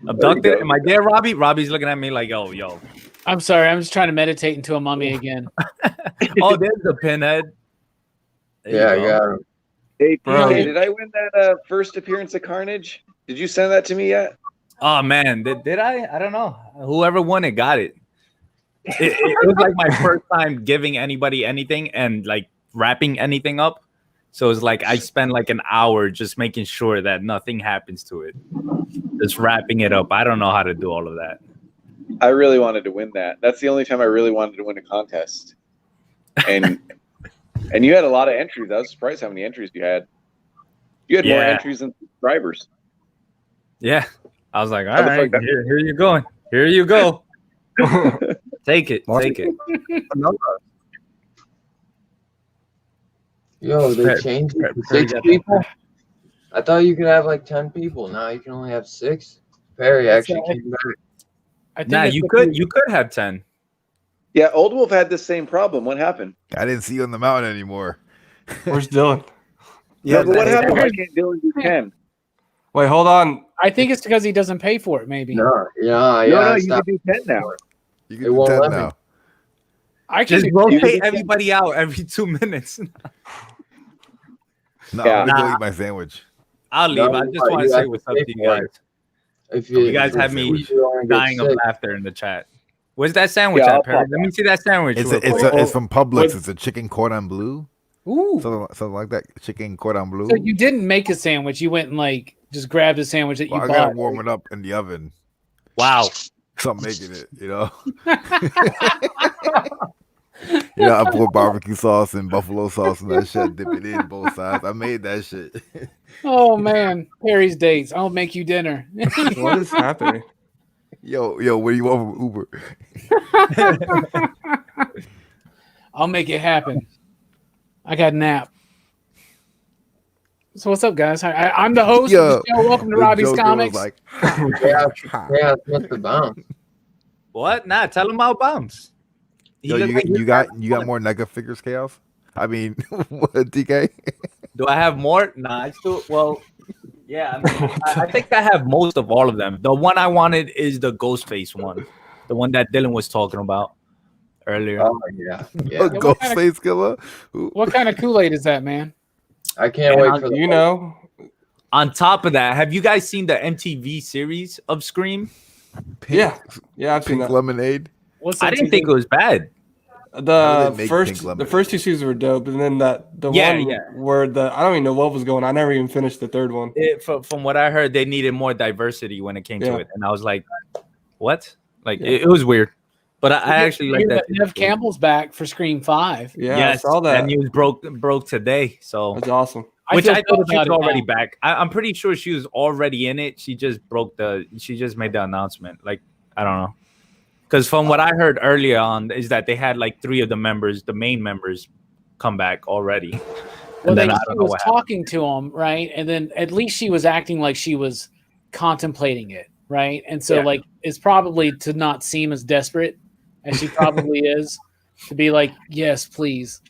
Abducted? Am I there, Robbie? Robbie's looking at me like, yo. I'm sorry. I'm just trying to meditate into a mummy again. Oh, there's the pinhead. There you Yeah, I go. got him. Hey, Bro. PK, did I win that first appearance of Carnage? Did you send that to me yet? Oh man, did I? I don't know. Whoever won it got it. It was like my first time giving anybody anything and like wrapping anything up. So it's like I spent like an hour just making sure that nothing happens to it. Just wrapping it up. I don't know how to do all of that. I really wanted to win that. That's the only time I really wanted to win a contest. And and you had a lot of entries. I was surprised how many entries you had. You had more Yeah. entries than subscribers. Yeah. I was like, all How the right, fuck that- here you go. Here you go. Take it. Take it. Yo, they Perry- changed it to Perry 6 got people. I thought you could have like 10 people. Now you can only have 6. Perry actually came back. I think Nah, it's you because- could have 10. Yeah, Old Wolf had the same problem. What happened? I didn't see you on the mountain anymore. Where's Dylan? Yeah, No, but what that- happened? Why can't Dylan do 10? Wait, hold on. I think it's because he doesn't pay for it. Maybe. No, yeah, No, yeah. you stop. can do 10 now. You It can do won't 10 let me. now. I can Just do- rotate everybody out every 2 minutes. No, Yeah. I'm gonna go Nah. eat my sandwich. I'll leave. No, I just you want to have say to what's up pay to you for it. guys. If You guys have me you only get dying of 6. laughter in the chat. Where's that sandwich Yeah, at, I'll Perry? pop Let me see that sandwich. It's real quick. it's from Publix. What- It's a chicken cordon bleu. Ooh. Something like that. Chicken cordon bleu. So you didn't make a sandwich. You went and like just grabbed a sandwich that you Well, I bought. gotta warm it up in the oven. Wow. So I'm making it, you know. I pour barbecue sauce and buffalo sauce and that shit, dip it in both sides. I made that shit. Oh man, Perry's dates. I'll make you dinner. What is happening? Yo, what do you want from Uber? I'll make it happen. I got a nap. So what's up, guys? I'm the host of the show. Welcome to the Robbie's Joker Comics. was like, Yeah, it's must have bounced. What? Nah, tell him about bounce. He yo, looked like you got more NECA figures, Chaos? I mean, what, DK? Do I have more? Nah, I still. Well, yeah. I mean, I think I have most of all of them. The one I wanted is the Ghostface one, the one that Dylan was talking about earlier. Oh yeah, yeah. A what kind ghost of- face killer? Ooh. What kind of Kool-Aid is that, man? I can't And wait for the You know, On top of that, have you guys seen the MTV series of Scream? Pink, yeah, I've seen pink that. lemonade. What's I that didn't think it was bad. How do The they make first, pink the lemonade? first 2 seasons were dope, and then the Yeah, one yeah. where I don't even know what was going on. I never even finished the third one. From what I heard, they needed more diversity when it came Yeah. to it, and I was like, "What?" Like Yeah. it was weird, but I actually like Hear that. Nev Campbell's back for Scream 5. Yeah, Yes, I saw that. news broke today. So, That's awesome. which feel I good thought she about was it already now. back. I'm pretty sure she was already in it. She just made the announcement. Like I don't know, because from what I heard earlier on is that they had like 3 of the main members, come back already. Well, And then she I don't know was what happened. talking to him, right? And then at least she was acting like she was contemplating it, right? And so, Yeah. like, it's probably to not seem as desperate as she probably is, to be like, yes, please.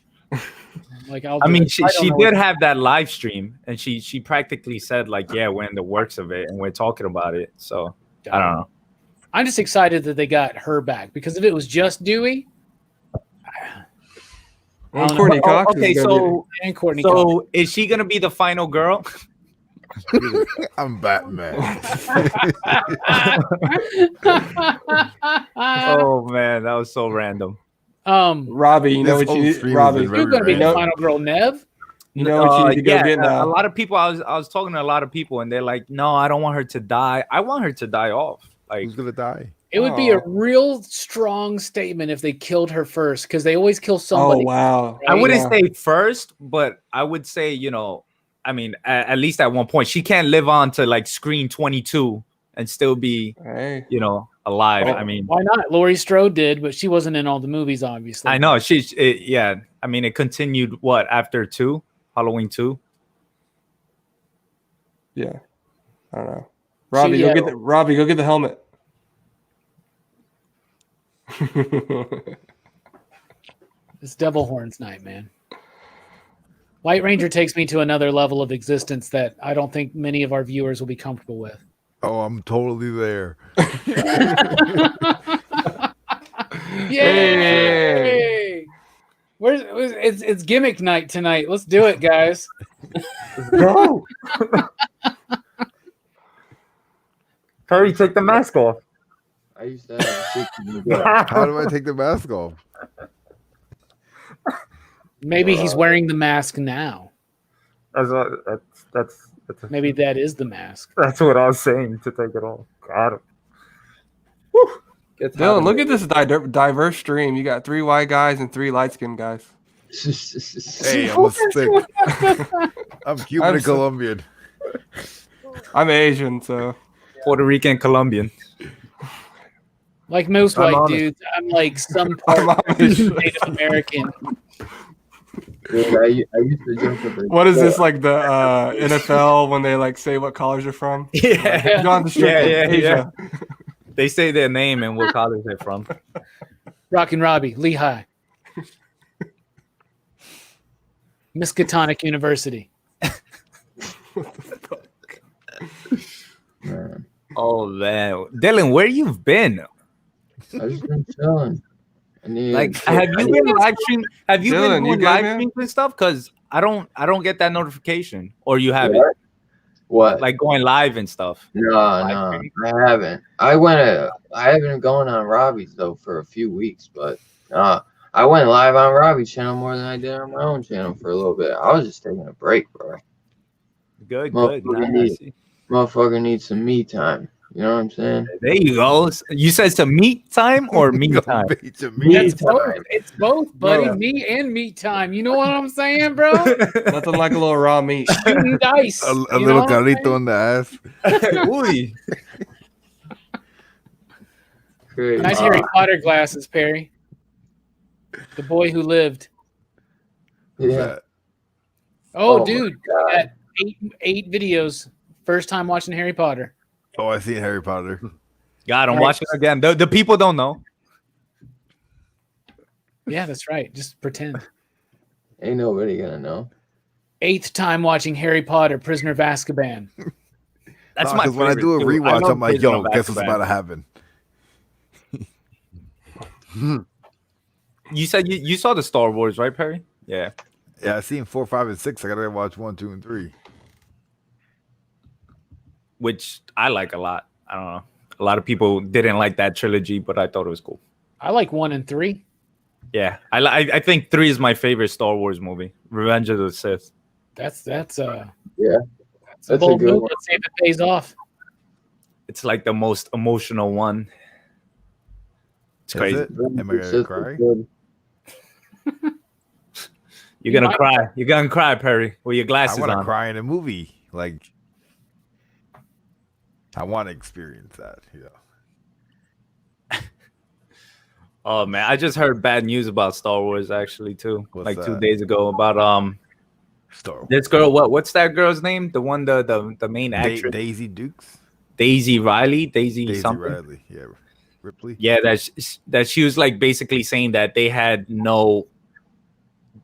Like, I mean, she don't know did what- have that live stream, and she practically said like, "Yeah, we're in the works of it, and we're talking about it." So I don't know. I'm just excited that they got her back because if it was just Dewey Well, don't Courtney know. Cox Okay, is gonna so and Courtney Cox. so is she gonna be the final girl? I'm Batman. Oh man, that was so random. be Robbie. You know This what whole you need, stream has Robbie. been You're going to be very the random. final girl, Nev. You know what you need to go yeah, get now. a lot of people. I was talking to a lot of people, and they're like, "No, I don't want her to die. I want her to die off." Like, Who's gonna die? It would be a Aw. real strong statement if they killed her first because they always kill Oh somebody. wow! I wouldn't Yeah. say first, but I would say, I mean, at least at one point, she can't live on to like Scream 22 and still be, Hey. alive. Well, I mean, Why not? Laurie Strode did, but she wasn't in all the movies, obviously. I know yeah. I mean, it continued after Halloween 2. Yeah. I don't know. Robbie, go get the helmet. It's Devil Horns night, man. White Ranger takes me to another level of existence that I don't think many of our viewers will be comfortable with. Oh, I'm totally there. Yay! Where's it's gimmick night tonight. Let's do it, guys. Go. Curry, take the mask off. I used to have a chicken. How do I take the mask off? Maybe he's wearing the mask now. That's Maybe that is the mask. That's what I was saying, to take it off. Got him. Dylan, look at this diverse stream. You got 3 white guys and 3 light skinned guys. Hey, I'm a stick. I'm Cuban and Colombian. I'm Asian, so Puerto Rican, Colombian. Like most I'm white honest. dudes, I'm like some part of Native American. Dude, I used to jump with the what is this, like the NFL when they like say what college you're from? Yeah. Go on the strip of Asia. They say their name and what college they're from. Rockin' Robbie, Lehigh, Miskatonic University. Man, Oh man, Dylan, where you've been? I just been chilling. Like, have you been live stream? Have you Dylan, been you doing good, live man? streams and stuff? Because I don't get that notification, or you have it What? like going live and stuff. No, Live no, I haven't. I haven't been going on Robbie's though for a few weeks, but I went live on Robbie's channel more than I did on my own channel for a little bit. I was just taking a break, bro. Good, Motherfucker good. needs- Nice. Motherfucker needs some me time. You know what I'm saying? There you go. You said some meat time or me time? That's both. It's both, buddy. Bro. Me and meat time. You know what I'm saying, bro? Nothing like a little raw meat. Shooting dice. A You know little what I'm carrito saying? in the ass. Uy. Crazy. Nice Harry Potter glasses, Perry. The boy who lived. Yeah. Oh, my dude, God. I got eight videos. First time watching Harry Potter. Oh, I seen Harry Potter. God, I'm Right. watching again. The people don't know. Yeah, that's right. Just pretend. Ain't nobody gonna know. 8th time watching Harry Potter, Prisoner of Azkaban. That's Nah, my 'cause when I do a favorite, too. I rewatch, love I'm like, Prisoner yo, of guess what's Azkaban. about to happen? You said you saw the Star Wars, right, Perry? Yeah. Yeah, I seen 4, 5, and 6. I gotta watch 1, 2, and 3. Which I like a lot. I don't know. A lot of people didn't like that trilogy, but I thought it was cool. I like 1 and 3. Yeah, I think 3 is my favorite Star Wars movie. Revenge of the Sith. That's Yeah. that's a That's a bold good move. one. Let's see if it pays off. It's like the most emotional one. It's Is crazy. it? Am I gonna Sith cry? is good. You're gonna cry. You're gonna cry, Perry, with your I glasses want to on. cry in a movie. Like, I want to experience that. Yeah. Oh man, I just heard bad news about Star Wars actually too. What's like 2 that? days ago about Star Wars. this girl. What's that girl's name? The one the main actress. Daisy Dukes. Daisy Riley. Daisy something. Riley. Yeah. Ripley. Yeah, that she was like basically saying that they didn't know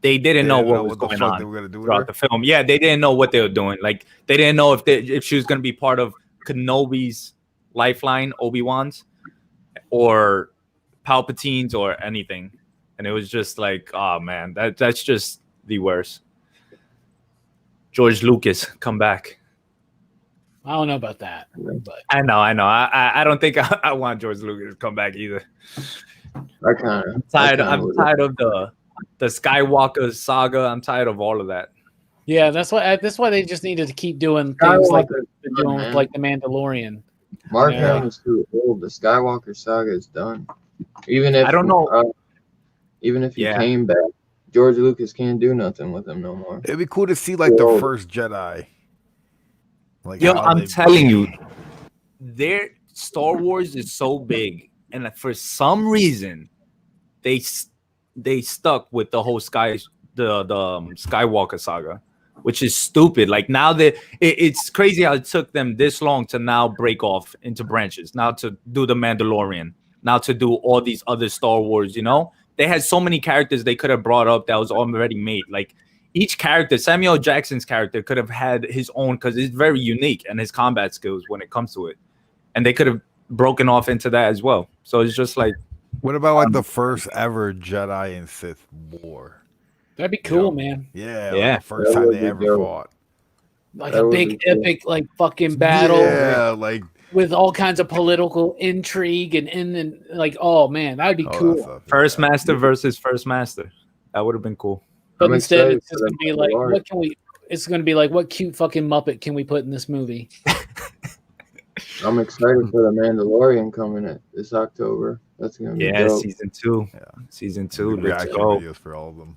what was the going fuck on they were gonna do with throughout her. the film. Yeah, they didn't know what they were doing. Like they didn't know if she was going to be part of Kenobi's lifeline, Obi-Wan's, or Palpatine's, or anything. And it was just like, oh man, that's just the worst. George Lucas, come back. I don't know about that, but I know. I don't think I want George Lucas to come back either. I kind of I'm tired of the Skywalker saga. I'm tired of all of that. yeah, that's why they just needed to keep doing things like Skywalker's they're done, doing with man. like the Mandalorian. Mark Yeah. Hamill's too old. The Skywalker saga is done. Even if I don't know. Even if he Yeah. came back, George Lucas can't do nothing with him no more. It'd be cool to see like the Whoa. first Jedi. Like, Yo, how I'm they- telling you, their Star Wars is so big, and for some reason, they stuck with the whole Skywalker saga, which is stupid. Like now that it's crazy how it took them this long to now break off into branches, now to do the Mandalorian, now to do all these other Star Wars. You know, they had so many characters they could have brought up that was already made. Like each character, Samuel Jackson's character, could have had his own because it's very unique and his combat skills when it comes to it, and they could have broken off into that as well. So it's just like, What about like the first ever Jedi and Sith war? That'd be cool, man. Yeah, Yeah. like the first time they ever fought. Like That a would big be cool. epic like fucking battle Yeah, like with all kinds of political intrigue and like, oh man, that'd be cool. that stuff, First yeah. Master versus First Master. That would have been cool. But I'm instead, excited it's just for gonna the be like, Mandalorian. what can we? It's gonna be like, what cute fucking Muppet can we put in this movie? I'm excited for the Mandalorian coming this October. That's gonna be Yeah, dope. season 2. Yeah. Season The 2. Let's reaction go. videos for all of them.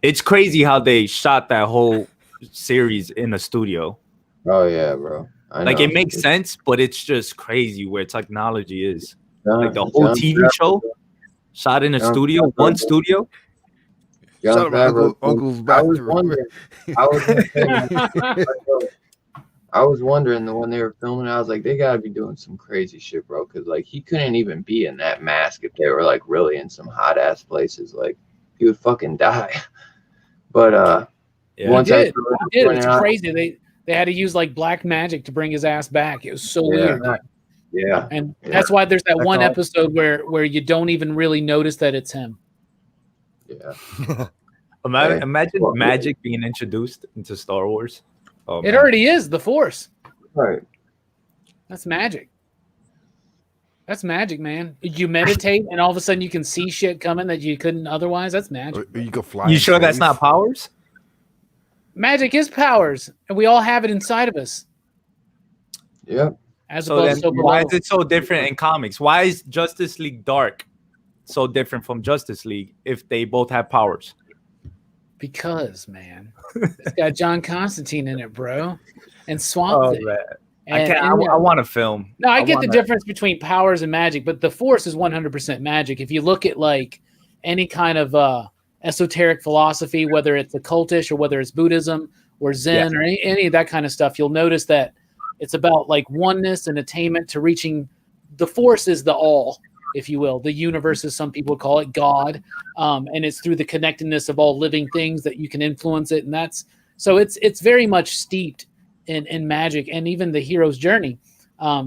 It's crazy how they shot that whole series in a studio. Oh yeah, bro. I Like know. it makes sense, but it's just crazy where technology is. John- Like the whole John TV Favreau- show shot in a John studio, Favreau. one studio. John Shout out to Favreau. Uncle's I bathroom. was wondering. I was wondering when they were filming. I was like, they gotta be doing some crazy shit, bro. Because like he couldn't even be in that mask if they were like really in some hot ass places. Like he would fucking die. But Yeah. once He I did. started He did. pointing It's out- crazy. They had to use like black magic to bring his ass back. It was so Yeah. weird. Yeah, And Yeah. that's why there's that That's one all. episode where you don't even really notice that it's him. yeah. Imagine, Hey. imagine magic being introduced into Star Wars. Oh, It man. already is the Force. Right. That's magic. That's magic, man. You meditate and all of a sudden you can see shit coming that you couldn't otherwise. That's magic. Or you could fly. You in sure that's space. not powers? Magic is powers, and we all have it inside of us. Yep. As So above, then, so why below. is it so different in comics? Why is Justice League Dark so different from Justice League if they both have powers? Because, man, it's got John Constantine in it, bro, and Swamp Thing. man. I And- can't. and, I want to film. No, I get the wanna- difference between powers and magic, but the Force is 100% magic. If you look at like any kind of esoteric philosophy, whether it's occultish or whether it's Buddhism or Zen or any of that kind of stuff, you'll notice that it's about like oneness and attainment to reaching. The Force is the all, if you will. The universe, as some people call it, God, and it's through the connectedness of all living things that you can influence it, and that's so it's very much steeped in magic and even the hero's journey.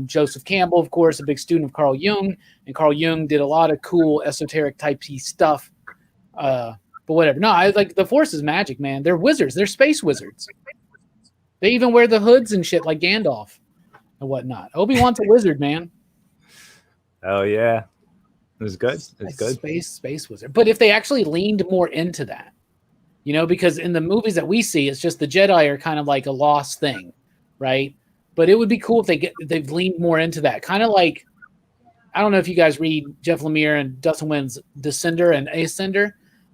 Joseph Campbell, of course, a big student of Carl Jung, and Carl Jung did a lot of cool esoteric type stuff. But whatever. No, I like the Force is magic, man. They're wizards. They're space wizards. They even wear the hoods and shit like Gandalf and whatnot. Obi-Wan's a wizard, man. Oh yeah, it's good. It's good. Space wizard. But if they actually leaned more into that, you know, because in the movies that we see, it's just the Jedi are kind of like a lost thing, right? But it would be cool if they've leaned more into that. Kind of like, I don't know if you guys read Jeff Lemire and Dustin Nguyen's Descender and Ascender,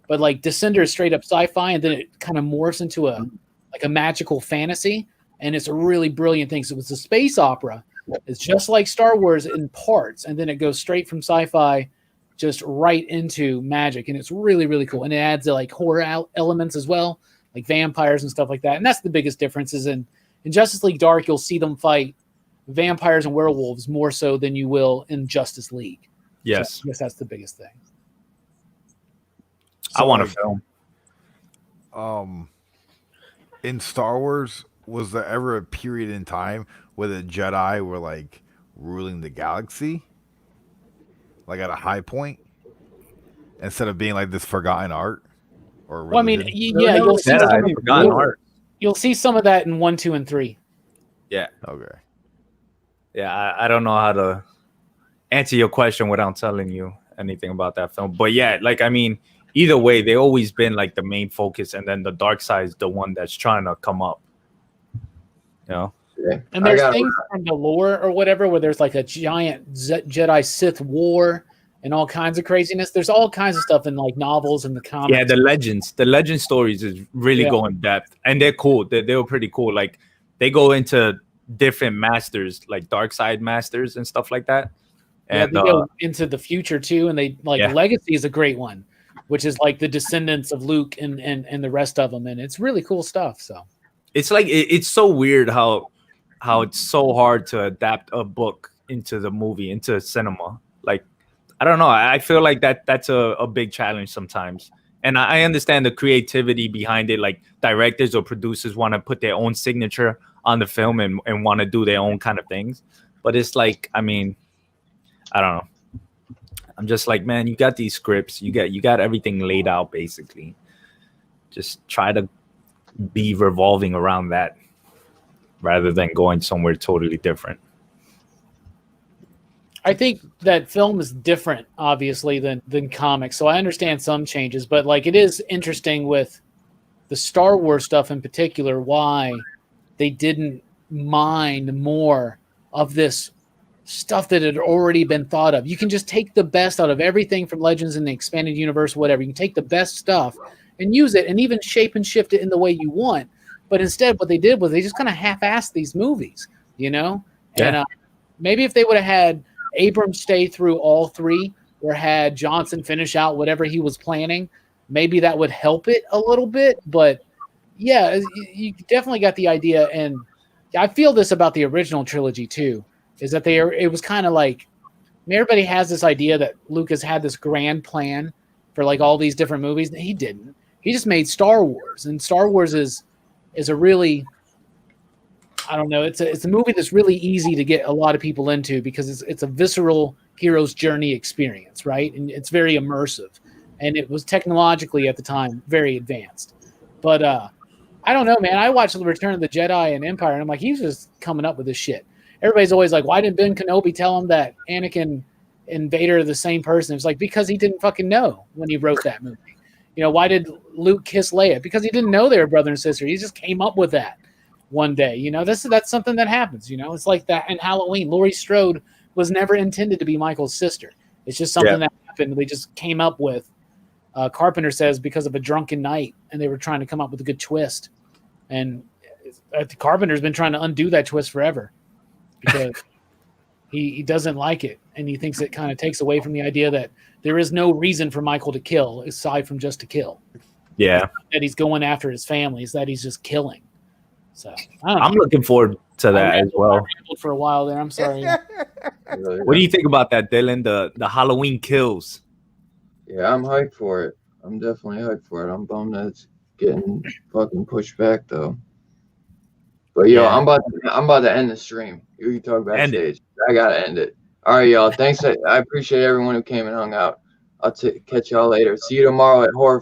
but like Descender is straight up sci-fi, and then it kind of morphs into a magical fantasy, and it's a really brilliant thing. So it's a space opera. It's just like Star Wars in parts, and then it goes straight from sci-fi just right into magic, and it's really, really cool. And it adds like horror elements as well, like vampires and stuff like that. And that's the biggest difference is in Justice League Dark, you'll see them fight vampires and werewolves more so than you will in Justice League. Yes, So I guess that's the biggest thing. I want to film. In Star Wars, was there ever a period in time where the Jedi were like ruling the galaxy, like at a high point, instead of being like this forgotten art? Or Well, I mean, religion? yeah, you'll see Jedi, some, forgotten art. you'll see some of that in 1, 2, and 3. Yeah, Okay. yeah. I don't know how to answer your question without telling you anything about that film. But yeah, like I mean, either way, they always been like the main focus, and then the dark side is the one that's trying to come up. You know. Yeah. And I there's got- things from the lore or whatever where there's like a giant Jedi Sith war and all kinds of craziness. There's all kinds of stuff in like novels and the comics. Yeah, the legend stories is really Yeah. go in depth, and they're cool. They were pretty cool. Like they go into different masters, like dark side masters and stuff like that. Yeah, And they go into the future too, and they like Yeah. Legacy is a great one, which is like the descendants of Luke and the rest of them, and it's really cool stuff. So it's like it's so weird how it's so hard to adapt a book into the movie, into cinema. Like I don't know, I feel like that's a big challenge sometimes. And I understand the creativity behind it. Like directors or producers want to put their own signature on the film and want to do their own kind of things. But it's like, I mean, I don't know. I'm just like, man, you got these scripts, you got everything laid out basically. Just try to be revolving around that rather than going somewhere totally different. I think that film is different, obviously, than comics. So I understand some changes, but like it is interesting with the Star Wars stuff in particular, why they didn't mind more of this stuff that had already been thought of. You can just take the best out of everything from Legends in the expanded universe, whatever. You can take the best stuff and use it and even shape and shift it in the way you want. But instead, what they did was they just kind of half-assed these movies, you know? Yeah. And maybe if they would have had Abrams stay through all three or had Johnson finish out whatever he was planning, maybe that would help it a little bit. But yeah, you definitely got the idea. And I feel this about the original trilogy too, is that it was kind of like, everybody has this idea that Lucas had this grand plan for like all these different movies. He didn't. He just made Star Wars, and Star Wars is a really, I don't know, it's a movie that's really easy to get a lot of people into because it's a visceral hero's journey experience, right? And it's very immersive, and it was technologically at the time very advanced. But I don't know, man. I watched The Return of the Jedi and Empire, and I'm like, he's just coming up with this shit. Everybody's always like, why didn't Ben Kenobi tell him that Anakin and Vader are the same person? It's like, because he didn't fucking know when he wrote that movie. You know, why did Luke kiss Leia? Because he didn't know they were brother and sister. He just came up with that one day. You know, that's something that happens. You know, it's like that in Halloween. Laurie Strode was never intended to be Michael's sister. It's just something that happened. They just came up with. Carpenter says because of a drunken night, and they were trying to come up with a good twist. And Carpenter's been trying to undo that twist forever because he doesn't like it, and he thinks it kind of takes away from the idea that there is no reason for Michael to kill aside from just to kill. Yeah, that he's going after his family, is that he's just killing. So I'm looking forward to that as well. I rambled for a while there. I'm sorry. What do you think about that, Dylan? The Halloween Kills. Yeah, I'm hyped for it. I'm definitely hyped for it. I'm bummed that it's getting fucking pushed back though. But yo, I'm about to end the stream. You can talk backstage. I gotta end it. All right, y'all. Thanks. I appreciate everyone who came and hung out. I'll catch y'all later. See you tomorrow at Horror